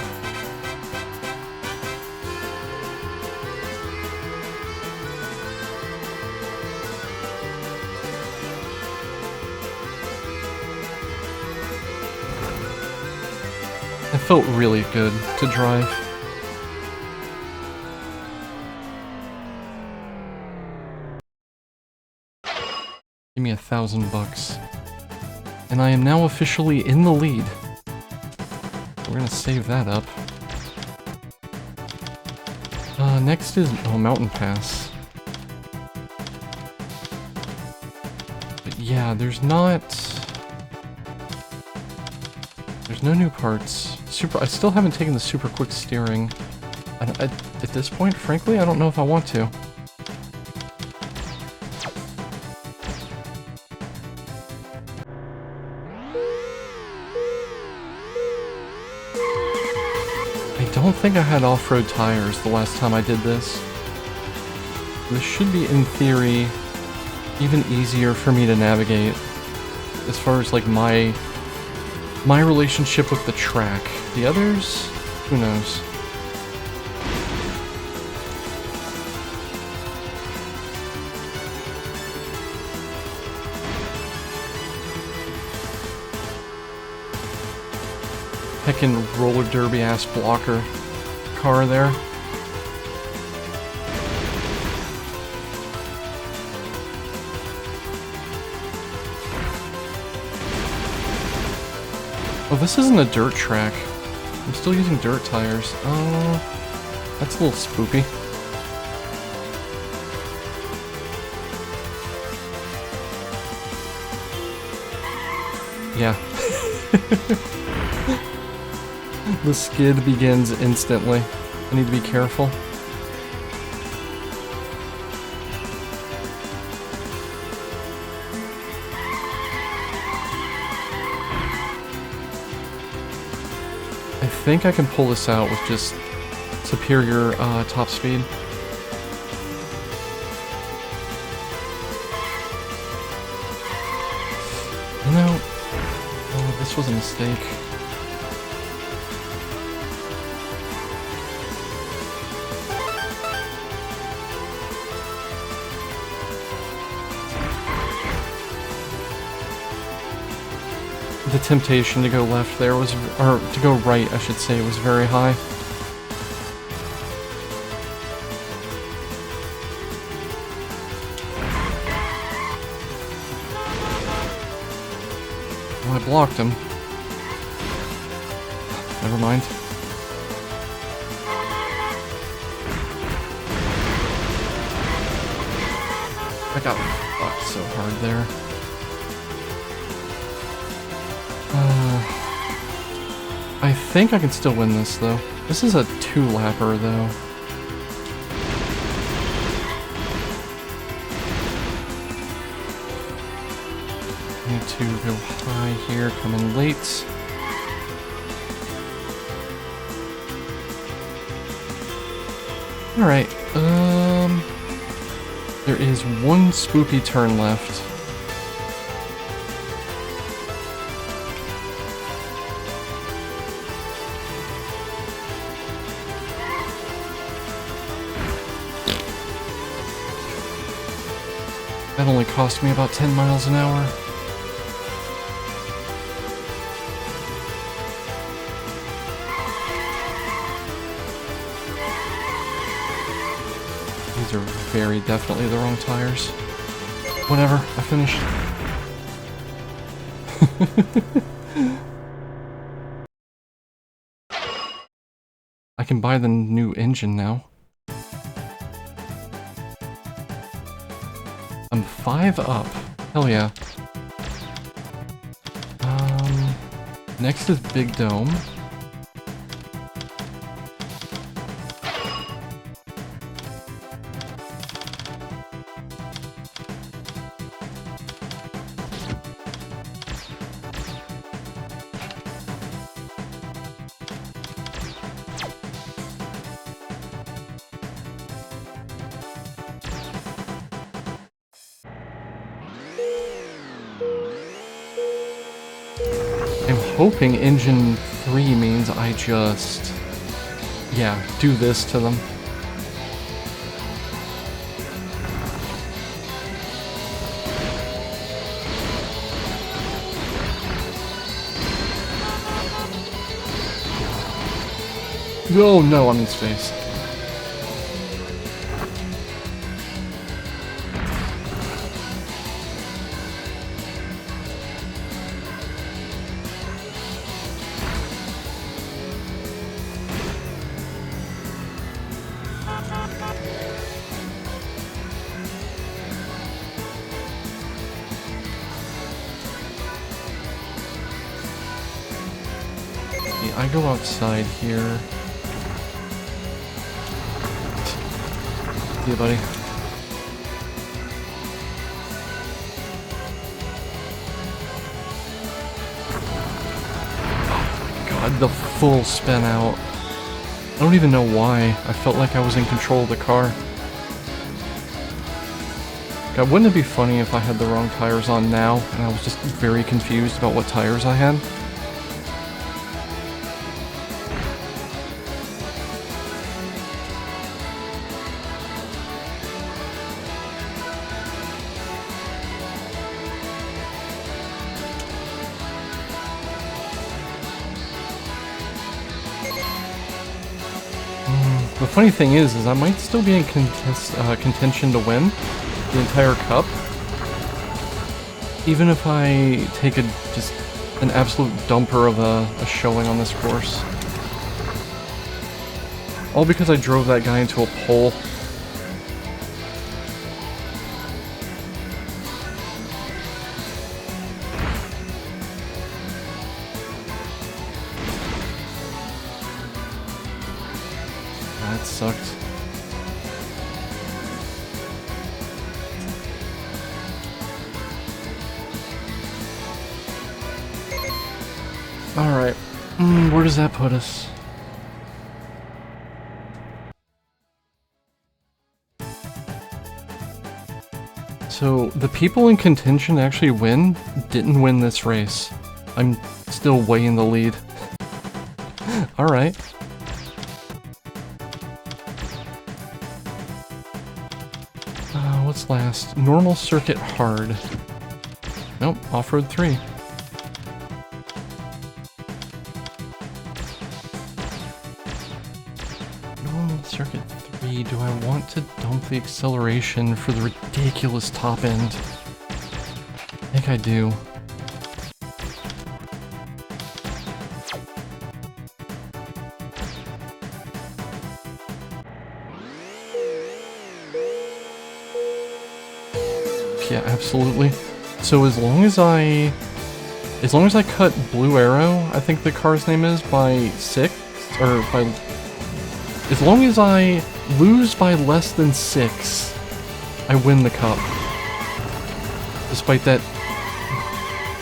It felt really good to drive. Give me $1,000. And I am now officially in the lead. We're gonna save that up. Next is, oh, Mountain Pass. But yeah, there's no new parts. I still haven't taken the super quick steering. At this point, frankly, I don't know if I want to. I don't think I had off-road tires the last time I did this. This should be, in theory, even easier for me to navigate as far as like my relationship with the track. The others, who knows? Heckin' roller derby ass blocker car there. Oh, this isn't a dirt track. I'm still using dirt tires. Oh, that's a little spoopy. Yeah. The skid begins instantly. I need to be careful. I think I can pull this out with just superior top speed. You know, this was a mistake. The temptation to go left there was, or to go right, I should say, was very high. Oh, I blocked him. Never mind. I got fucked so hard there. I think I can still win this, though. This is a 2-lapper, though. Need to go high here, come in late. Alright, there is one spoopy turn left. That only cost me about 10 miles an hour. These are very definitely the wrong tires. Whatever, I finished. I can buy the new engine now. I'm 5 up. Hell yeah. Next is Big Dome. I'm hoping engine 3 means I just, yeah, do this to them. Oh no, I'm in space. I go outside here. Yeah, buddy. Oh my god, the full spin out. I don't even know why. I felt like I was in control of the car. God, wouldn't it be funny if I had the wrong tires on now and I was just very confused about what tires I had? The funny thing is I might still be in contention to win the entire cup, even if I take just an absolute dumper of a showing on this course. All because I drove that guy into a pole. That sucked. Alright, where does that put us? So, the people in contention to actually didn't win this race. I'm still way in the lead. Alright. What's last? Normal circuit hard. Nope, off-road 3. Normal circuit 3. Do I want to dump the acceleration for the ridiculous top end? I think I do. Yeah, absolutely. So as long as I cut Blue Arrow, I think the car's name is, by 6, or by, as long as I lose by less than 6, I win the cup. Despite that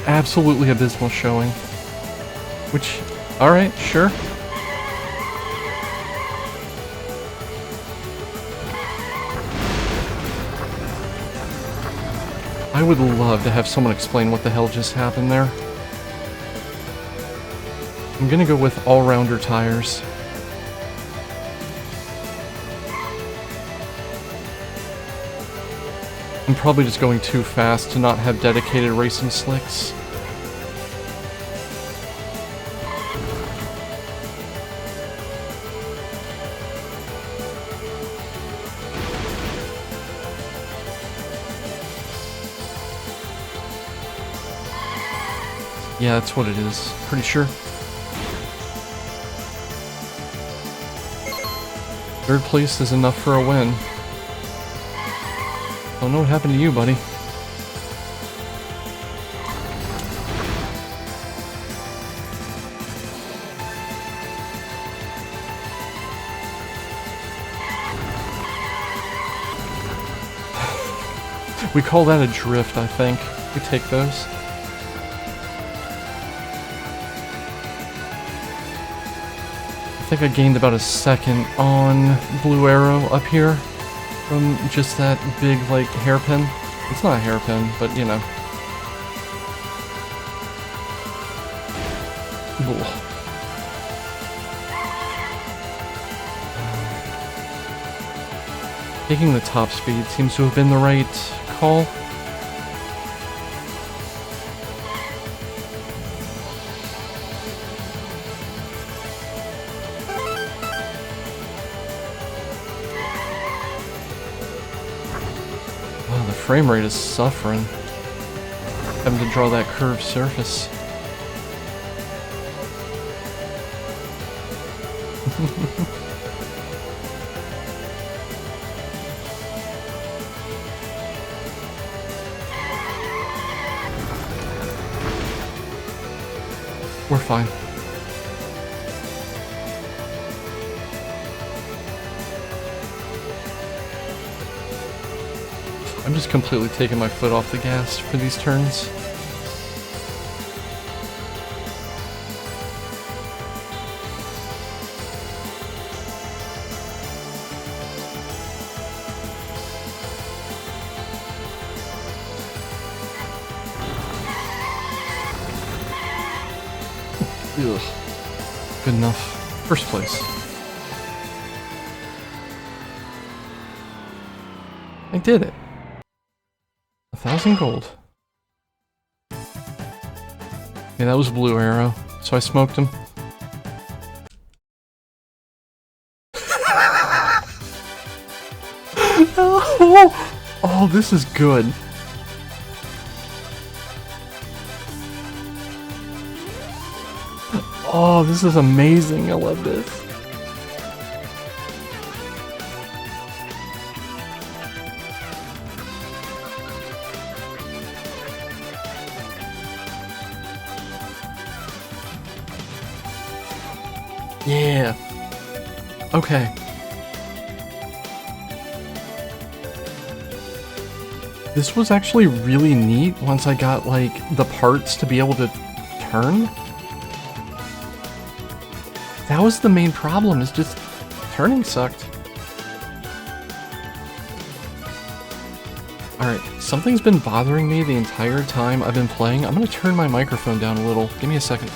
absolutely abysmal showing. Which, alright, sure. I would love to have someone explain what the hell just happened there. I'm gonna go with all-rounder tires. I'm probably just going too fast to not have dedicated racing slicks. Yeah, that's what it is. Pretty sure. Third place is enough for a win. Don't know what happened to you, buddy. We call that a drift, I think. We take those. I think I gained about a second on Blue Arrow up here from just that big, like, hairpin. It's not a hairpin, but you know. Ugh. Taking the top speed seems to have been the right call. Wow, the frame rate is suffering. Having to draw that curved surface. We're fine. I'm just completely taking my foot off the gas for these turns. Ugh. Good enough. First place. I did it. 1,000 gold. Yeah, that was Blue Arrow, so I smoked him. Oh, this is good. Oh, this is amazing. I love this. Yeah. Okay. This was actually really neat once I got, like, the parts to be able to turn. That was the main problem, is just turning sucked. Alright, something's been bothering me the entire time I've been playing. I'm gonna turn my microphone down a little. Give me a second.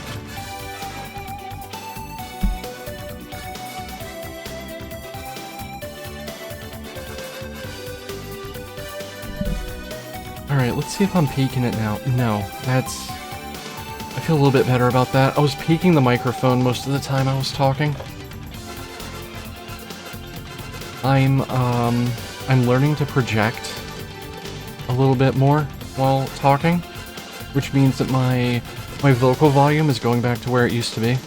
Alright, let's see if I'm peaking it now. No, that's... I feel a little bit better about that. I was peaking the microphone most of the time I was talking. I'm learning to project a little bit more while talking, which means that my vocal volume is going back to where it used to be.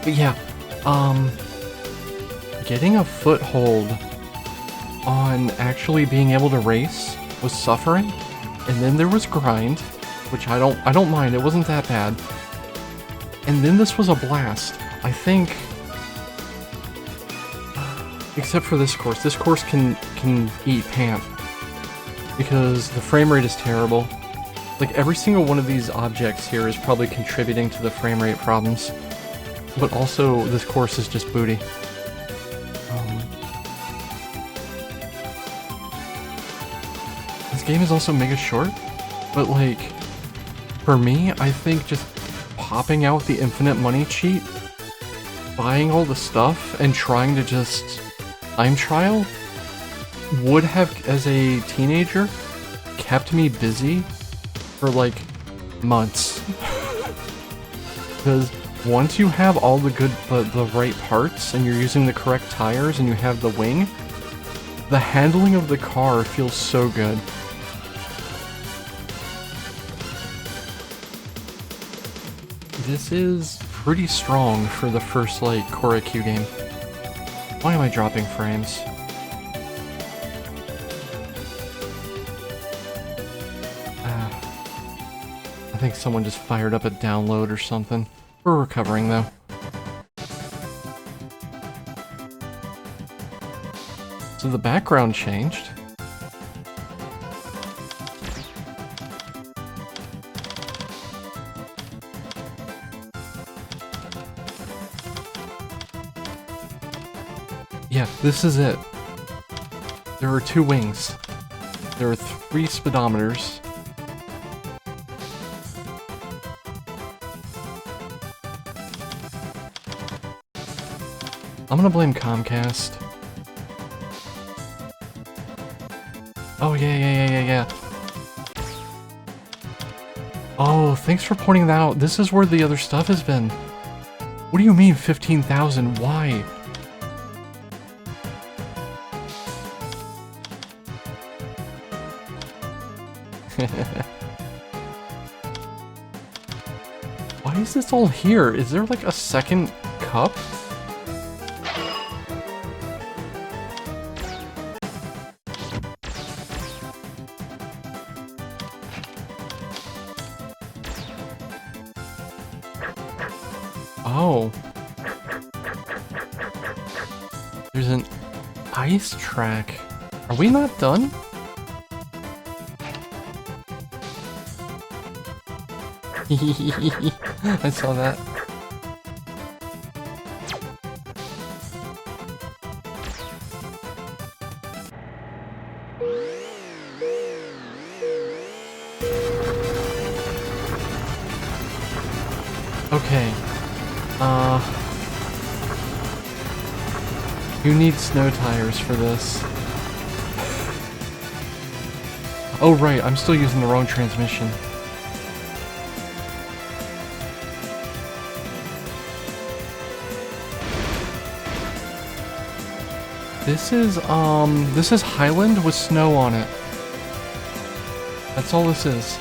But yeah, getting a foothold on actually being able to race was suffering, and then there was grind, which I don't mind. It wasn't that bad, and then this was a blast. I think, except for this course. This course can eat pant because the frame rate is terrible. Like, every single one of these objects here is probably contributing to the frame rate problems, but also this course is just booty. This game is also mega short, but like, for me, I think just popping out the infinite money cheat, buying all the stuff, and trying to just time trial would have, as a teenager, kept me busy for like months. Because once you have all the right parts and you're using the correct tires and you have the wing, the handling of the car feels so good. This is pretty strong for the first, like, Choro-Q game. Why am I dropping frames? I think someone just fired up a download or something. We're recovering, though. So the background changed. Yeah, this is it. There are 2 wings. There are 3 speedometers. I'm gonna blame Comcast. Oh, yeah. Oh, thanks for pointing that out. This is where the other stuff has been. What do you mean 15,000? Why? Why is this all here? Is there like a second cup? Oh. There's an ice track. Are we not done? I saw that. Okay. You need snow tires for this. Oh right, I'm still using the wrong transmission. This is Highland with snow on it. That's all this is.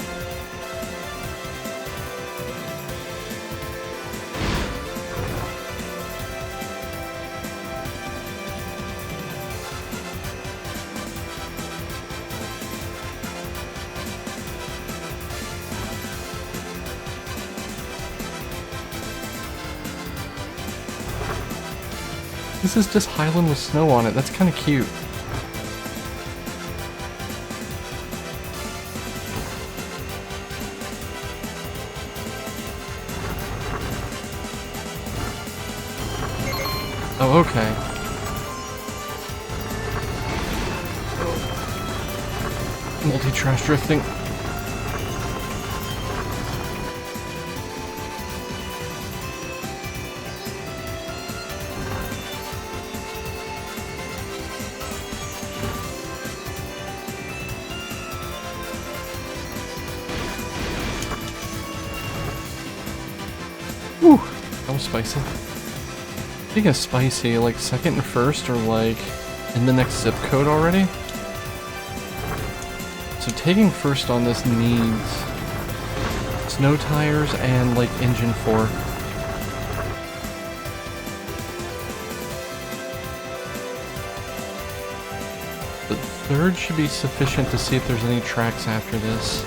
This is just Highland with snow on it. That's kind of cute. Oh, okay. Multi-trash drifting. Whew, that was spicy. Speaking of spicy, like second and first are like in the next zip code already. So taking first on this needs snow tires and like engine 4. The third should be sufficient to see if there's any tracks after this.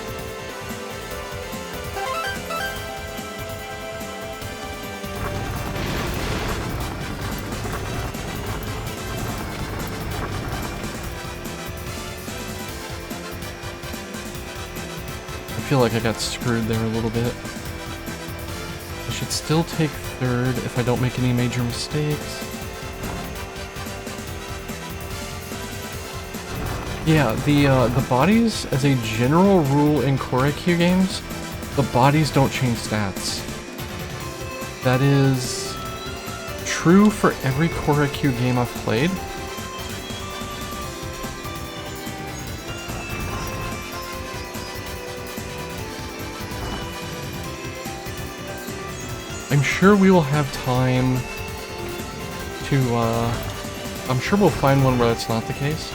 I feel like I got screwed there a little bit. I should still take third if I don't make any major mistakes. Yeah, the bodies, as a general rule in Choro-Q games, the bodies don't change stats. That is true for every Choro-Q game I've played. I'm sure we will have time to, I'm sure we'll find one where that's not the case.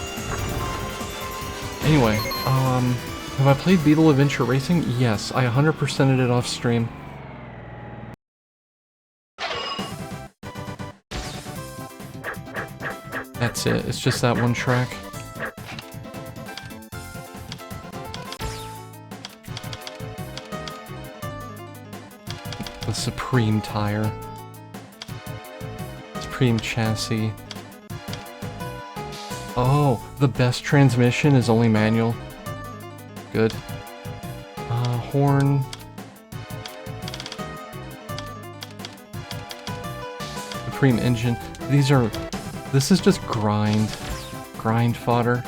Anyway, have I played Beetle Adventure Racing? Yes, I 100%ed it off stream. That's it, it's just that one track. The Supreme tire. Supreme chassis. Oh, the best transmission is only manual. Good. Horn. Supreme engine. This is just grind fodder.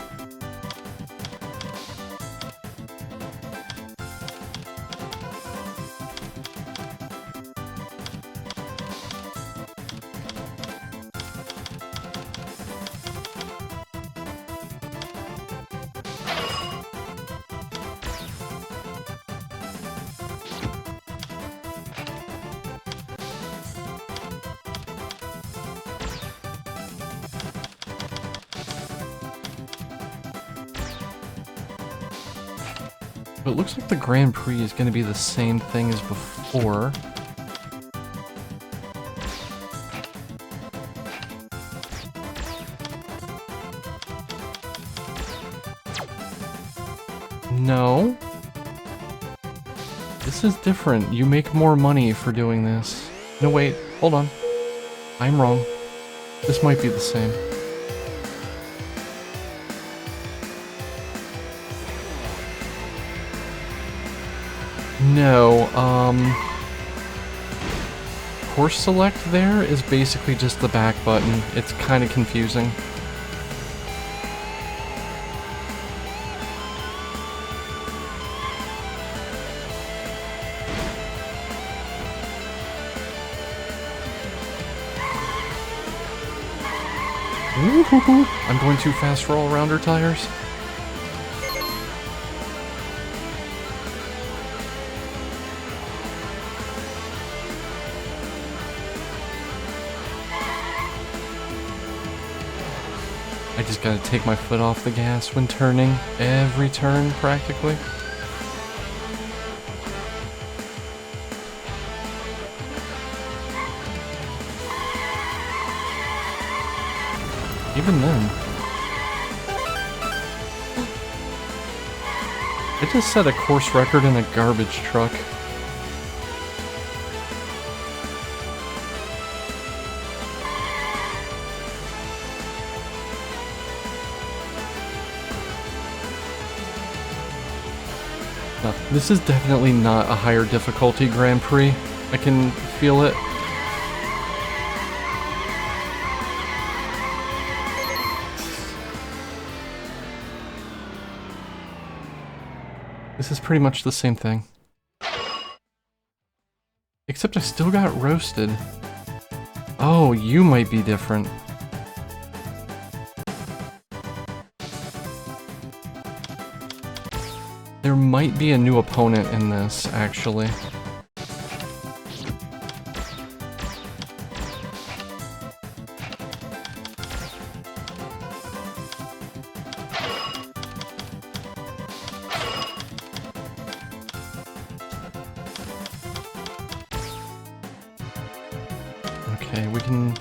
So it looks like the Grand Prix is going to be the same thing as before. No. This is different. You make more money for doing this. No, wait. Hold on. I'm wrong. This might be the same. No, course select there is basically just the back button. It's kind of confusing. Woo-hoo-hoo. I'm going too fast for all-rounder tires. I just gotta take my foot off the gas when turning. Every turn, practically. Even then. I just set a course record in a garbage truck. No, this is definitely not a higher difficulty Grand Prix. I can feel it. This is pretty much the same thing. Except I still got roasted. Oh, you might be different. There might be a new opponent in this, actually. Okay, we can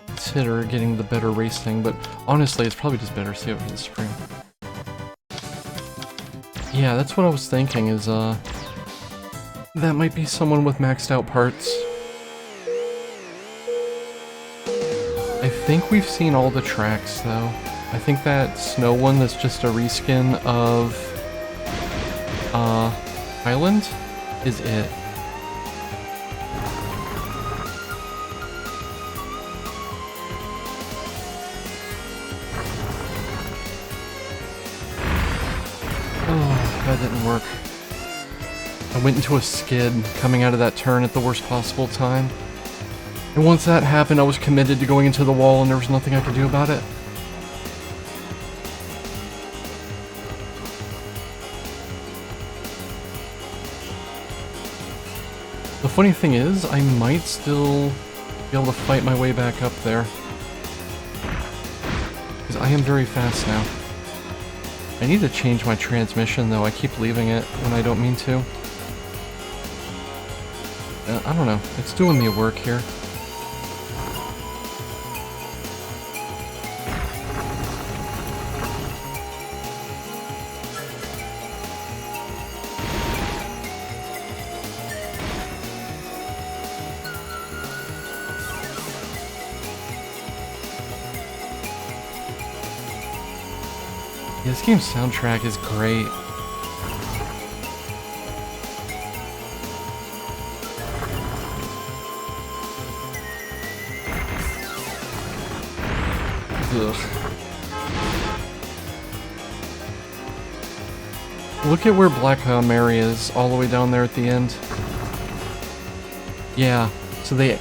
consider getting the better racing, but honestly, it's probably just better to see over the spring. Yeah, that's what I was thinking, is, that might be someone with maxed out parts. I think we've seen all the tracks, though. I think that snow one that's just a reskin of, Island is it. That didn't work. I went into a skid coming out of that turn at the worst possible time. And once that happened, I was committed to going into the wall and there was nothing I could do about it. The funny thing is, I might still be able to fight my way back up there. Because I am very fast now. I need to change my transmission, though. I keep leaving it when I don't mean to. I don't know. It's doing me work here. Yeah, this game's soundtrack is great. Ugh. Look at where Black Mary is, all the way down there at the end. Yeah, so the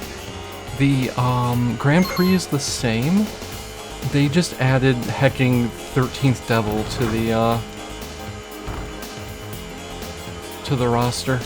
Grand Prix is the same. They just added hecking 13th Devil to the roster.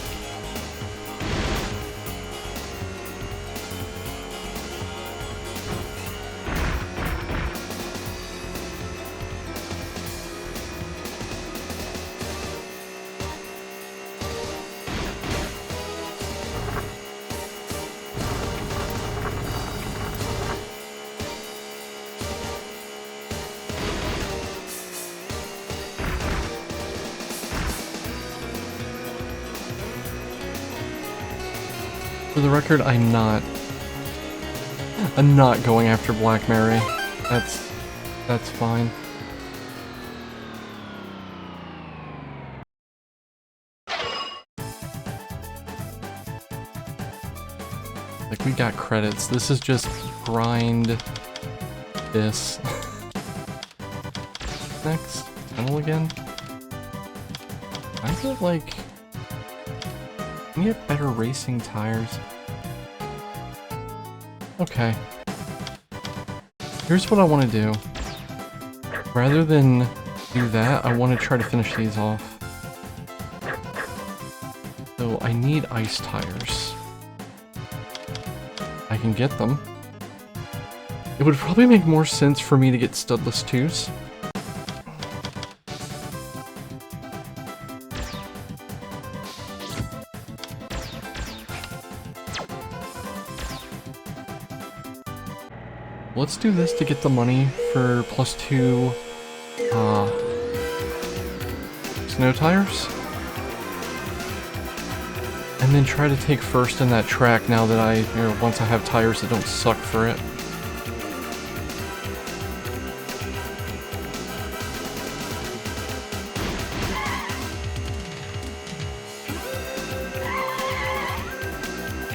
For the record, I'm not going after Black Mary. That's fine. Like, we got credits. This is just grind this. Next. Tunnel again? I feel like... Can you get better racing tires? Okay. Here's what I want to do. Rather than do that, I want to try to finish these off. So I need ice tires. I can get them. It would probably make more sense for me to get studless 2s. Let's do this to get the money for +2 snow tires. And then try to take first in that track now that once I have tires that don't suck for it.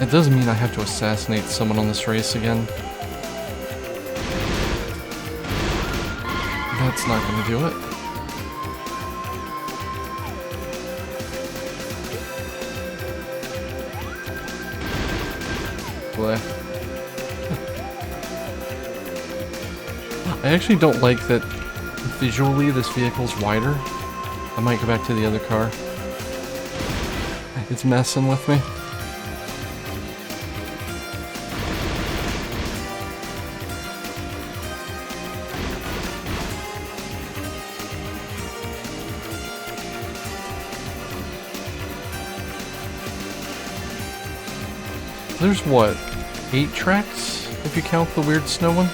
It does mean I have to assassinate someone on this race again. That's not gonna do it. Bleh. I actually don't like that visually this vehicle's wider. I might go back to the other car. It's messing with me. There's what, 8 tracks, if you count the weird snow one?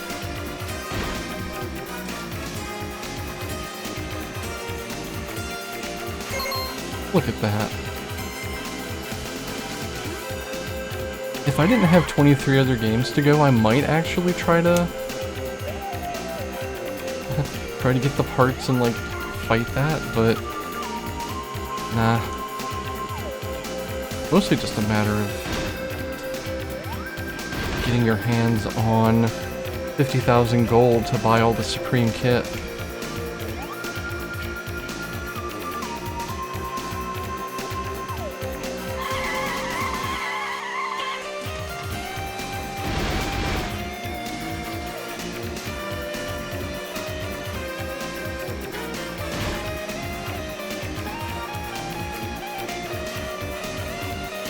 Look at that. If I didn't have 23 other games to go, I might actually try to get the parts and like fight that, but nah. Mostly just a matter of getting your hands on 50,000 gold to buy all the Supreme kit.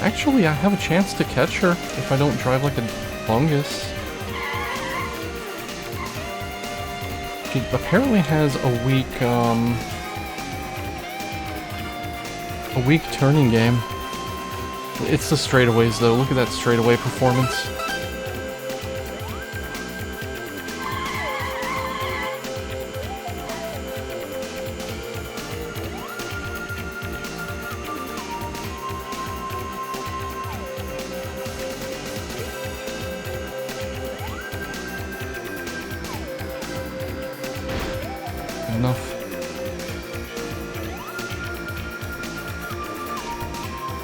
Actually, I have a chance to catch her if I don't drive like a fungus. She apparently has a weak turning game. It's the straightaways though. Look at that straightaway performance. Enough.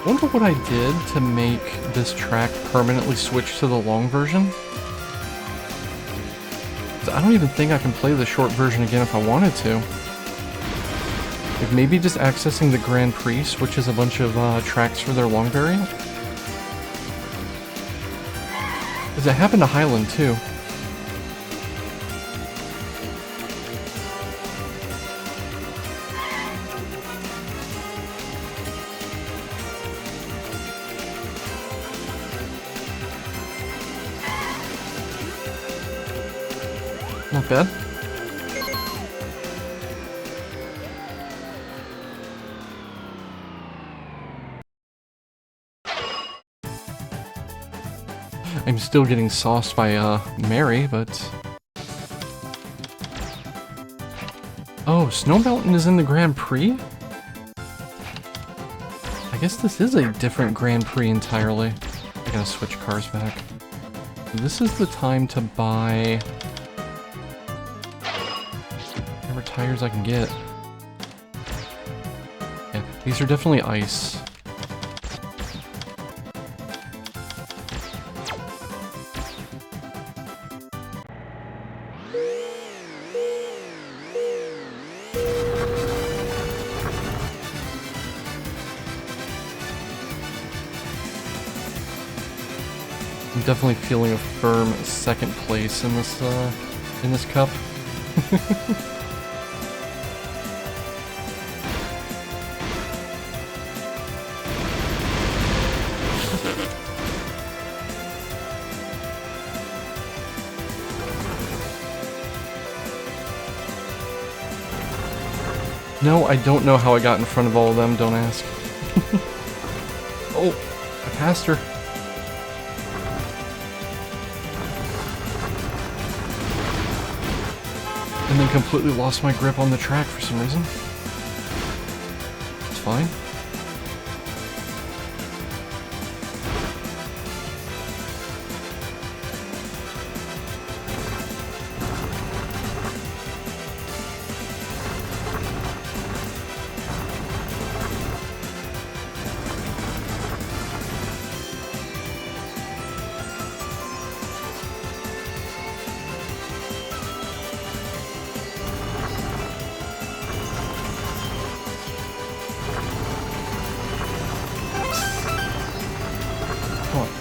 I wonder what I did to make this track permanently switch to the long version. I don't even think I can play the short version again if I wanted to. Like maybe just accessing the Grand Prix switches a bunch of tracks for their long variant. Because it happened to Highland too. Not bad. I'm still getting sauced by Mary, but... Oh, Snow Mountain is in the Grand Prix? I guess this is a different Grand Prix entirely. Like, gonna switch cars back. This is the time to buy whatever tires I can get. Yeah, these are definitely ice. I'm definitely feeling a firm second place in this cup. No, I don't know how I got in front of all of them, don't ask. Oh, I passed her. And then completely lost my grip on the track for some reason. It's fine.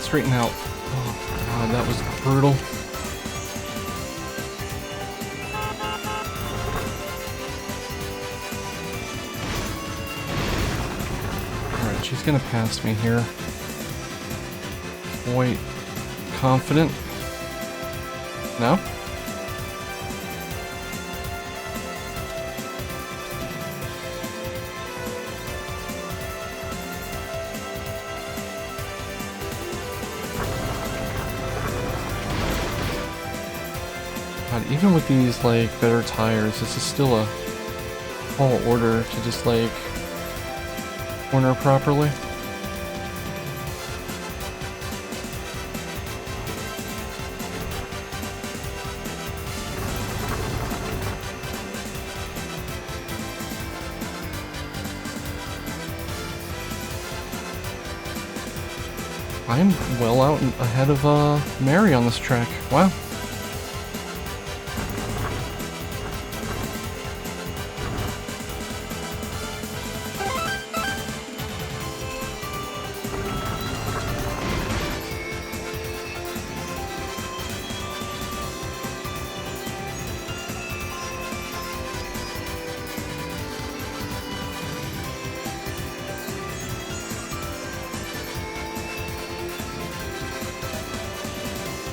Straighten out. Oh god, that was brutal. Alright, she's gonna pass me here. Quite confident. No? Even with these, like, better tires, this is still a tall order to just, like, corner properly. I'm well out ahead of, Mary on this track. Wow.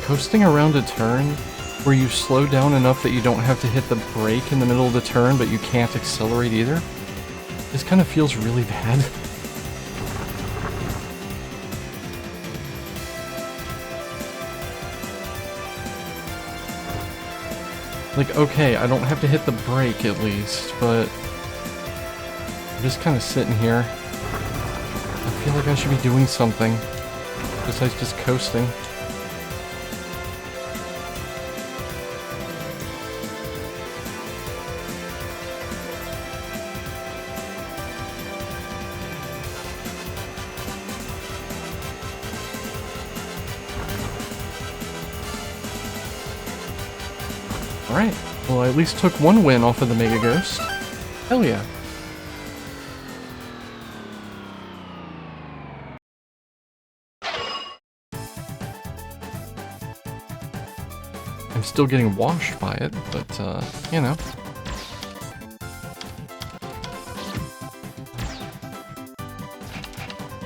Coasting around a turn where you slow down enough that you don't have to hit the brake in the middle of the turn, but you can't accelerate either, this kind of feels really bad. Like, okay, I don't have to hit the brake at least, but I'm just kind of sitting here. I feel like I should be doing something besides just coasting. Alright, well I at least took one win off of the Mega Ghost. Hell yeah. I'm still getting washed by it, but, you know.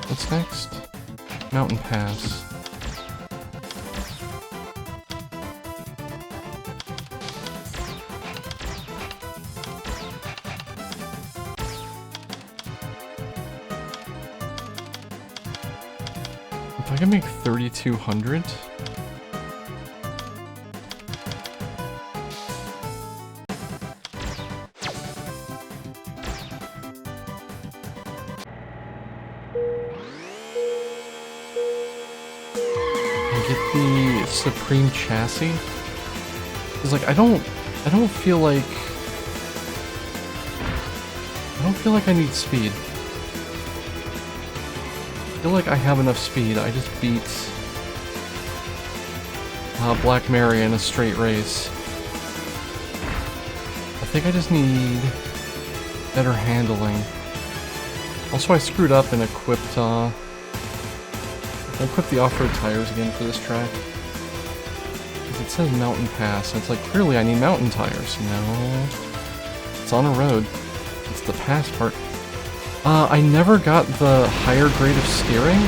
What's next? Mountain Pass. If I can make 3,200... get the Supreme chassis. Cause like I don't feel like I need speed. I feel like I have enough speed. I just beat Black Mary in a straight race. I think I just need better handling. Also, I screwed up and equipped I equipped the off-road tires again for this track. It says mountain pass, and it's like, clearly I need mountain tires. No. It's on a road. It's the pass part. I never got the higher grade of steering,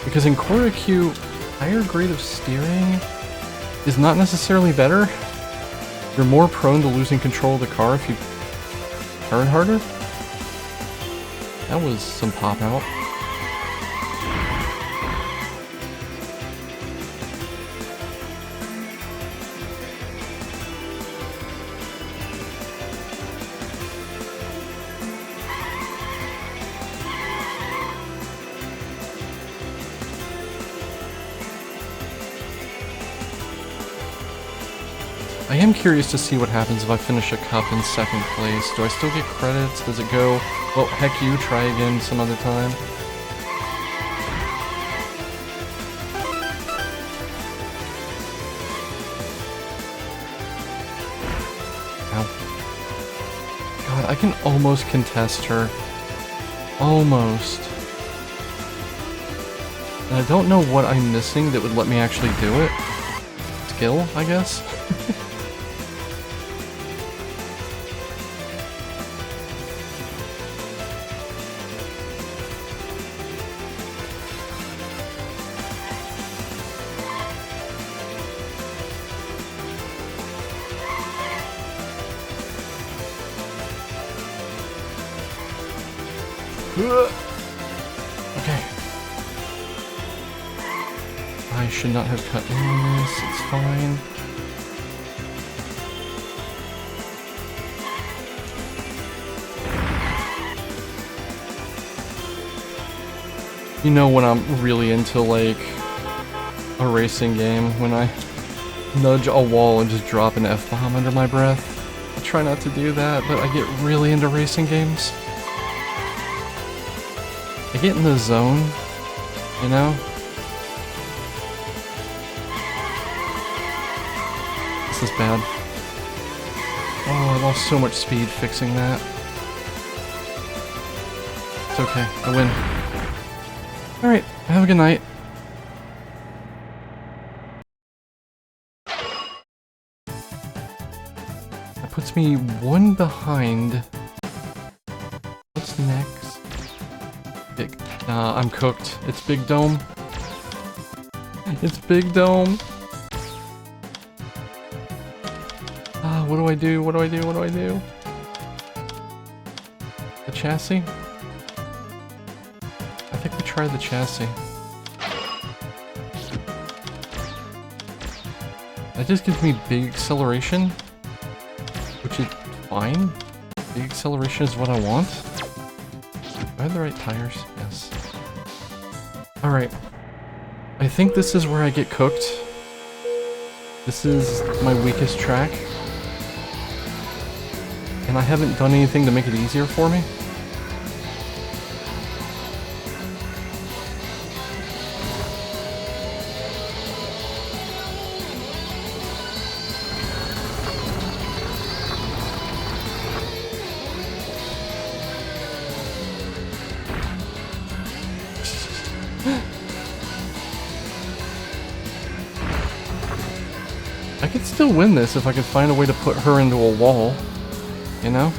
because in Choro-Q, higher grade of steering is not necessarily better. You're more prone to losing control of the car if you turn harder. That was some pop out. I am curious to see what happens if I finish a cup in second place. Do I still get credits? Does it go, well, heck you, try again some other time? Ow. God, I can almost contest her. Almost. And I don't know what I'm missing that would let me actually do it. Skill, I guess? Okay. I should not have cut in this, it's fine. You know when I'm really into like a racing game, when I nudge a wall and just drop an F-bomb under my breath. I try not to do that, but I get really into racing games. I get in the zone, you know? This is bad. Oh, I lost so much speed fixing that. It's okay, I win. Alright, have a good night. That puts me one behind. What's next? Big. Nah, I'm cooked. It's Big Dome. It's Big Dome. Ah, what do I do? What do I do? What do I do? The chassis? I think we tried the chassis. That just gives me big acceleration, which is fine. Big acceleration is what I want. Do I have the right tires? Yes. Alright. I think this is where I get cooked. This is my weakest track. And I haven't done anything to make it easier for me. I could still win this if I could find a way to put her into a wall, you know?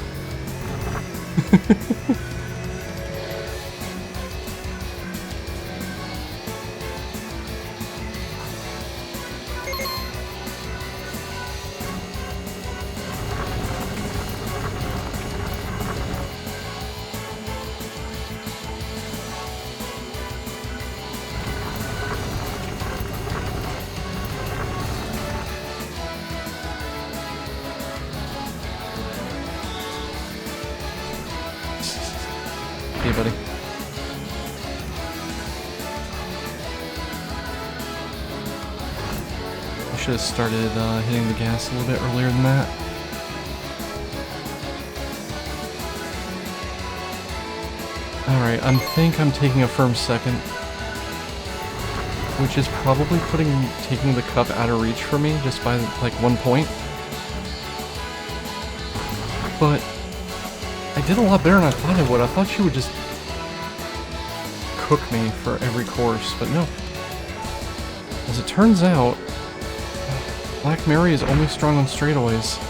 Hey, buddy. should have started hitting the gas a little bit earlier than that. Alright, I think I'm taking a firm second. Which is probably taking the cup out of reach for me just by like 1 point. But I did a lot better than I thought I would. I thought she would just cook me for every course, but no. As it turns out, Black Mary is only strong on straightaways.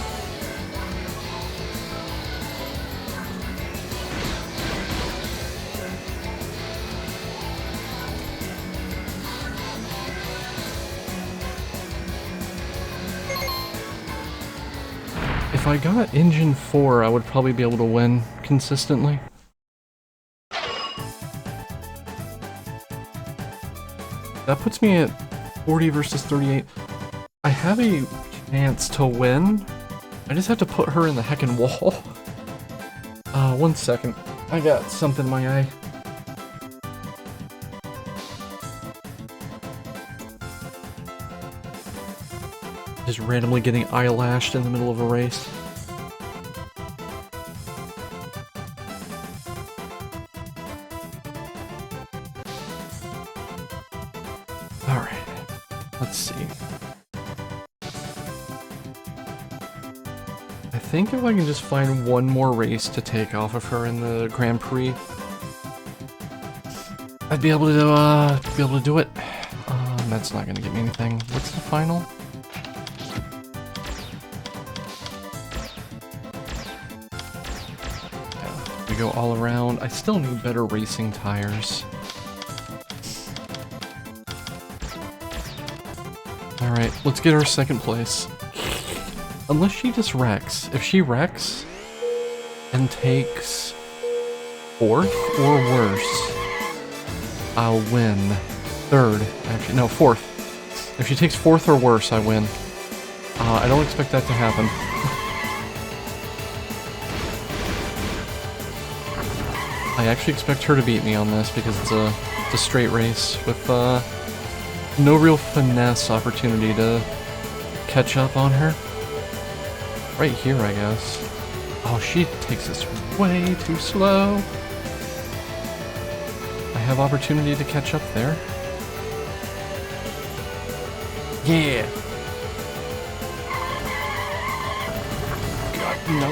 If I got Engine 4, I would probably be able to win consistently. That puts me at 40 versus 38. I have a chance to win. I just have to put her in the heckin' wall. 1 second. I got something in my eye. Just randomly getting eyelashed in the middle of a race. Alright, let's see. I think if I can just find one more race to take off of her in the Grand Prix, I'd be able to do it. That's not gonna get me anything. What's the final? Yeah, we go all around. I still need better racing tires. Alright, let's get her second place. Unless she just wrecks. If she wrecks and takes 4th or worse, I'll win. 3rd, actually. No, 4th. If she takes 4th or worse, I win. I don't expect that to happen. I actually expect her to beat me on this because it's a straight race with no real finesse opportunity to catch up on her. Right here, I guess. Oh, she takes this way too slow. I have opportunity to catch up there. Yeah! God, no.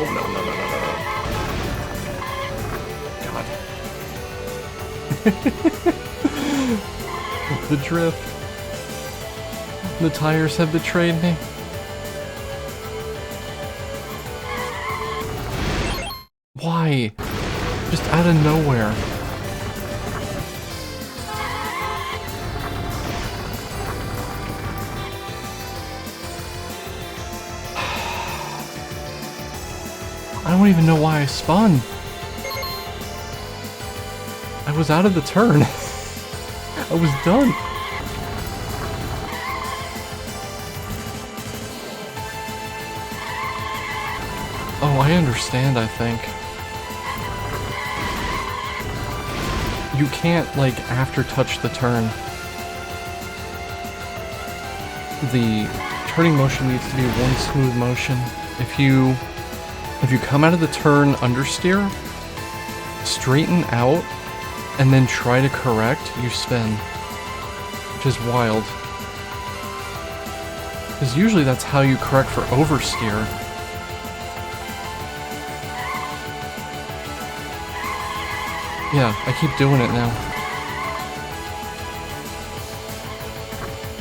God. The drift. The tires have betrayed me. Why? Just out of nowhere. I don't even know why I spun. I was out of the turn. I was done. Oh, I understand, I think. You can't, like, after touch the turn. The turning motion needs to be one smooth motion. If you come out of the turn understeer, straighten out, and then try to correct, you spin. Which is wild. Because usually that's how you correct for oversteer. Yeah, I keep doing it now.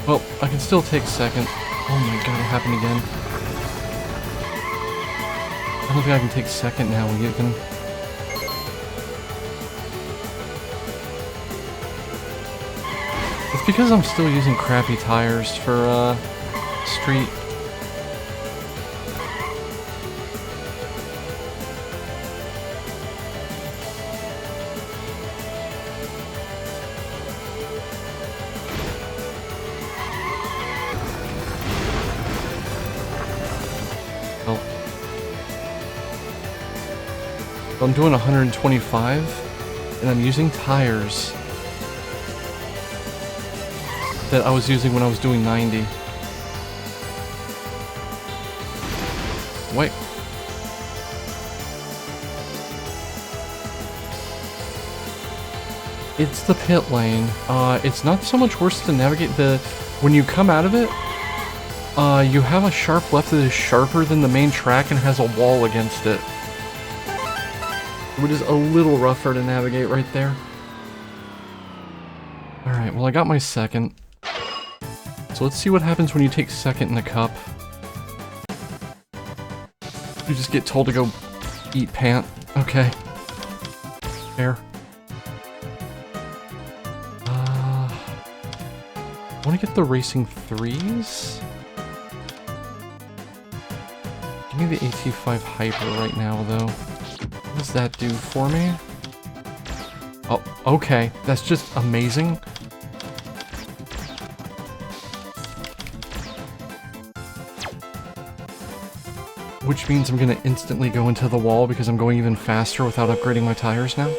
Well, I can still take second. Oh my god, it happened again. I don't think I can take second now even. It's because I'm still using crappy tires for, street. I'm doing 125, and I'm using tires that I was using when I was doing 90. away. It's the pit lane. It's not so much worse to navigate. When you come out of it, you have a sharp left that is sharper than the main track and has a wall against it. Which is a little rougher to navigate right there. Alright, well I got my second. So let's see what happens when you take second in the cup. You just get told to go eat pant. Okay. Fair. I want to get the racing 3s. Give me the AT5 Hyper right now, though. What does that do for me? Oh, okay. That's just amazing. Which means I'm going to instantly go into the wall because I'm going even faster without upgrading my tires now.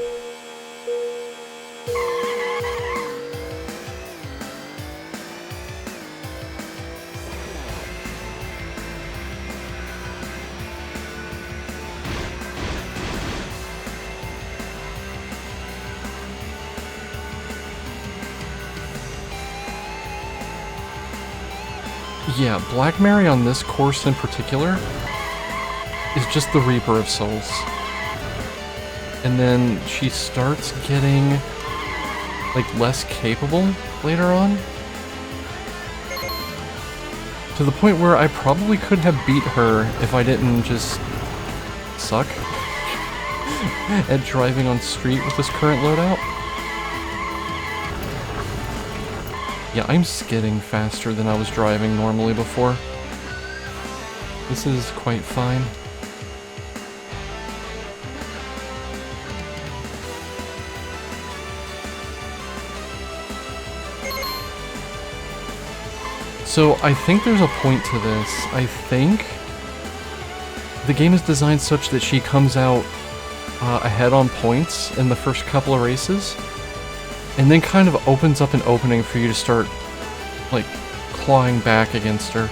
Yeah, Black Mary on this course in particular is just the Reaper of Souls. And then she starts getting, like, less capable later on. To the point where I probably could have beat her if I didn't just suck at driving on street with this current loadout. Yeah, I'm skidding faster than I was driving normally before. This is quite fine. So I think there's a point to this. I think the game is designed such that she comes out ahead on points in the first couple of races, and then kind of opens up an opening for you to start, like, clawing back against her.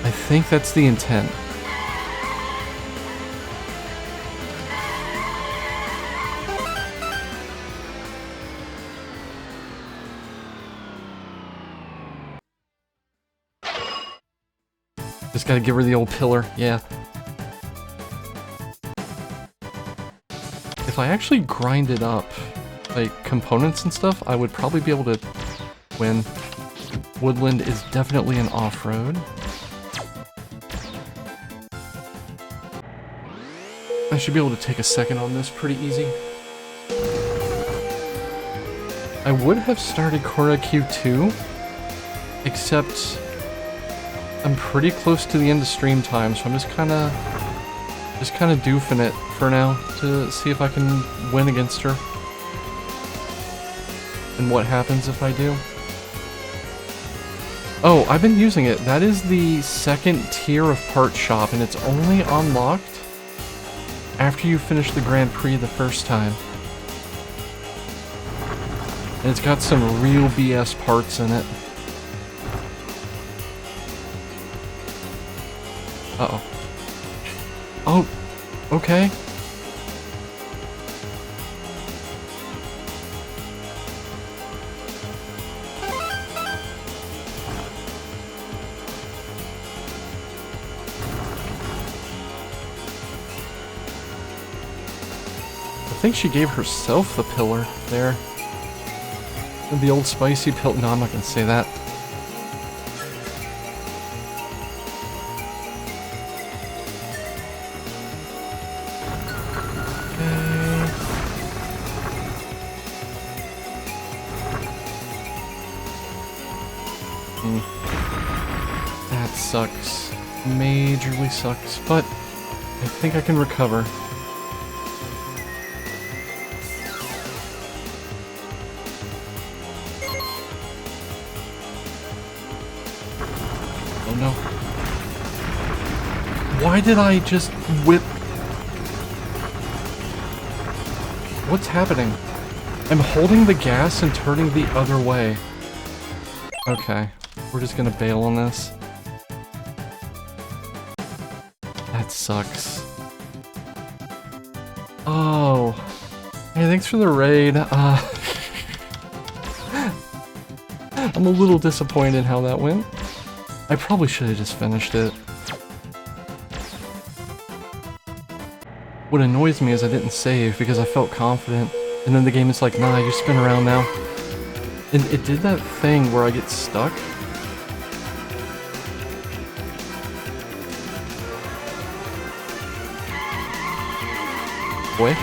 I think that's the intent. Just gotta give her the old pillar, yeah. If I actually grinded up, like, components and stuff, I would probably be able to win. Woodland is definitely an off-road. I should be able to take a second on this pretty easy. I would have started Choro-Q 2, except I'm pretty close to the end of stream time, so I'm just kind of doofing it for now to see if I can win against her. And what happens if I do? Oh, I've been using it. That is the second tier of part shop, and it's only unlocked after you finish the Grand Prix the first time. And it's got some real BS parts in it. Uh-oh. Oh, okay. I think she gave herself the pillar there. The old spicy pill. No, I'm not gonna say that. That sucks. Majorly sucks, but I think I can recover. Oh no. Why did I just whip? What's happening? I'm holding the gas and turning the other way. Okay, we're just gonna bail on this. sucks. Oh. Hey, thanks for the raid. I'm a little disappointed how that went. I probably should have just finished it. What annoys me is I didn't save because I felt confident, and then the game is like, nah, you spin around now. And it did that thing where I get stuck. Boy.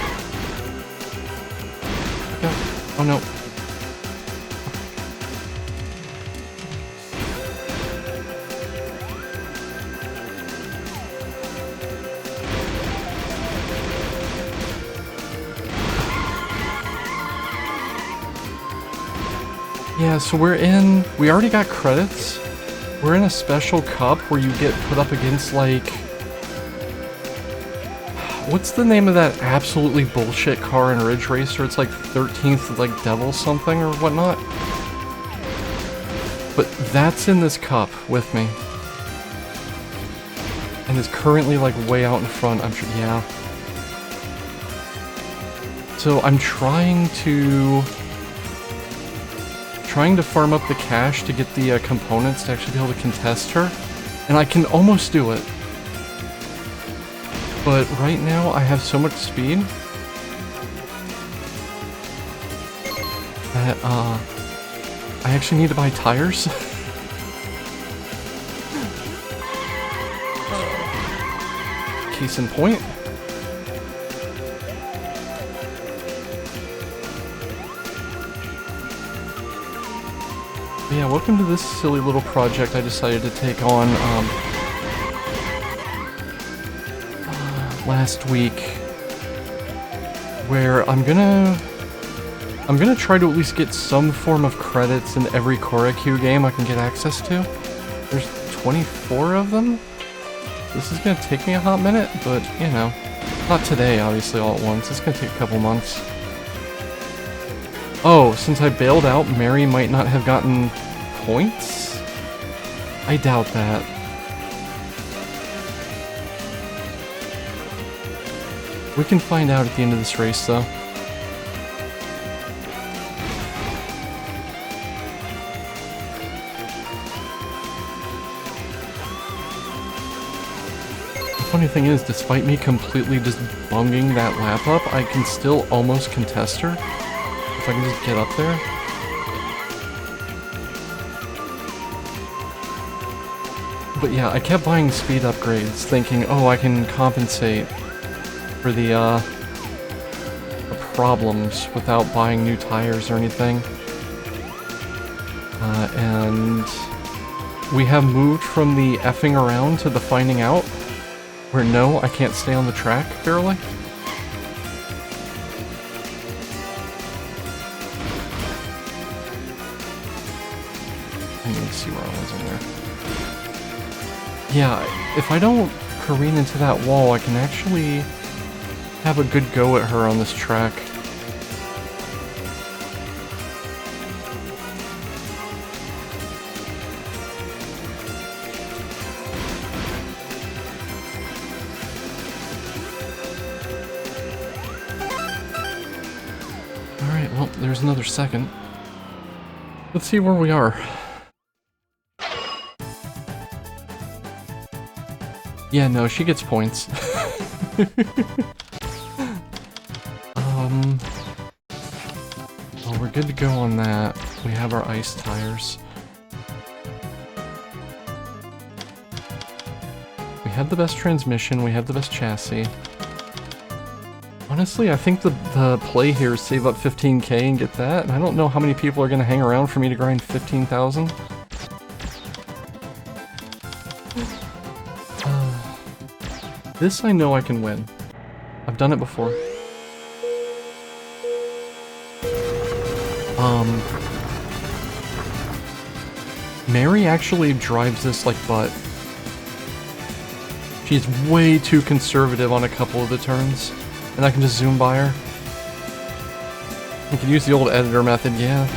No. Oh no. Yeah, so we already got credits. We're in a special cup where you get put up against, like, what's the name of that absolutely bullshit car in Ridge Racer? It's like 13th, like, Devil something or whatnot. But that's in this cup with me. And is currently, like, way out in front, I'm sure, yeah. So I'm trying to farm up the cash to get the components to actually be able to contest her. And I can almost do it. But right now I have so much speed that I actually need to buy tires. Case in point. Yeah, welcome to this silly little project I decided to take on last week, where I'm gonna try to at least get some form of credits in every Choro-Q game I can get access to. There's 24 of them. This is gonna take me a hot minute, but you know, not today, obviously, all at once. It's gonna take a couple months. Oh, since I bailed out, Mary might not have gotten points? I doubt that. We can find out at the end of this race, though. The funny thing is, despite me completely just bunging that lap up, I can still almost contest her. If I can just get up there. But yeah, I kept buying speed upgrades, thinking, oh, I can compensate for the problems without buying new tires or anything. And we have moved from the effing around to the finding out, where no, I can't stay on the track, barely. See where I was in there. Yeah, if I don't careen into that wall, I can actually have a good go at her on this track. Alright, well, there's another second. Let's see where we are. Yeah, no, she gets points. Well, we're good to go on that. We have our ice tires. We have the best transmission, we have the best chassis. Honestly, I think the play here is save up 15k and get that, and I don't know how many people are going to hang around for me to grind 15,000. This I know I can win. I've done it before. Mary actually drives this like butt. She's way too conservative on a couple of the turns, and I can just zoom by her. I can use the old editor method, yeah.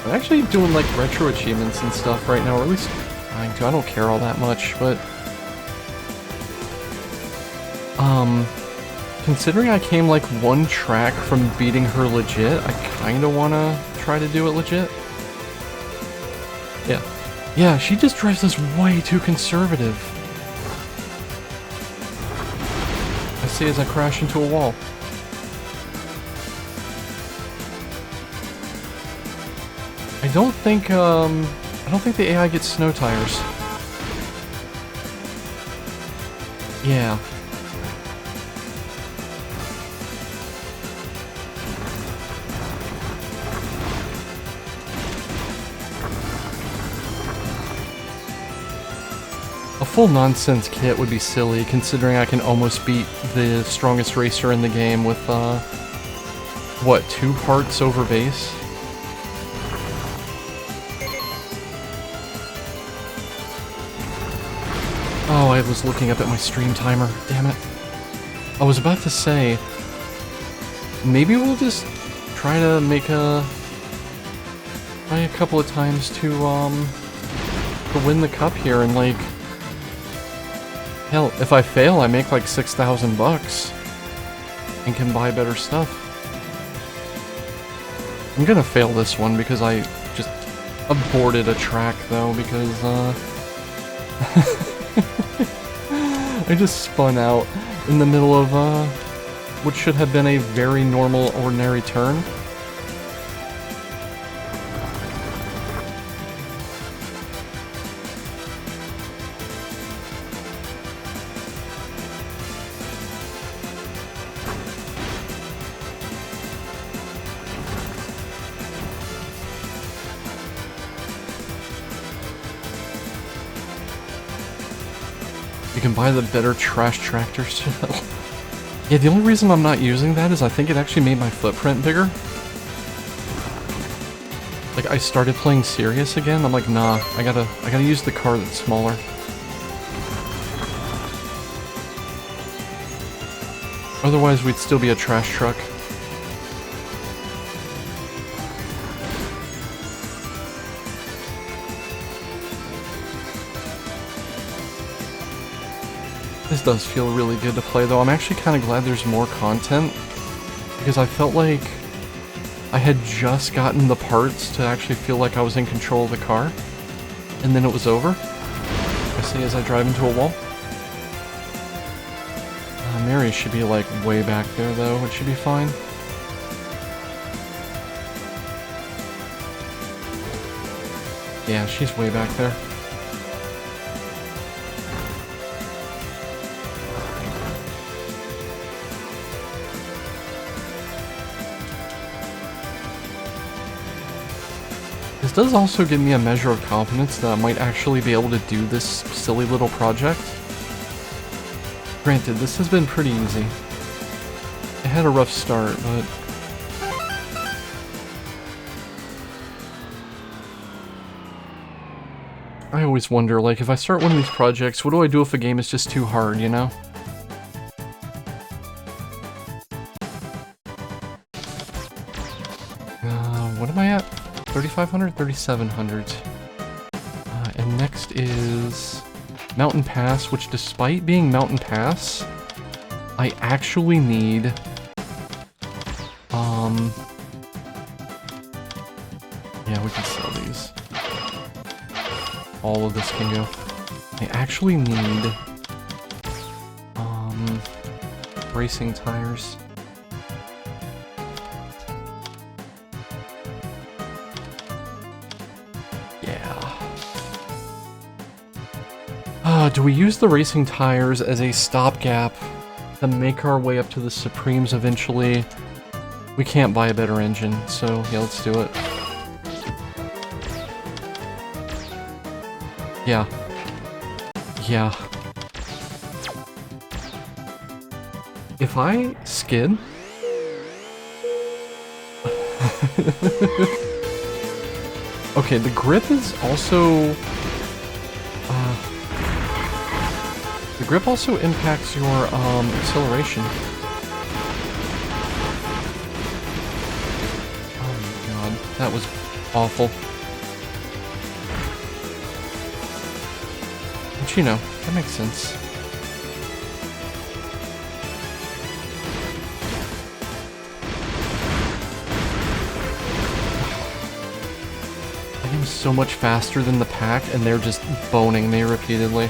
I'm actually doing like retro achievements and stuff right now, or at least trying to. I don't care all that much, but Considering I came like one track from beating her legit, I kinda wanna try to do it legit. Yeah. Yeah, she just drives this way too conservative. I see as I crash into a wall. I don't think the AI gets snow tires. Yeah. A full nonsense kit would be silly, considering I can almost beat the strongest racer in the game with, what, 2 parts over base? Oh, I was looking up at my stream timer, damn it. I was about to say, maybe we'll just try to make try a couple of times to win the cup here, and like, hell, if I fail, I make like 6,000 bucks and can buy better stuff. I'm gonna fail this one because I just aborted a track though, because I just spun out in the middle of what should have been a very normal, ordinary turn. You can buy the better trash tractors. Yeah, the only reason I'm not using that is I think it actually made my footprint bigger. Like, I started playing serious again, I'm like, nah, I gotta use the car that's smaller. Otherwise, we'd still be a trash truck. This does feel really good to play, though. I'm actually kind of glad there's more content, because I felt like I had just gotten the parts to actually feel like I was in control of the car, and then it was over. I see as I drive into a wall. Mary should be like way back there, though. It should be fine. Yeah, she's way back there. This does also give me a measure of confidence that I might actually be able to do this silly little project. Granted, this has been pretty easy. It had a rough start, but... I always wonder, like, if I start one of these projects, what do I do if a game is just too hard, you know? What am I at? 3,500? 3,700. And next is Mountain Pass, which despite being Mountain Pass, I actually need... Yeah, we can sell these. All of this can go. I actually need... racing tires. Do we use the racing tires as a stopgap to make our way up to the Supremes eventually? We can't buy a better engine, so yeah, let's do it. Yeah. Yeah. If I skid... Okay, the grip is also... The grip also impacts your, acceleration. Oh my god, that was awful. But you know, that makes sense. I'm so much faster than the pack, and they're just boning me repeatedly.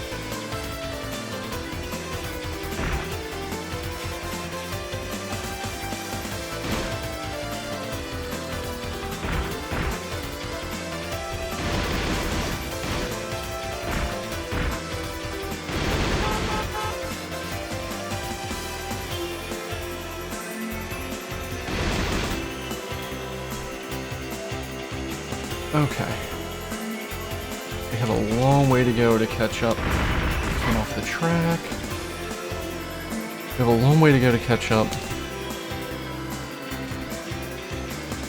Okay. We have a long way to go to catch up. Came off the track. We have a long way to go to catch up.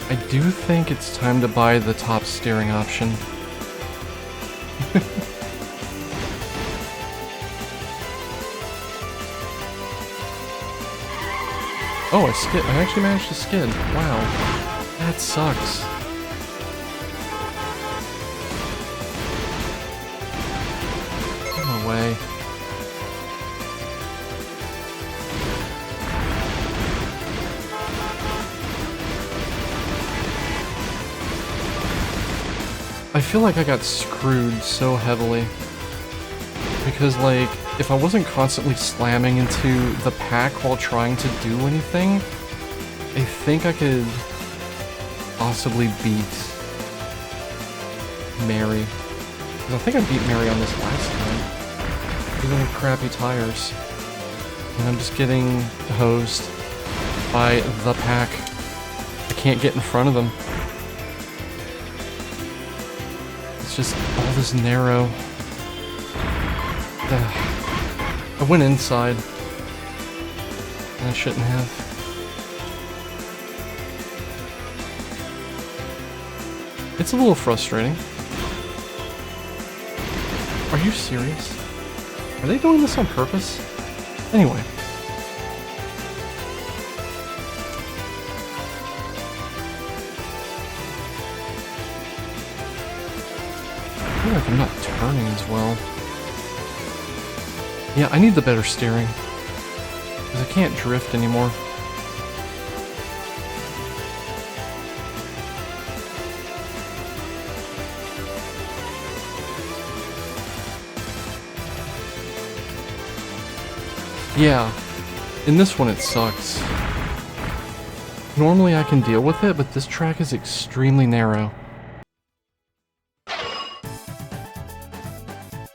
I do think it's time to buy the top steering option. Oh, I actually managed to skid. Wow. That sucks. Way. I feel like I got screwed so heavily because, like, if I wasn't constantly slamming into the pack while trying to do anything, I think I could possibly beat Mary. Because I think I beat Mary on this last time. Even with crappy tires. And I'm just getting hosed by the pack. I can't get in front of them. It's just all this narrow. I went inside. And I shouldn't have. It's a little frustrating. Are you serious? Are they doing this on purpose? Anyway. I feel like I'm not turning as well. Yeah, I need the better steering. Because I can't drift anymore. Yeah, in this one it sucks. Normally I can deal with it, but this track is extremely narrow.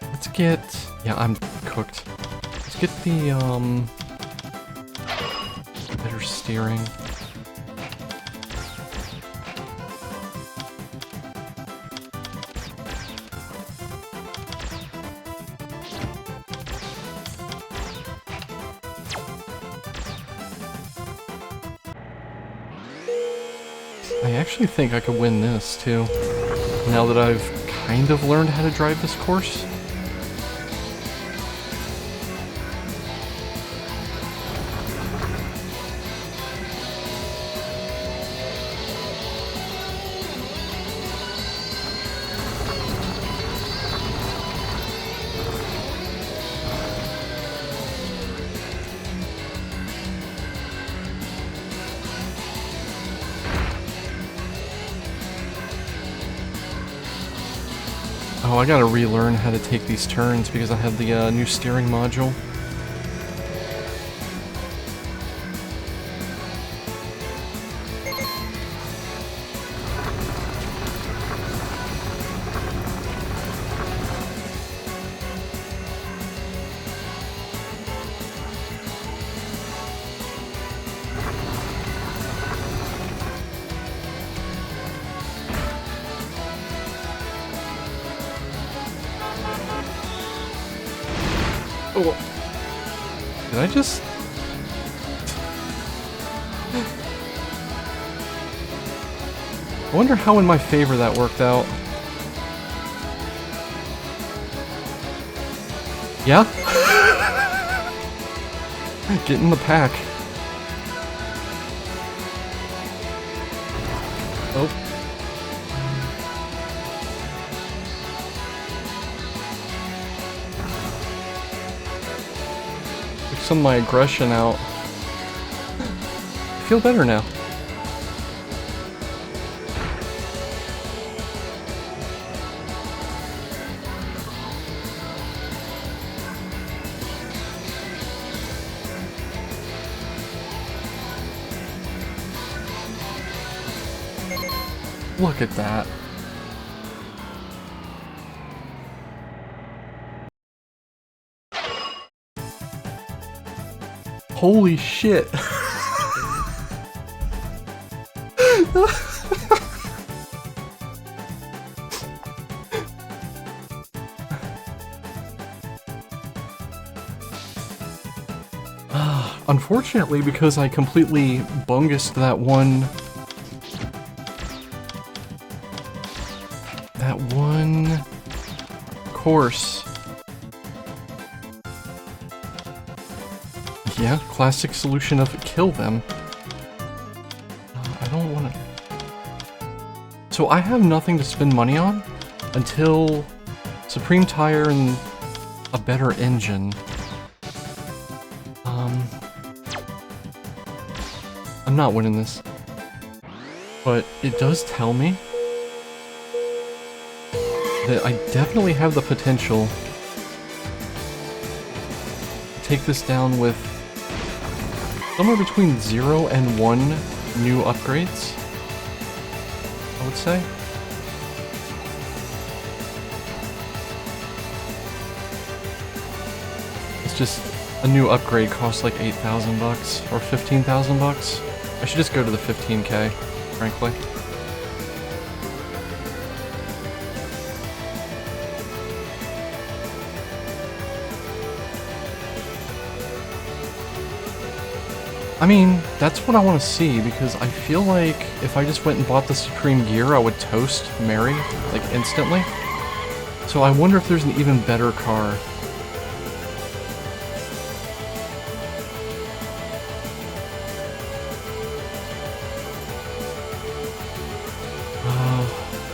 Let's get... yeah, I'm cooked. Let's get the, better steering. I actually think I could win this, too. Now that I've kind of learned how to drive this course. Oh, I gotta relearn how to take these turns because I have the new steering module. Oh, did I just... I wonder how in my favor that worked out. Yeah? Get in the pack. Oh. Some of my aggression out. I feel better now. Look at that. Holy shit. Unfortunately, because I completely bungused that one course. Yeah, classic solution of kill them. I don't want to... So I have nothing to spend money on until Supreme Tire and a better engine. I'm not winning this. But it does tell me that I definitely have the potential to take this down with somewhere between 0 and 1 new upgrades, I would say. It's just a new upgrade costs like 8,000 bucks or 15,000 bucks. I should just go to the 15k, frankly. I mean, that's what I want to see, because I feel like if I just went and bought the Supreme Gear, I would toast Mary, like, instantly. So I wonder if there's an even better car.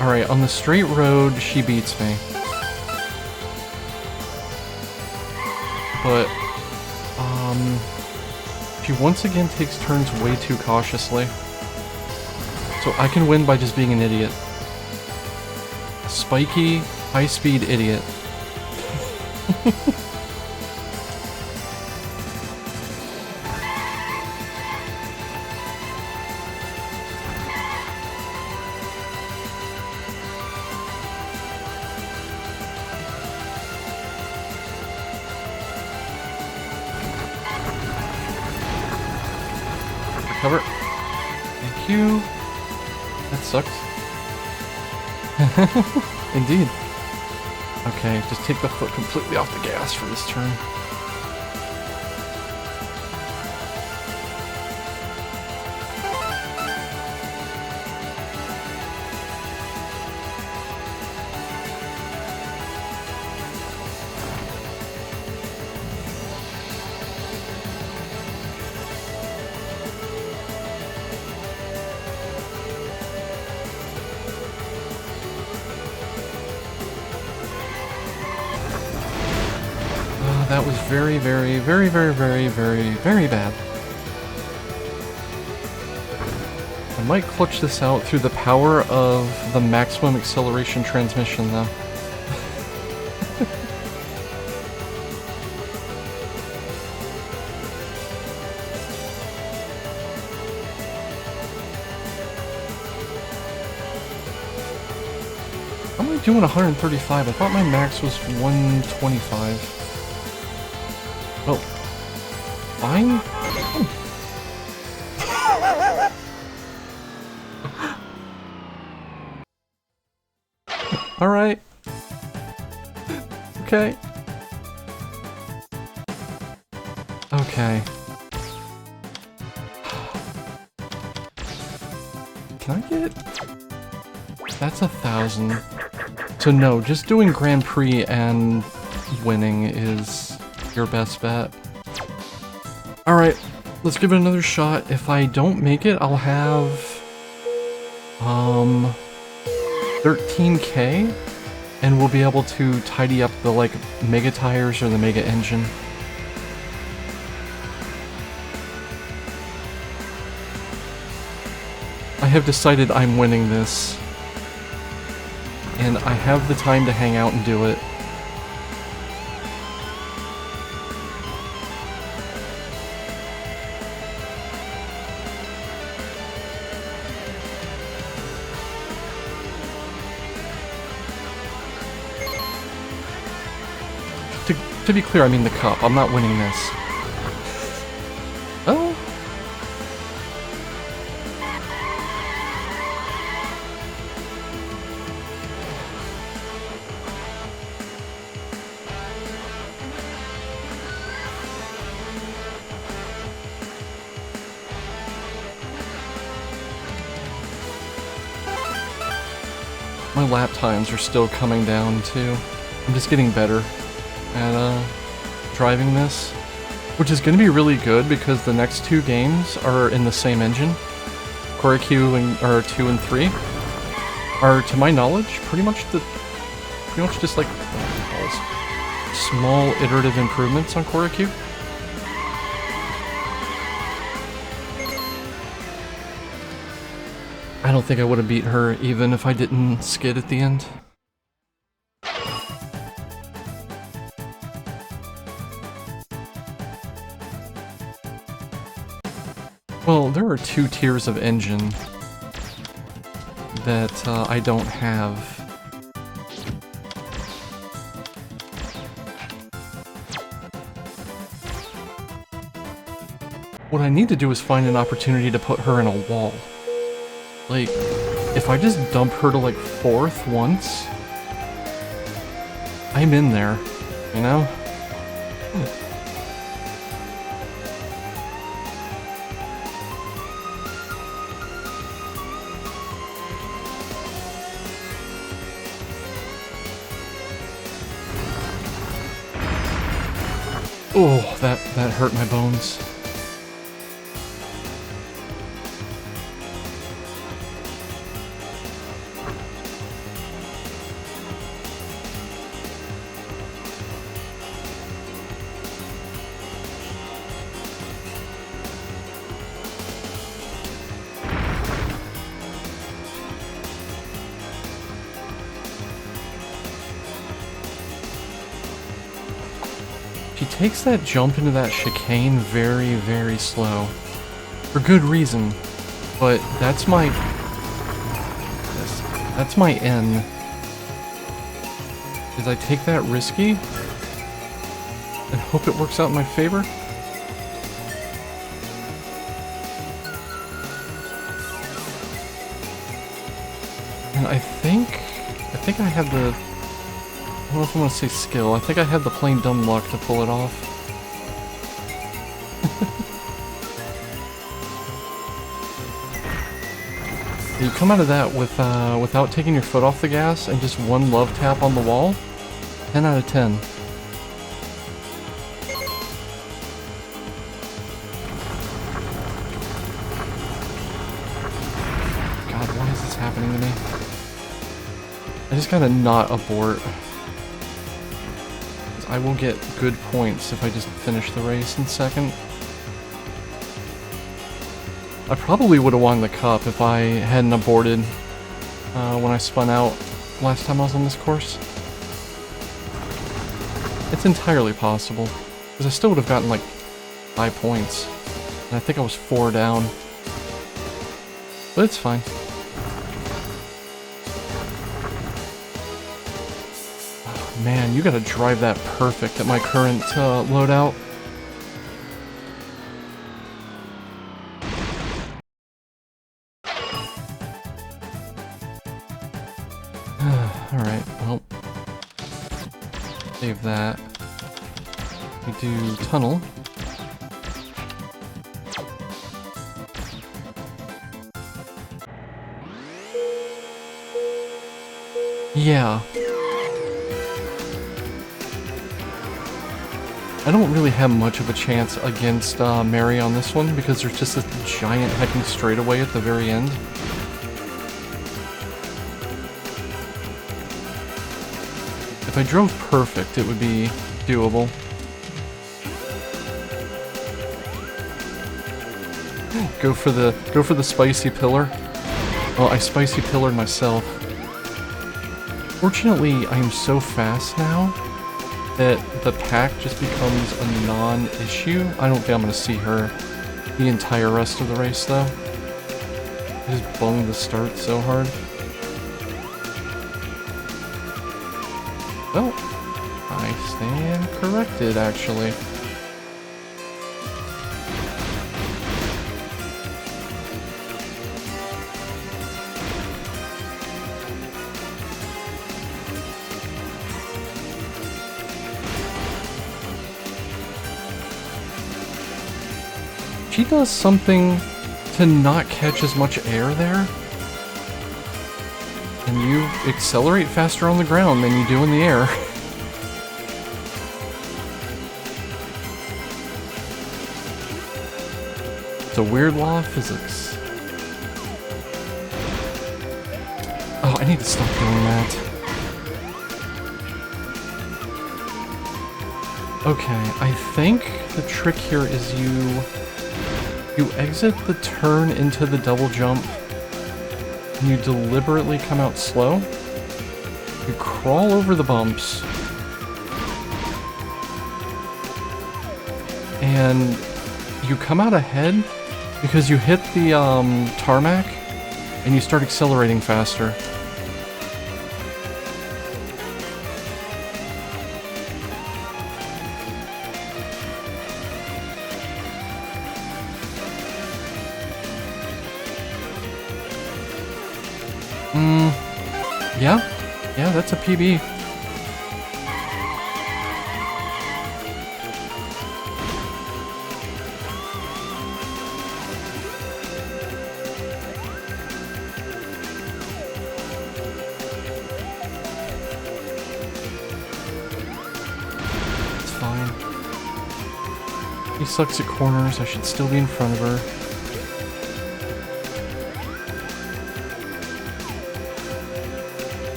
Alright, on the straight road, she beats me. But, she once again takes turns way too cautiously. So I can win by just being an idiot. Spiky, high-speed idiot. Recover. Thank you. That sucked. Indeed. Okay, just take the foot completely off the gas for this turn. That was very, very, very, very, very, very, very bad. I might clutch this out through the power of the maximum acceleration transmission, though. How am I doing 135? I thought my max was 125. Well, fine. All right. Okay. Okay. Can I get... That's 1,000. So no, just doing Grand Prix and winning is your best bet. Alright, let's give it another shot. If I don't make it, I'll have 13k, and we'll be able to tidy up the like mega tires or the mega engine. I have decided I'm winning this, and I have the time to hang out and do it. To be clear, I mean the cup. I'm not winning this. Oh. My lap times are still coming down too. I'm just getting better at driving this, which is going to be really good because the next two games are in the same engine. Choro-Q or 2 and 3 are, to my knowledge, pretty much just like small iterative improvements on Choro-Q. I don't think I would have beat her even if I didn't skid at the end. Well, there are 2 tiers of engine that I don't have. What I need to do is find an opportunity to put her in a wall. Like, if I just dump her to like 4th once, I'm in there, you know? Oh, that hurt my bones. She takes that jump into that chicane very, very slow. For good reason. But that's my N. Is I take that risky and hope it works out in my favor. And I think I have the, I don't know if I want to say skill. I think I have the plain dumb luck to pull it off. You come out of that with without taking your foot off the gas and just one love tap on the wall. 10 out of 10. God, why is this happening to me? I just gotta not abort. I will get good points if I just finish the race in second. I probably would have won the cup if I hadn't aborted when I spun out last time I was on this course. It's entirely possible, because I still would have gotten like 5 points, and I think I was 4 down. But it's fine. Man, you gotta drive that perfect at my current loadout. Alright, well. Save that. We do tunnel. Yeah. I don't really have much of a chance against Mary on this one because there's just this giant hecking straightaway at the very end. If I drove perfect, it would be doable. Go for the spicy pillar. Well, I spicy pillared myself. Fortunately, I am so fast now that the pack just becomes a non-issue. I don't think I'm going to see her the entire rest of the race, though. I just bunged the start so hard. Well, I stand corrected, actually. She does something to not catch as much air there. And you accelerate faster on the ground than you do in the air. It's a weird law of physics. Oh, I need to stop doing that. Okay, I think the trick here is you exit the turn into the double jump, and you deliberately come out slow. You crawl over the bumps, and you come out ahead because you hit the tarmac, and you start accelerating faster. Yeah, that's a PB. It's fine. He sucks at corners, I should still be in front of her.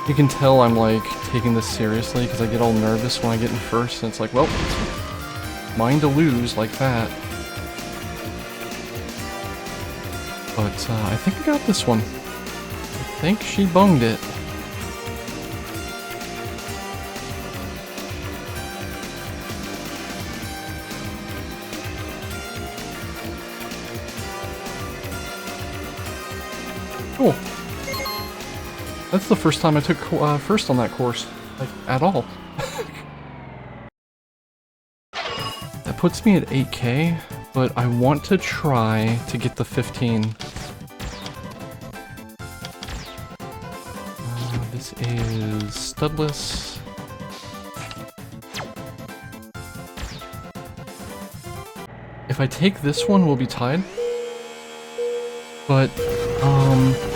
You can tell I'm like taking this seriously because I get all nervous when I get in first, and it's like, well, it's mine to lose like that. But I think I got this one. I think she bunged it. Cool. That's the first time I took first on that course, like, at all. That puts me at 8K, but I want to try to get the 15. This is studless. If I take this one, we'll be tied. But,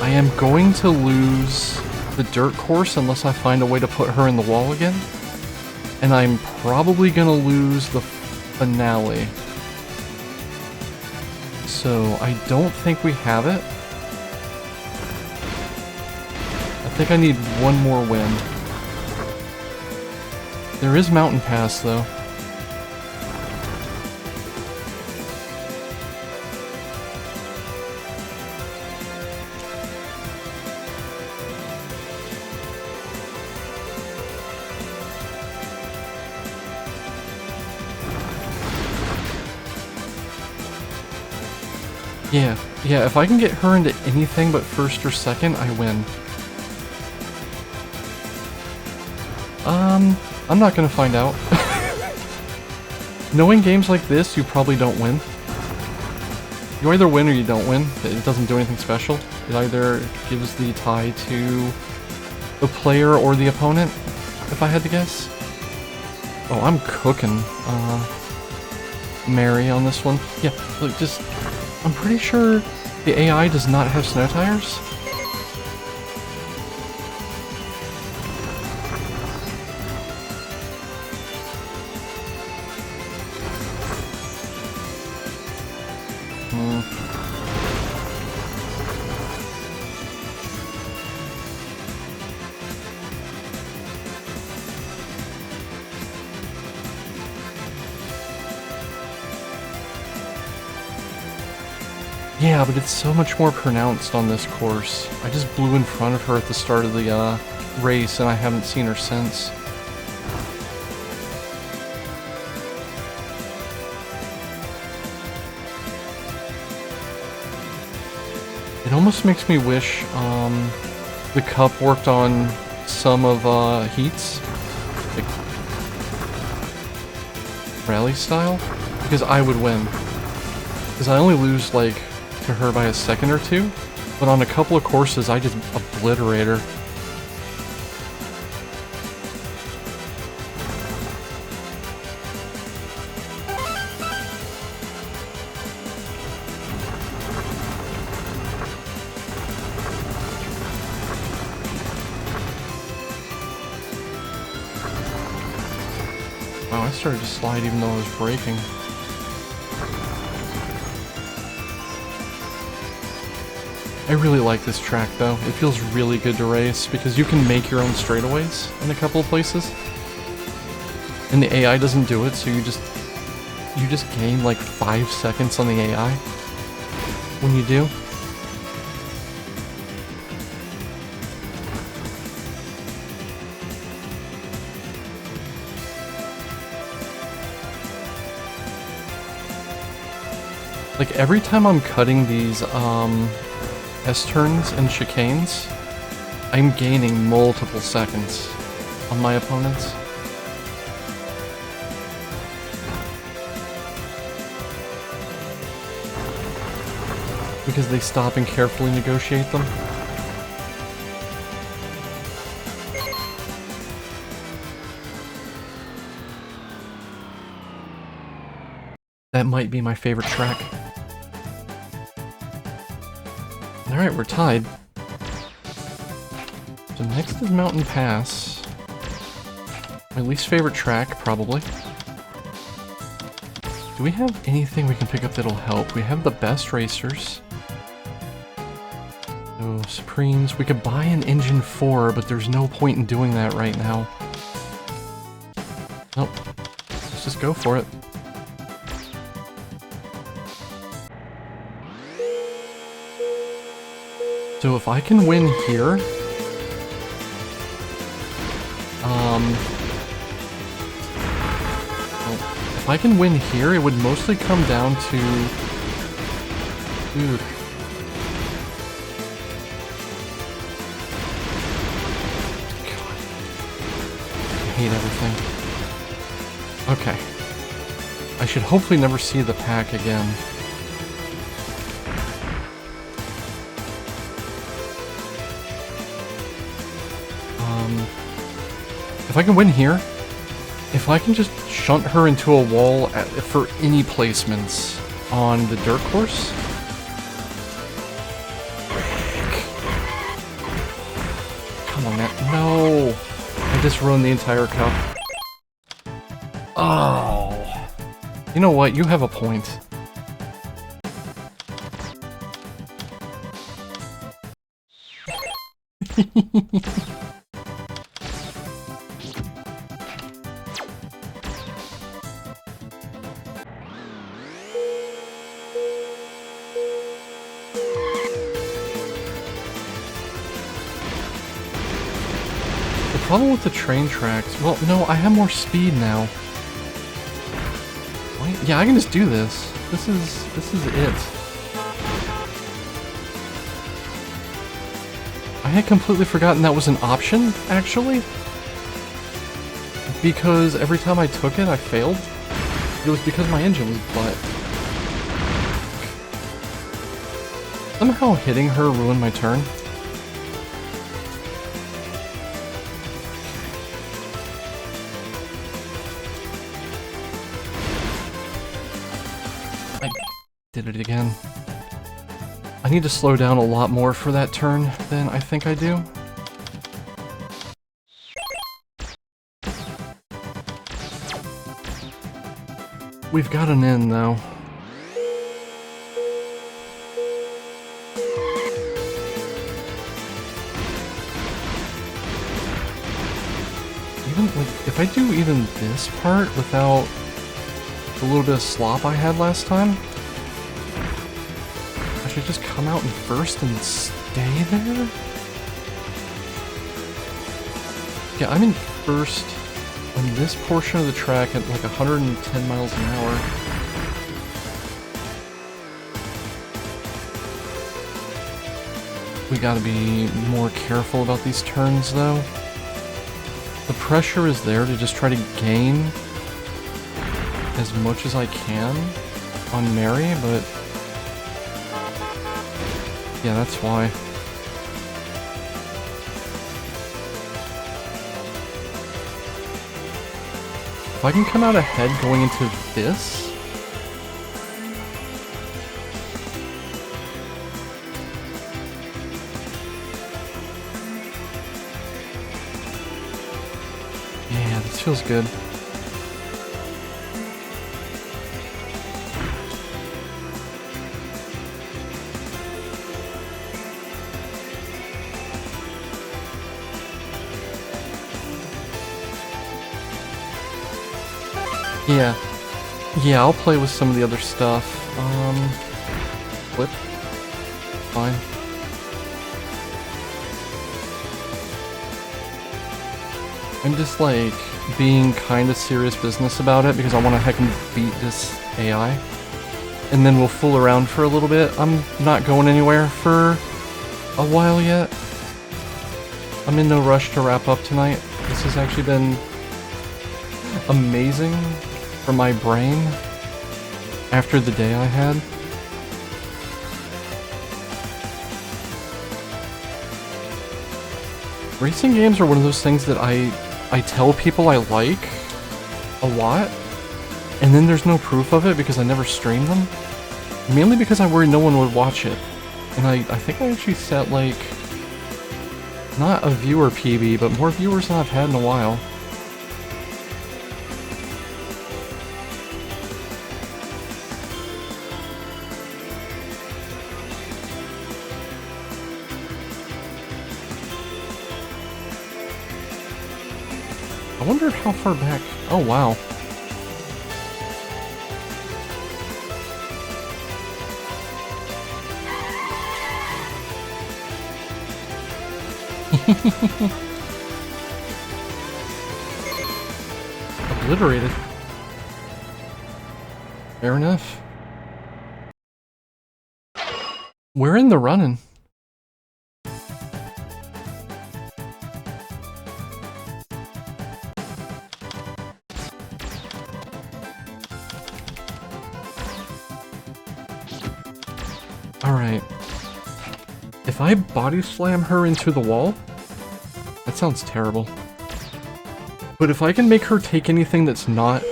I am going to lose the dirt course unless I find a way to put her in the wall again. And I'm probably gonna lose the finale. So I don't think we have it. I think I need one more win. There is Mountain Pass though. Yeah, if I can get her into anything but first or second, I win. I'm not gonna find out. Knowing games like this, you probably don't win. You either win or you don't win. It doesn't do anything special. It either gives the tie to the player or the opponent, if I had to guess. Oh, I'm cooking Mary on this one. Yeah, look, just... I'm pretty sure the AI does not have snow tires. Yeah, but it's so much more pronounced on this course. I just blew in front of her at the start of the race, and I haven't seen her since. It almost makes me wish the Cup worked on some of Heat's, like, rally style, because I would win. Because I only lose, like, to her by a second or two, but on a couple of courses I just obliterate her. Wow, I started to slide even though I was braking. I really like this track though. It feels really good to race because you can make your own straightaways in a couple of places. And the AI doesn't do it, so you just gain like 5 seconds on the AI when you do. Like every time I'm cutting these S-turns and chicanes, I'm gaining multiple seconds on my opponents. Because they stop and carefully negotiate them. That might be my favorite track. Alright, we're tied. So next is Mountain Pass. My least favorite track, probably. Do we have anything we can pick up that'll help? We have the best racers. So, Supremes. We could buy an Engine 4, but there's no point in doing that right now. Nope. Let's just go for it. So if I can win here, well, if I can win here, it would mostly come down to, dude. God. I hate everything. Okay. I should hopefully never see the pack again. If I can win here, if I can just shunt her into a wall for any placements on the dirt course. Come on, man. No! I just ruined the entire cup. Oh. You know what? You have a point. The problem with the train tracks... Well, no, I have more speed now. Wait, yeah, I can just do this. This is it. I had completely forgotten that was an option, actually. Because every time I took it, I failed. It was because my engine was butt. Somehow hitting her ruined my turn. I did it again. I need to slow down a lot more for that turn than I think I do. We've got an in, though. Even, like, if I do even this part without the little bit of slop I had last time, I should just come out in first and stay there? Yeah, I'm in first on this portion of the track at like 110 miles an hour. We gotta be more careful about these turns, though. The pressure is there to just try to gain as much as I can on Mary, but yeah, that's why. If I can come out ahead going into this, yeah, this feels good. Yeah. Yeah, I'll play with some of the other stuff. Flip. Fine. I'm just, like, being kinda serious business about it because I wanna heckin' beat this AI. And then we'll fool around for a little bit. I'm not going anywhere for a while yet. I'm in no rush to wrap up tonight. This has actually been amazing for my brain after the day I had. Racing games are one of those things that I tell people I like a lot, and then there's no proof of it because I never stream them. Mainly because I worry no one would watch it. And I think I actually set, like, not a viewer PB, but more viewers than I've had in a while. I wonder how far back... Oh, wow. Obliterated. Fair enough. We're in the running. Alright. If I body slam her into the wall, that sounds terrible. But if I can make her take anything that's not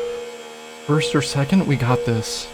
first or second, we got this.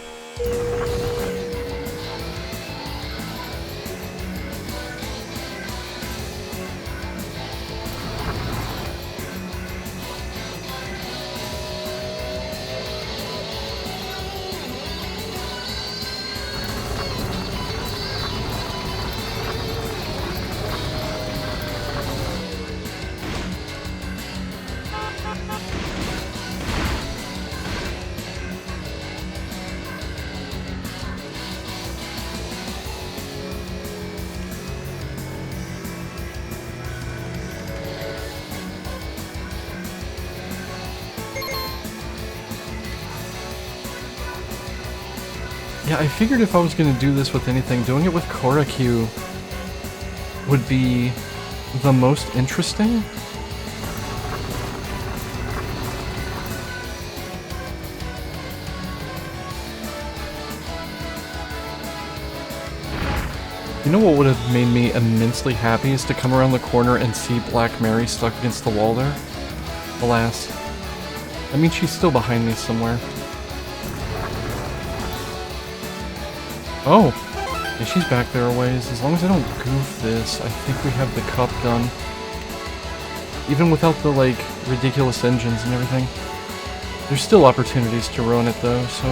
Yeah, I figured if I was gonna do this with anything, doing it with Choro-Q would be the most interesting. You know what would have made me immensely happy is to come around the corner and see Black Mary stuck against the wall there. Alas. I mean, she's still behind me somewhere. Oh! Yeah, she's back there a ways. As long as I don't goof this, I think we have the cup done. Even without the, like, ridiculous engines and everything. There's still opportunities to ruin it, though, so...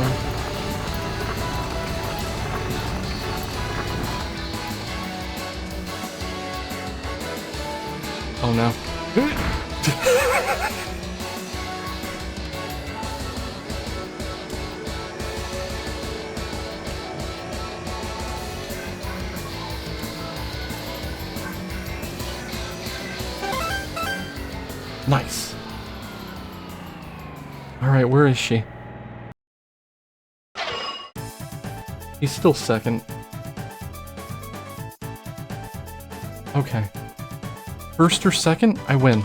Oh no. Nice. Alright, where is she? He's still second. Okay. First or second, I win.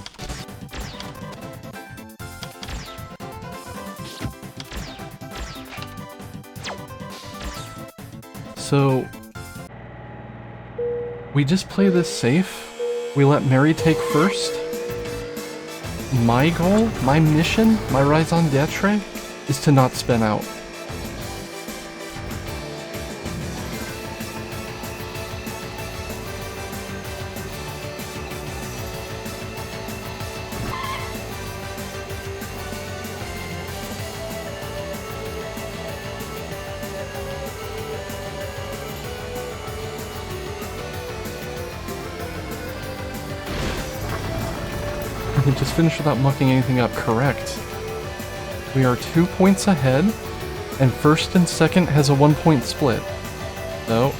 So, we just play this safe. We let Mary take first. My goal, my mission, my raison d'etre is to not spin out. We just finished without mucking anything up, correct. We are 2 points ahead, and first and second has a 1-point split. So...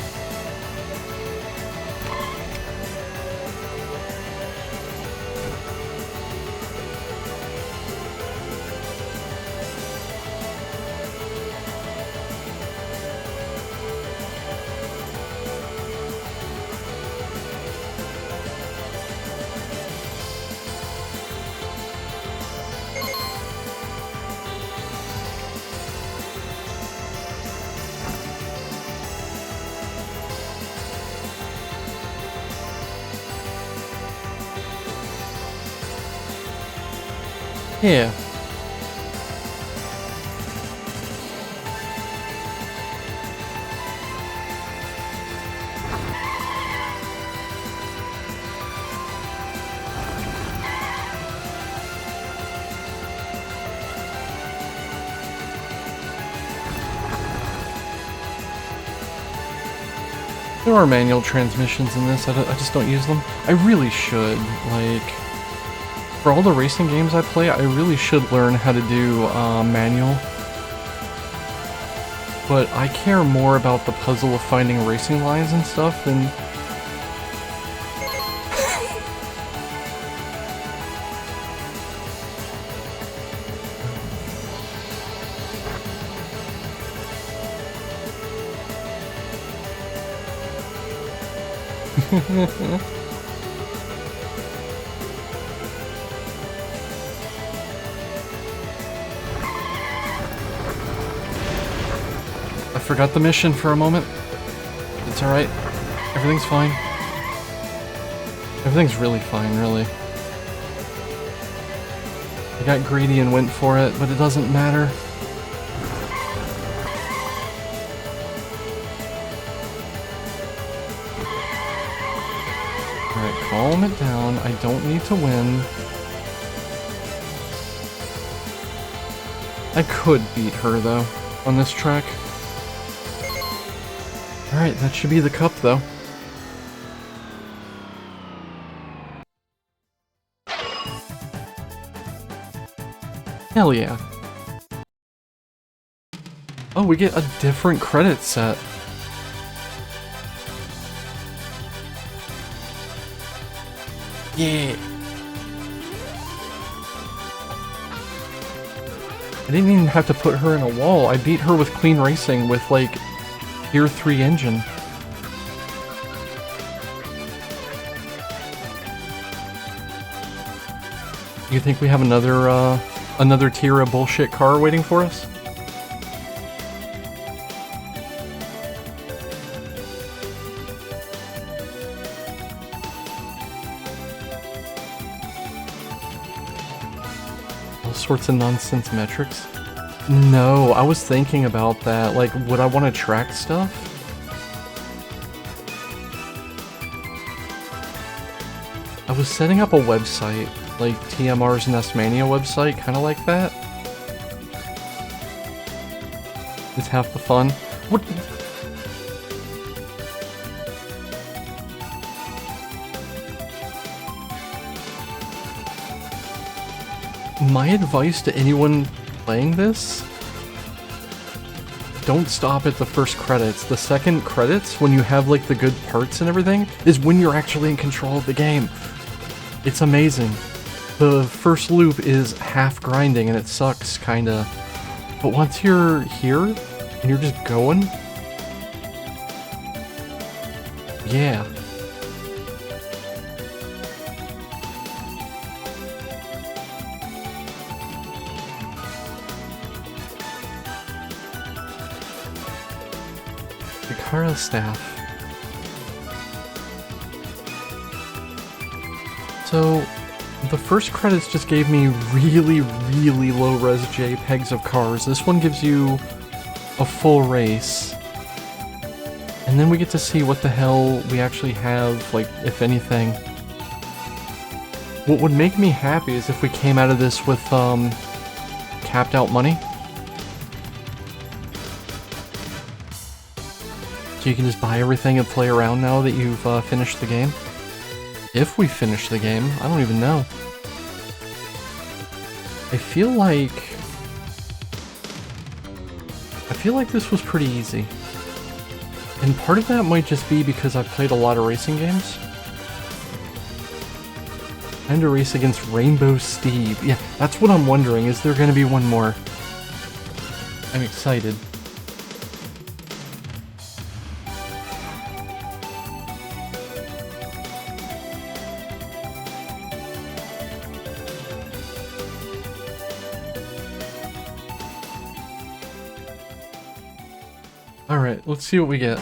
yeah. There are manual transmissions in this, I just don't use them. I really should, like... For all the racing games I play, I really should learn how to do manual. But I care more about the puzzle of finding racing lines and stuff than... I forgot the mission for a moment. It's alright. Everything's fine. Everything's really fine, really. I got greedy and went for it, but it doesn't matter. Alright, calm it down. I don't need to win. I could beat her, though, on this track. Alright, that should be the cup, though. Hell yeah. Oh, we get a different credit set. Yeah. I didn't even have to put her in a wall. I beat her with clean racing with, like, Tier 3 engine. You think we have another tier of bullshit car waiting for us? All sorts of nonsense metrics. No, I was thinking about that. Like, would I want to track stuff? I was setting up a website, like TMR's Nestmania website, kind of like that. It's half the fun. What? My advice to anyone playing this, don't stop at the first credits. The second credits, when you have like the good parts and everything, is when you're actually in control of the game. It's amazing. The first loop is half grinding and it sucks, kinda. But once you're here, and you're just going... Yeah. The Kara staff. So, the first credits just gave me really, really low-res JPEGs of cars. This one gives you a full race. And then we get to see what the hell we actually have, like, if anything. What would make me happy is if we came out of this with, capped out money. So you can just buy everything and play around now that you've finished the game. If we finish the game, I don't even know. I feel like this was pretty easy. And part of that might just be because I've played a lot of racing games. Time to race against Rainbow Steve. Yeah, that's what I'm wondering. Is there going to be one more? I'm excited. Alright, let's see what we get.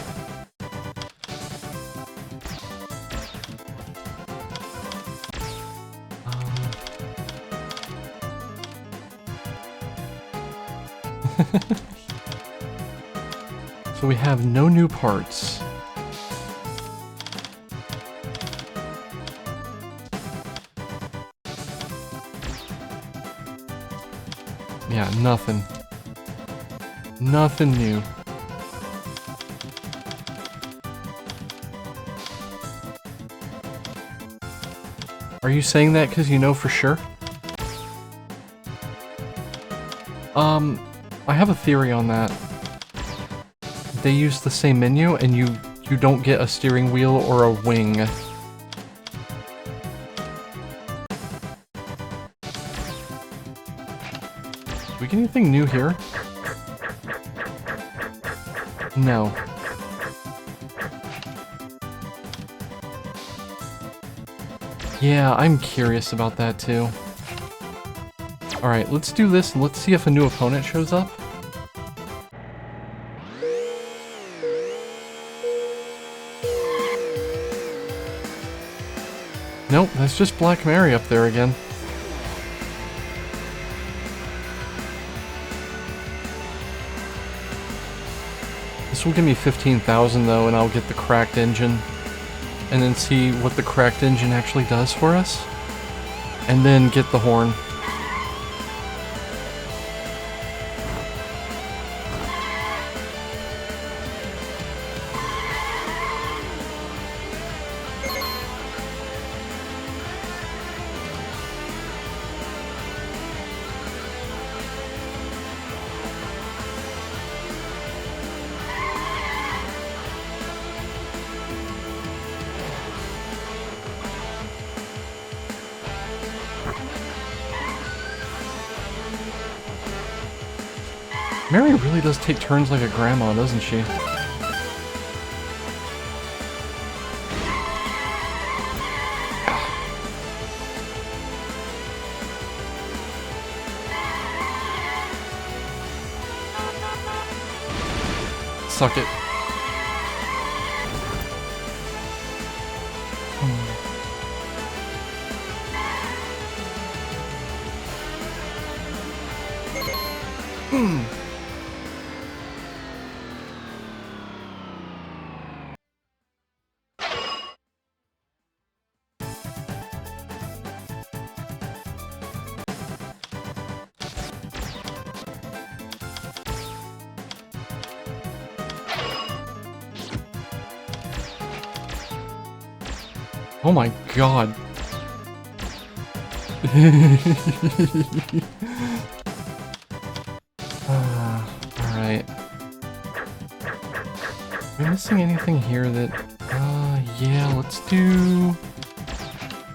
So we have no new parts. Yeah, nothing. Nothing new. Are you saying that because you know for sure? I have a theory on that. They use the same menu and you don't get a steering wheel or a wing. Do we get anything new here? No. Yeah, I'm curious about that too. Alright, let's do this and let's see if a new opponent shows up. Nope, that's just Black Mary up there again. This will give me 15,000 though, and I'll get the cracked engine. And then see what the cracked engine actually does for us. And then get the horn. Mary really does take turns like a grandma, doesn't she? Suck it. Oh my god. Alright. Are we missing anything here that... yeah, let's do...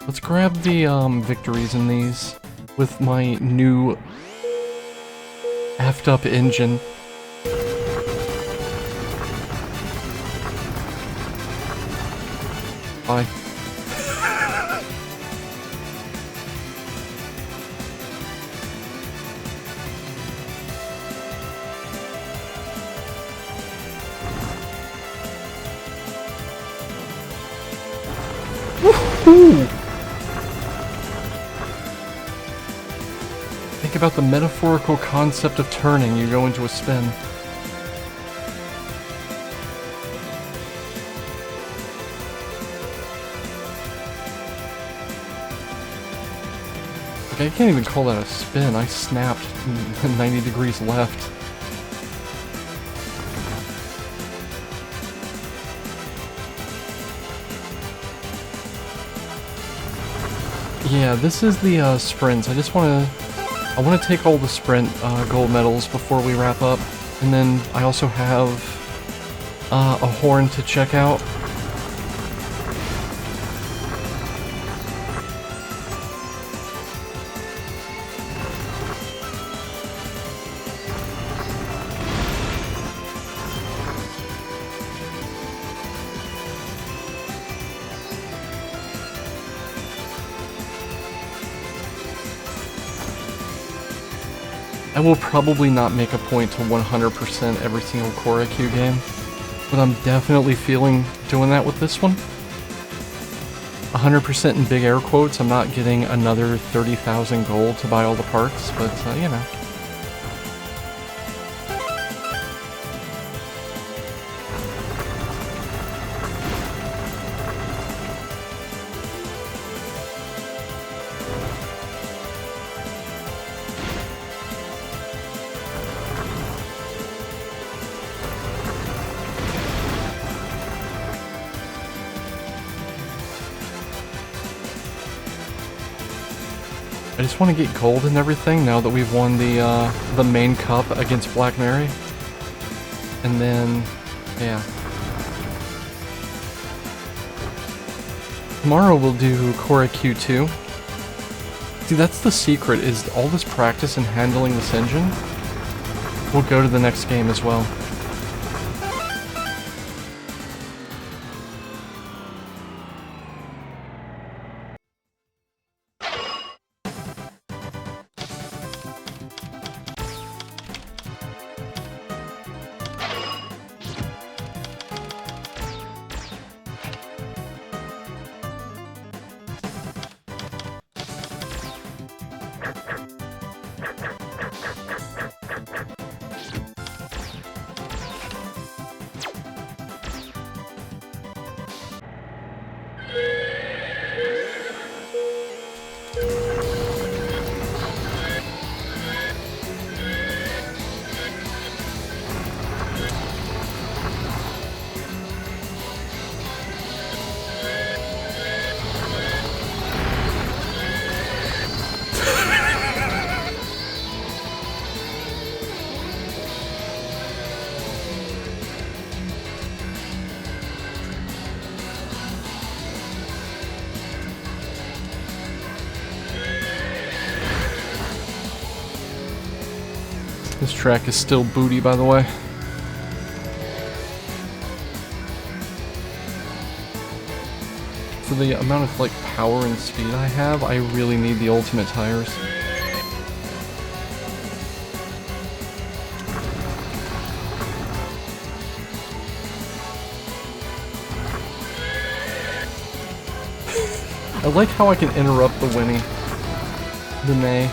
Let's grab the, victories in these with my new effed up engine. Bye. Woohoo! Think about the metaphorical concept of turning. You go into a spin. Like, I can't even call that a spin. I snapped 90 degrees left. Yeah, this is the sprints. I want to take all the sprint gold medals before we wrap up, and then I also have a horn to check out. I will probably not make a point to 100% every single Choro-Q game, but I'm definitely feeling doing that with this one. 100% in big air quotes. I'm not getting another 30,000 gold to buy all the parts, but you know. I just want to get gold and everything now that we've won the main cup against Black Mary. And then, yeah. Tomorrow we'll do Choro-Q 2. See, that's the secret, is all this practice in handling this engine will go to the next game as well. This track is still booty, by the way. For the amount of like power and speed I have, I really need the ultimate tires. I like how I can interrupt the Winnie. The May.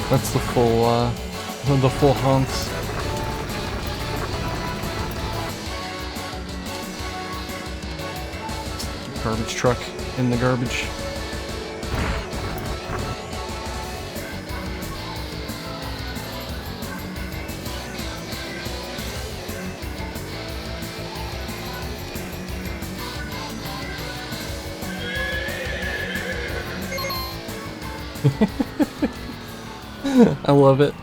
That's the full haunts. Garbage truck in the garbage. I love it.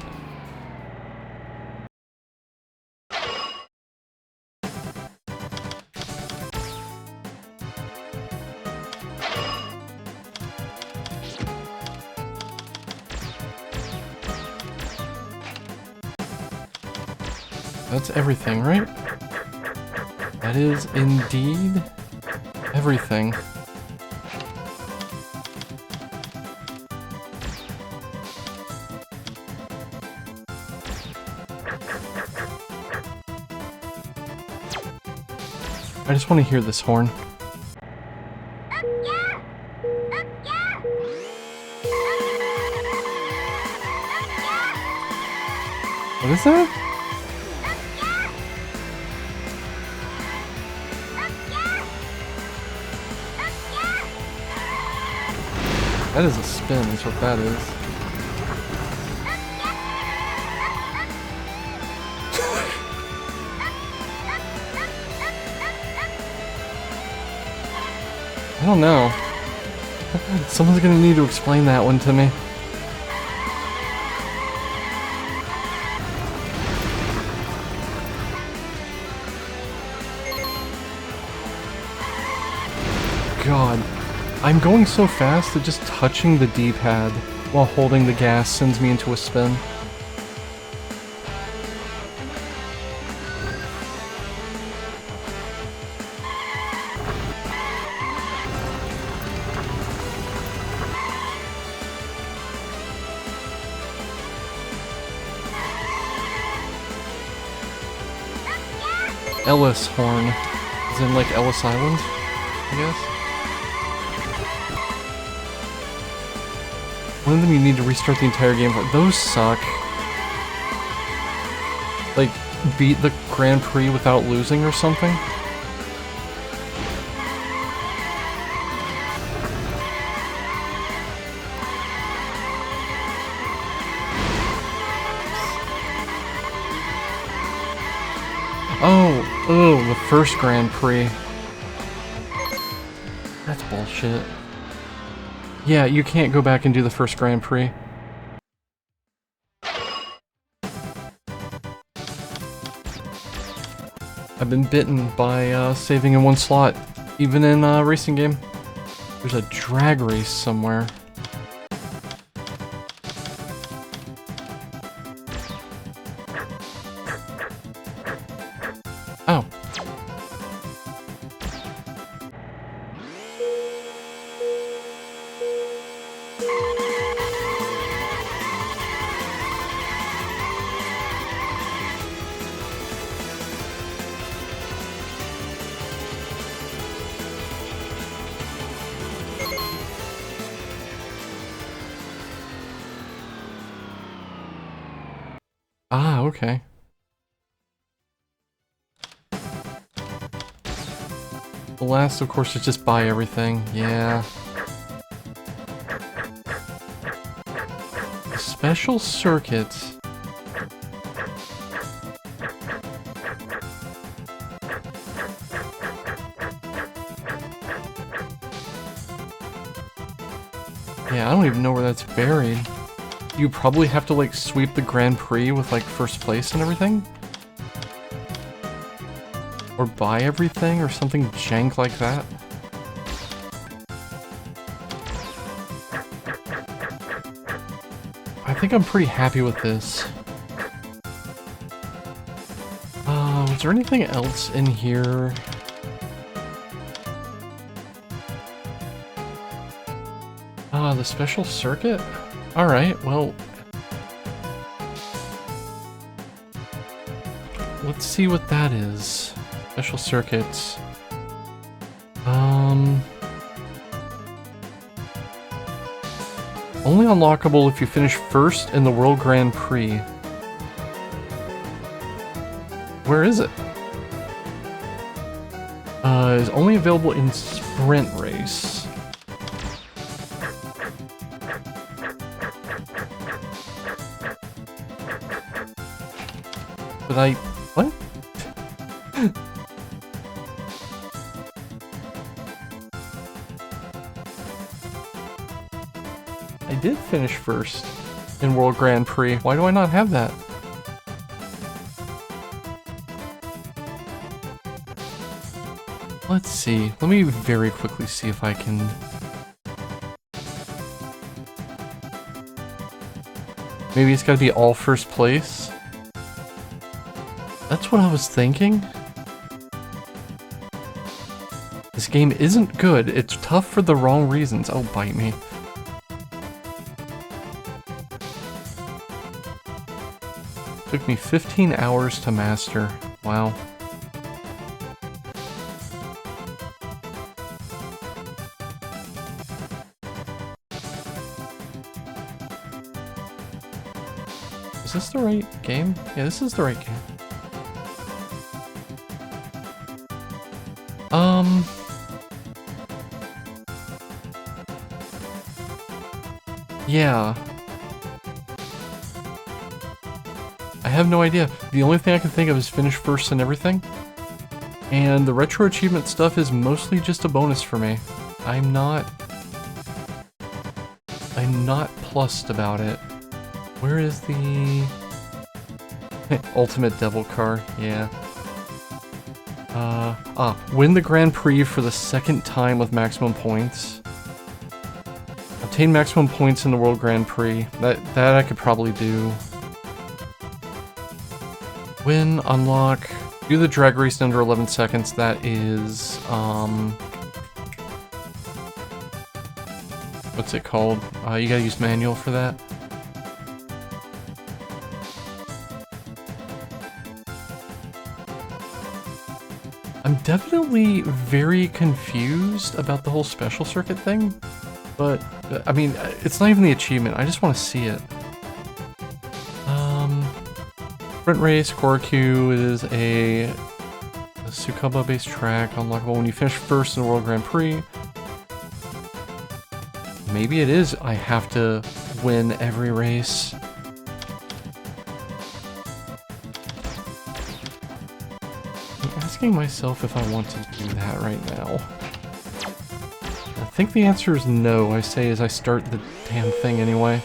That's everything, right? That is indeed everything. I just want to hear this horn. What is that? That is a spin, is what that is. I don't know. Someone's gonna need to explain that one to me. God, I'm going so fast that just touching the D-pad while holding the gas sends me into a spin. Ellis horn. Is in like Ellis Island, I guess? One of them you need to restart the entire game for. Those suck. Like, beat the Grand Prix without losing or something? Oh, the first Grand Prix. That's bullshit. Yeah, you can't go back and do the first Grand Prix. I've been bitten by saving in one slot, even in a racing game. There's a drag race somewhere. Oh. Ah, okay. The last, of course, is just buy everything. Yeah. A special circuit. Yeah, I don't even know where that's buried. You probably have to, like, sweep the Grand Prix with, like, first place and everything? Or buy everything, or something jank like that? I think I'm pretty happy with this. Was there anything else in here? The special circuit? Alright, well... let's see what that is. Special circuits. Only unlockable if you finish first in the World Grand Prix. Where is it? Is only available in Sprint Race. But what? I did finish first in World Grand Prix. Why do I not have that? Let's see. Let me very quickly see if I can... Maybe it's gotta be all first place? That's what I was thinking. This game isn't good. It's tough for the wrong reasons. Oh, bite me. Took me 15 hours to master. Wow. Is this the right game? Yeah, this is the right game. Yeah. I have no idea. The only thing I can think of is finish first and everything. And the retro achievement stuff is mostly just a bonus for me. I'm not plussed about it. Where is the ultimate devil car? Yeah. Win the Grand Prix for the second time with maximum points. Obtain maximum points in the World Grand Prix. That I could probably do. Win, unlock, do the drag race in under 11 seconds. That is, what's it called? You gotta use manual for that. I'm definitely very confused about the whole special circuit thing, but, I mean, it's not even the achievement, I just want to see it. Sprint race, Choro-Q is a Tsukuba-based track, unlockable when you finish first in the World Grand Prix. Maybe it is I have to win every race. I'm asking myself if I want to do that right now. I think the answer is no, I say as I start the damn thing anyway.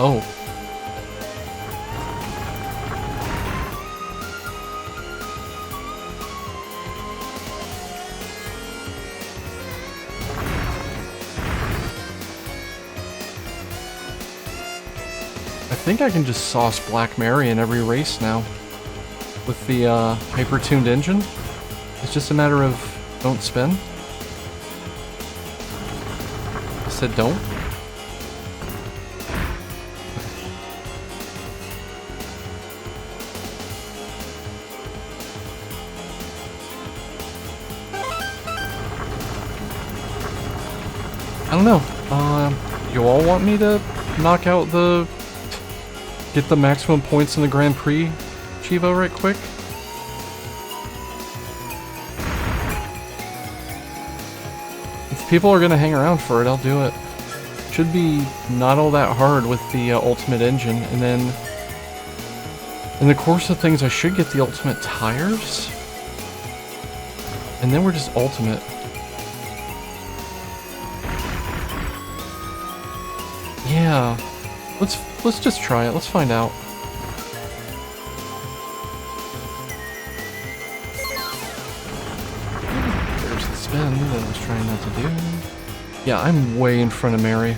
Oh. I think I can just sauce Black Mary in every race now with the hyper-tuned engine. It's just a matter of don't spin. I said don't. I don't know. You all want me to knock out get the maximum points in the Grand Prix Chivo right quick? If people are gonna hang around for it, I'll do it. Should be not all that hard with the ultimate engine, and then in the course of things I should get the ultimate tires, and then we're just ultimate. Yeah, let's just try it. Let's find out. There's the spin that I was trying not to do. Yeah, I'm way in front of Mary.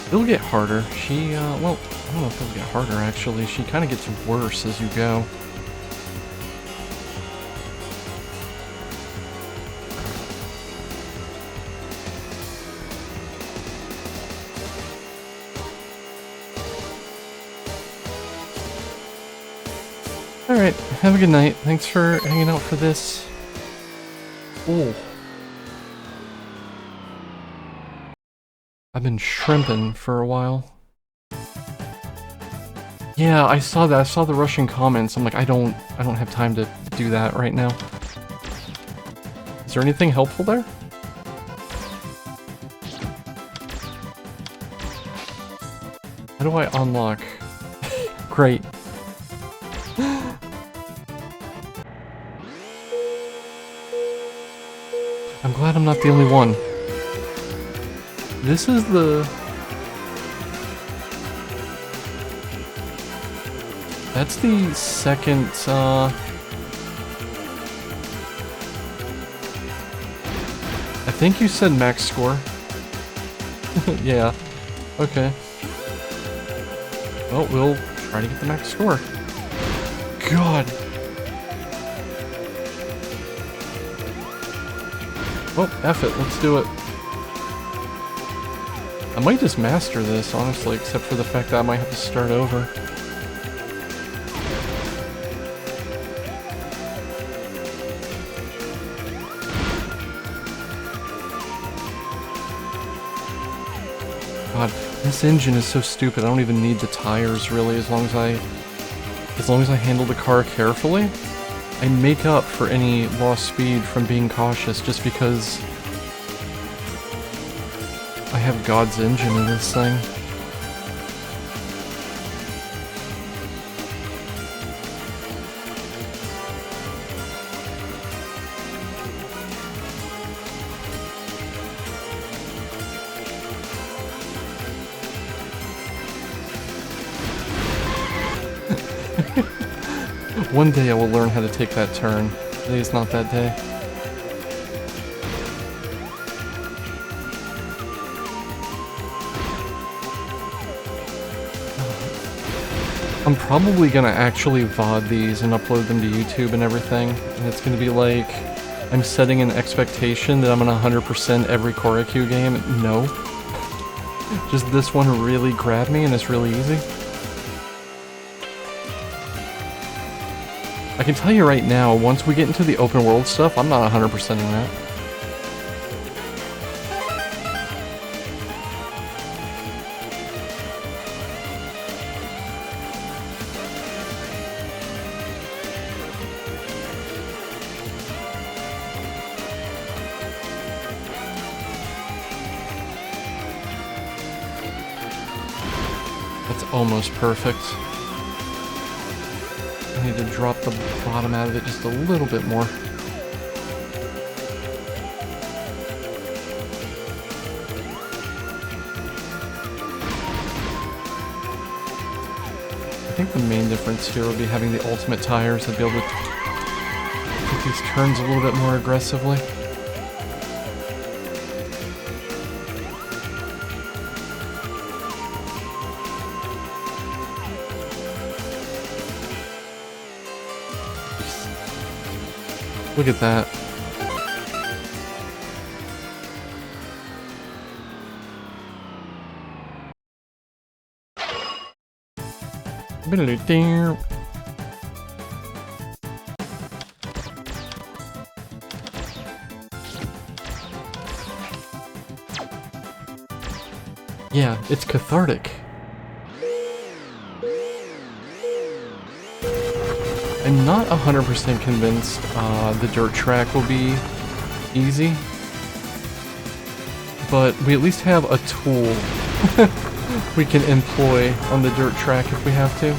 It'll get harder. She, well, I don't know if it'll get harder, actually. She kind of gets worse as you go. Alright, have a good night. Thanks for hanging out for this. Oh. I've been shrimping for a while. Yeah, I saw that. I saw the Russian comments. I'm like, I don't have time to do that right now. Is there anything helpful there? How do I unlock? Great. I'm glad I'm not the only one. This is the... That's the second, I think you said max score. Yeah. Okay. Well, we'll try to get the max score. God! Well, F it, let's do it. I might just master this, honestly, except for the fact that I might have to start over. God, this engine is so stupid. I don't even need the tires, really, as long as I handle the car carefully. I make up for any lost speed from being cautious just because I have God's engine in this thing. One day I will learn how to take that turn. Today is not that day. I'm probably gonna actually VOD these and upload them to YouTube and everything. And it's gonna be like, I'm setting an expectation that I'm gonna 100% every Choro-Q game. No. Just this one really grabbed me and it's really easy. I can tell you right now, once we get into the open world stuff, I'm not 100% in that. That's almost perfect. I need to drop the bottom out of it just a little bit more. I think the main difference here would be having the ultimate tires to be able to take these turns a little bit more aggressively. Look at that. Yeah, it's cathartic. I'm not 100% convinced the dirt track will be easy, but we at least have a tool we can employ on the dirt track if we have to.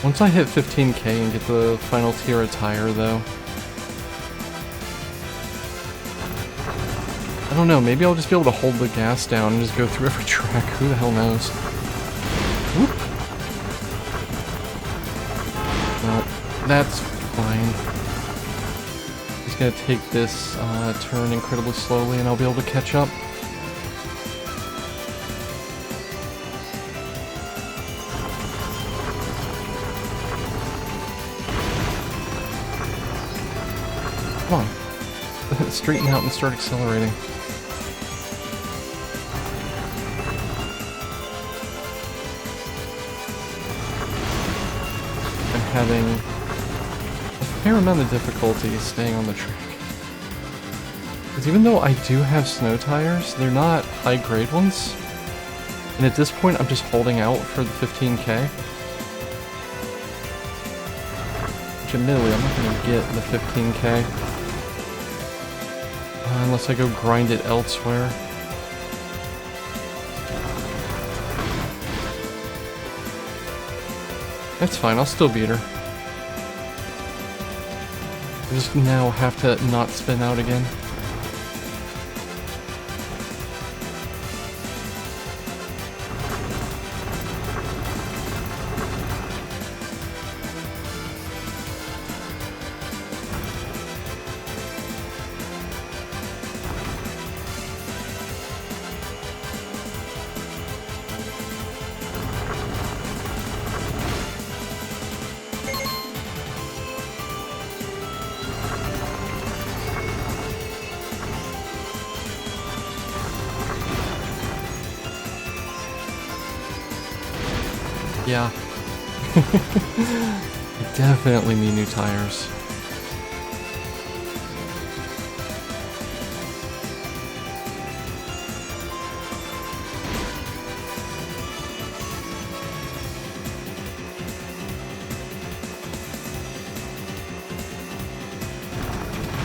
Once I hit 15k and get the final tier of tire, though, I don't know, maybe I'll just be able to hold the gas down and just go through every track. Who the hell knows? Whoop. No, that's fine. Just gonna take this turn incredibly slowly and I'll be able to catch up. Come on. Straighten out and start accelerating. I'm having a fair amount of difficulty staying on the track. Because even though I do have snow tires, they're not high-grade ones. And at this point, I'm just holding out for the 15K. Which admittedly, I'm not going to get the 15K. Unless I go grind it elsewhere. That's fine, I'll still beat her. I just now have to not spin out again. Yeah. I definitely need new tires.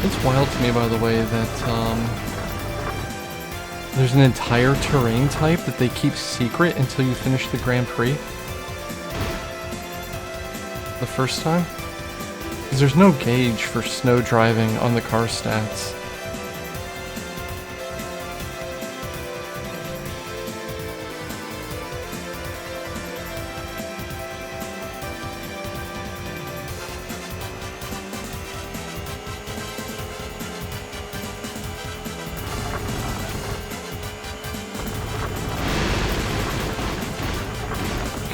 It's wild to me, by the way, that there's an entire terrain type that they keep secret until you finish the Grand Prix. The first time? Because there's no gauge for snow driving on the car stats.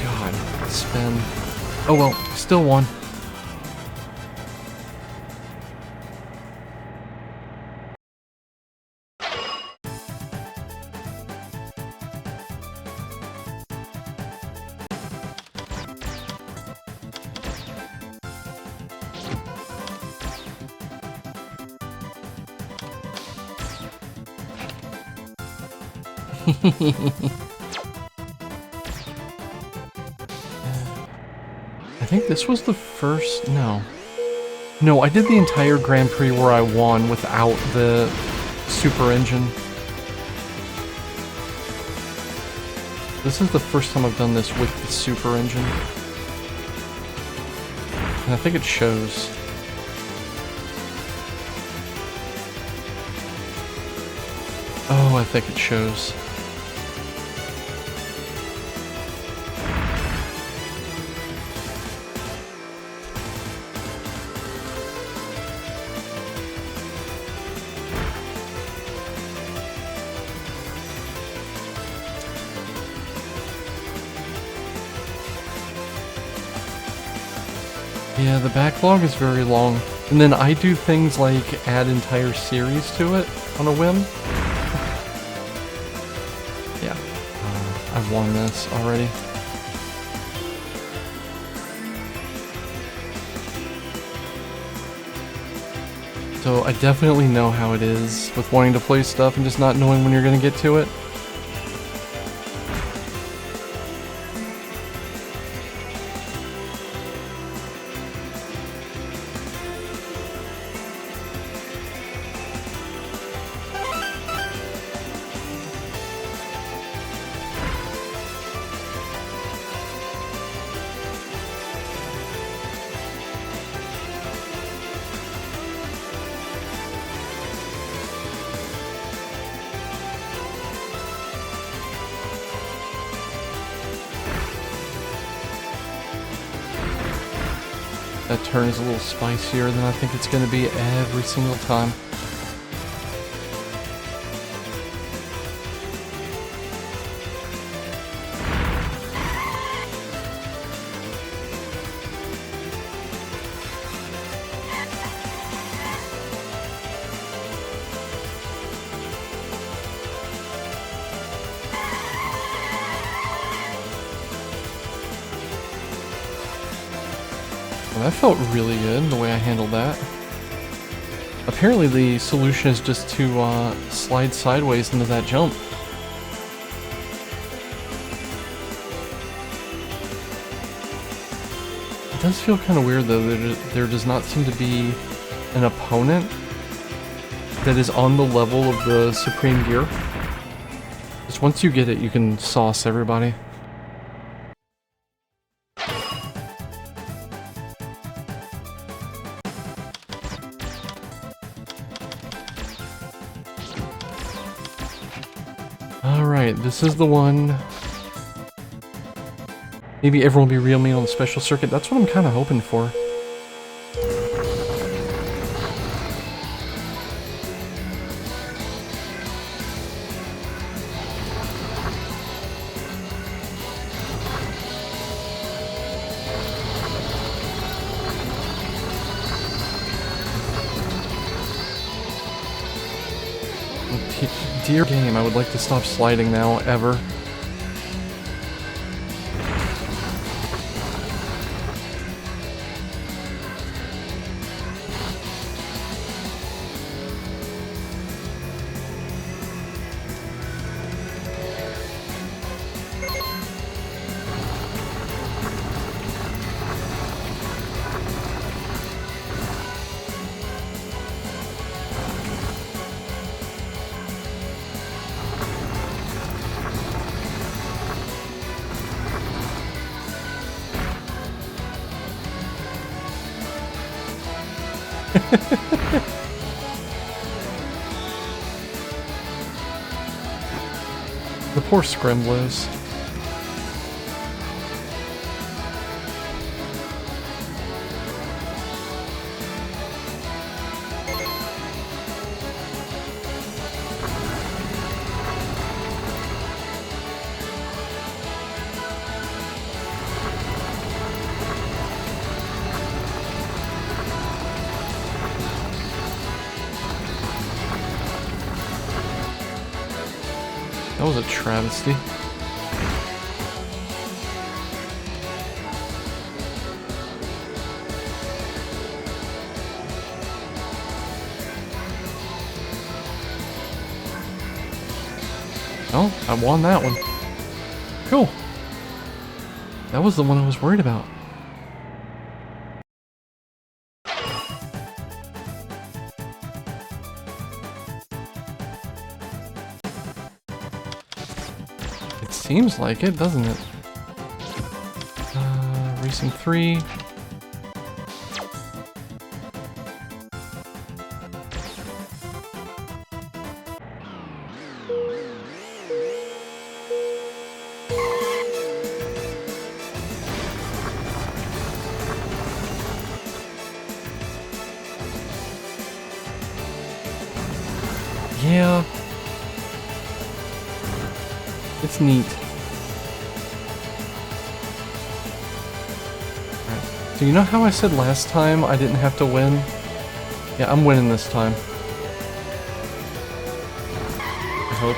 God, spin. Oh well, still won. I think this was the first... No, I did the entire Grand Prix where I won without the super engine. This is the first time I've done this with the super engine. And I think it shows. Oh, I think it shows. Yeah, the backlog is very long. And then I do things like add entire series to it on a whim. Yeah, I've won this already. So I definitely know how it is with wanting to play stuff and just not knowing when you're going to get to it. That turn is a little spicier than I think it's going to be every single time. that felt really good, the way I handled that. Apparently the solution is just to slide sideways into that jump. It does feel kind of weird though that there does not seem to be an opponent that is on the level of the Supreme Gear. Just once you get it, you can sauce everybody. Alright, this is the one. Maybe everyone will be real mean on the special circuit. That's what I'm kind of hoping for. Dear game, I would like to stop sliding now, ever. The poor Scrimblers. That was a travesty. Oh, I won that one. Cool. That was the one I was worried about. Seems like it, doesn't it? Racing 3. Yeah. It's neat. Right. So you know how I said last time I didn't have to win? Yeah, I'm winning this time. I hope.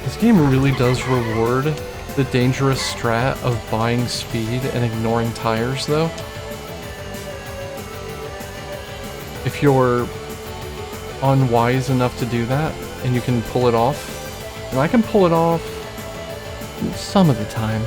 This game really does reward the dangerous strat of buying speed and ignoring tires, though. If you're unwise enough to do that, and you can pull it off, and I can pull it off some of the time.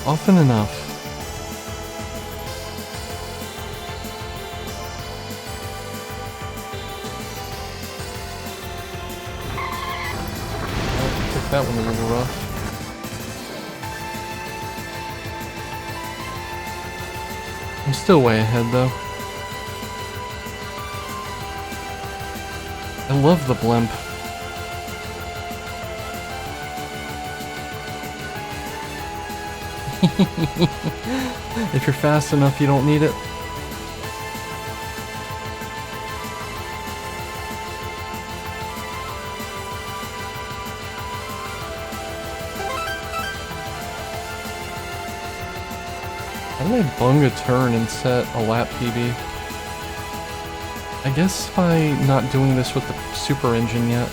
Often enough. That one a little rough. I'm still way ahead though. I love the blimp. If you're fast enough, you don't need it. How did I bung a turn and set a lap PB? I guess by not doing this with the super engine yet.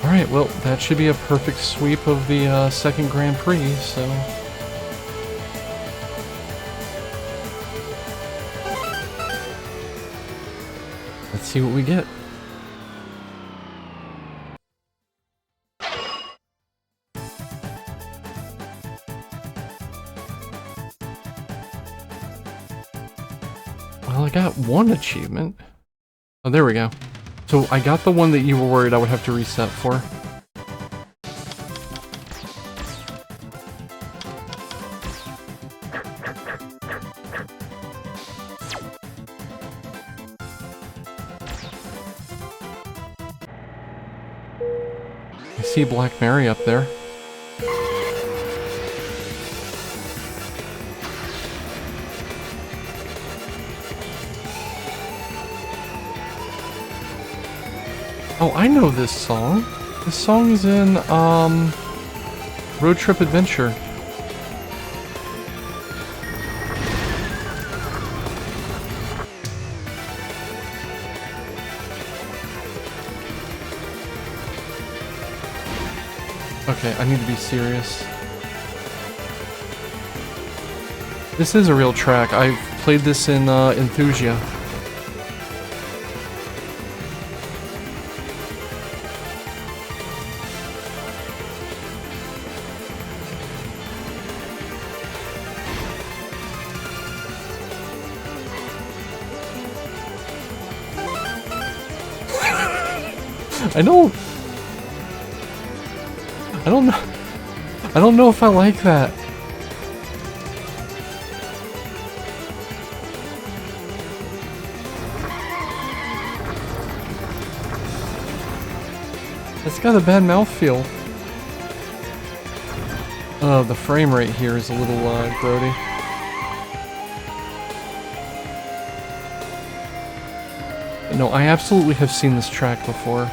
Alright, well, that should be a perfect sweep of the second Grand Prix, so... let's see what we get. Well, I got one achievement. Oh, there we go. So I got the one that you were worried I would have to reset for. I see Black Mary up there. Oh, I know this song. This song is in, Road Trip Adventure. Okay, I need to be serious. This is a real track. I've played this in, Enthusia. I don't know if I like that. It's got a bad mouthfeel. The frame rate here is a little, grody. No, I absolutely have seen this track before.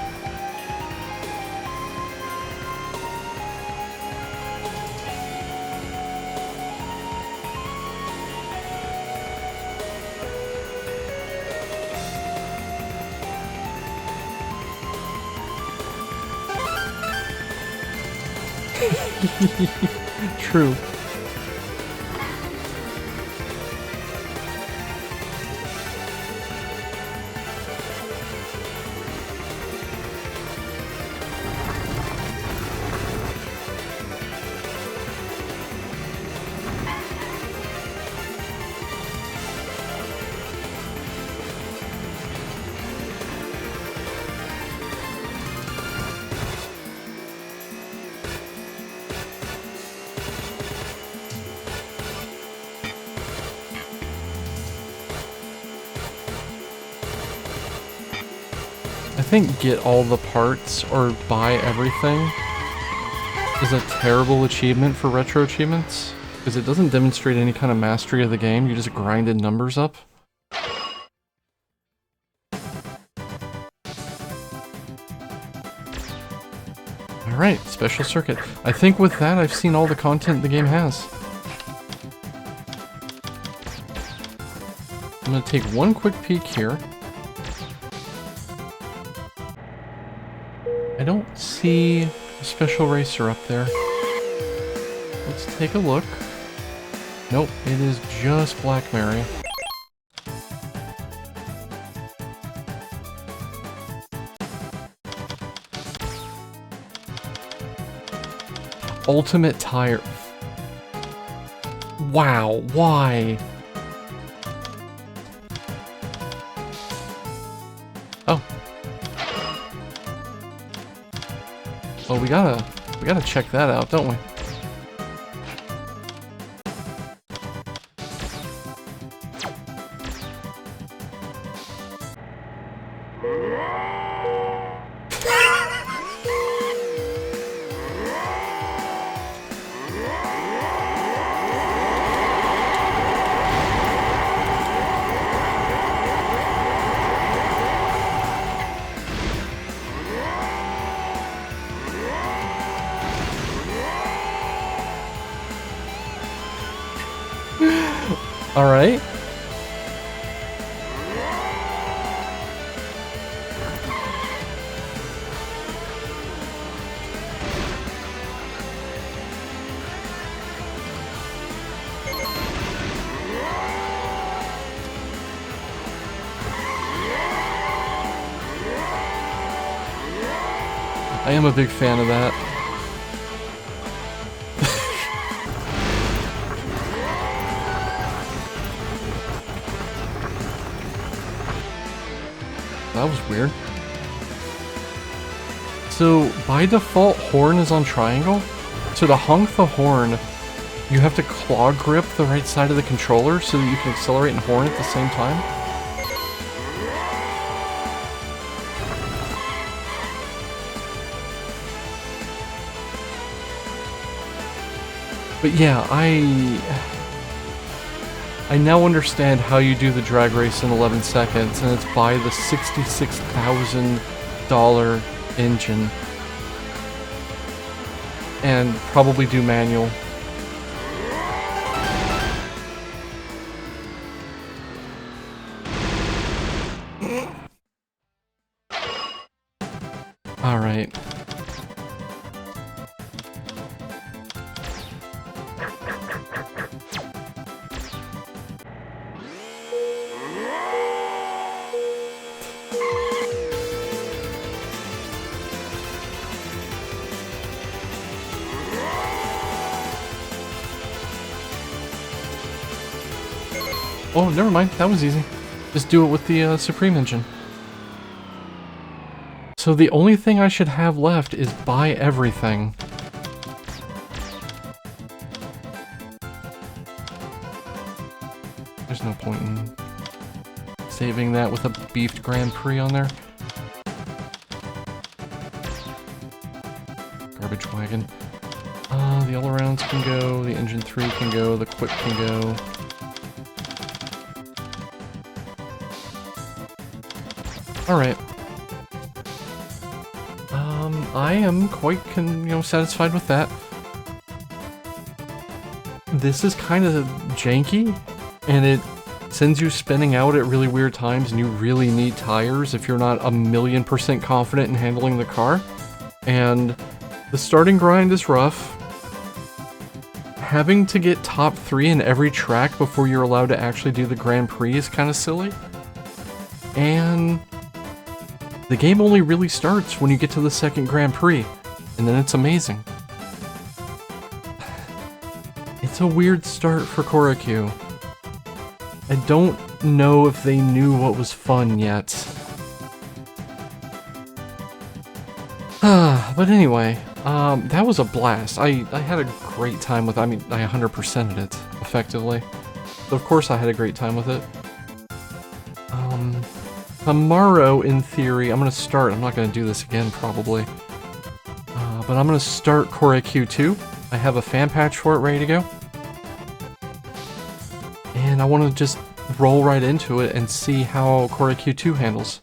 True. I think get all the parts or buy everything is a terrible achievement for retro achievements, because it doesn't demonstrate any kind of mastery of the game, you just grinded numbers up. Alright, special circuit. I think with that I've seen all the content the game has. I'm gonna take one quick peek here. I don't see a special racer up there. Let's take a look. Nope, it is just Black Mary. Ultimate Tire. Wow, why? Oh. Well, we gotta check that out, don't we? Alright. I am a big fan of that. That was weird. So, by default, horn is on triangle. So to honk the horn, you have to claw grip the right side of the controller so that you can accelerate and horn at the same time. But yeah, I now understand how you do the drag race in 11 seconds, and it's by the $66,000 engine. And probably do manual. Alright. Oh, never mind. That was easy. Just do it with the Supreme engine. So the only thing I should have left is buy everything. There's no point in saving that with a beefed Grand Prix on there. Garbage wagon. The all-arounds can go, the engine 3 can go, the quick can go. Alright. I am quite, satisfied with that. This is kind of janky, and it sends you spinning out at really weird times, and you really need tires if you're not 1,000,000% confident in handling the car. And the starting grind is rough. Having to get top 3 in every track before you're allowed to actually do the Grand Prix is kind of silly. And the game only really starts when you get to the second Grand Prix, and then it's amazing. It's a weird start for Choro-Q. I don't know if they knew what was fun yet. But anyway, that was a blast. I had a great time with it. I mean, I 100%ed it, effectively. So of course I had a great time with it. Tomorrow, in theory, I'm going to start, I'm not going to do this again, probably, but I'm going to start Choro-Q 2. I have a fan patch for it ready to go. And I want to just roll right into it and see how Choro-Q 2 handles.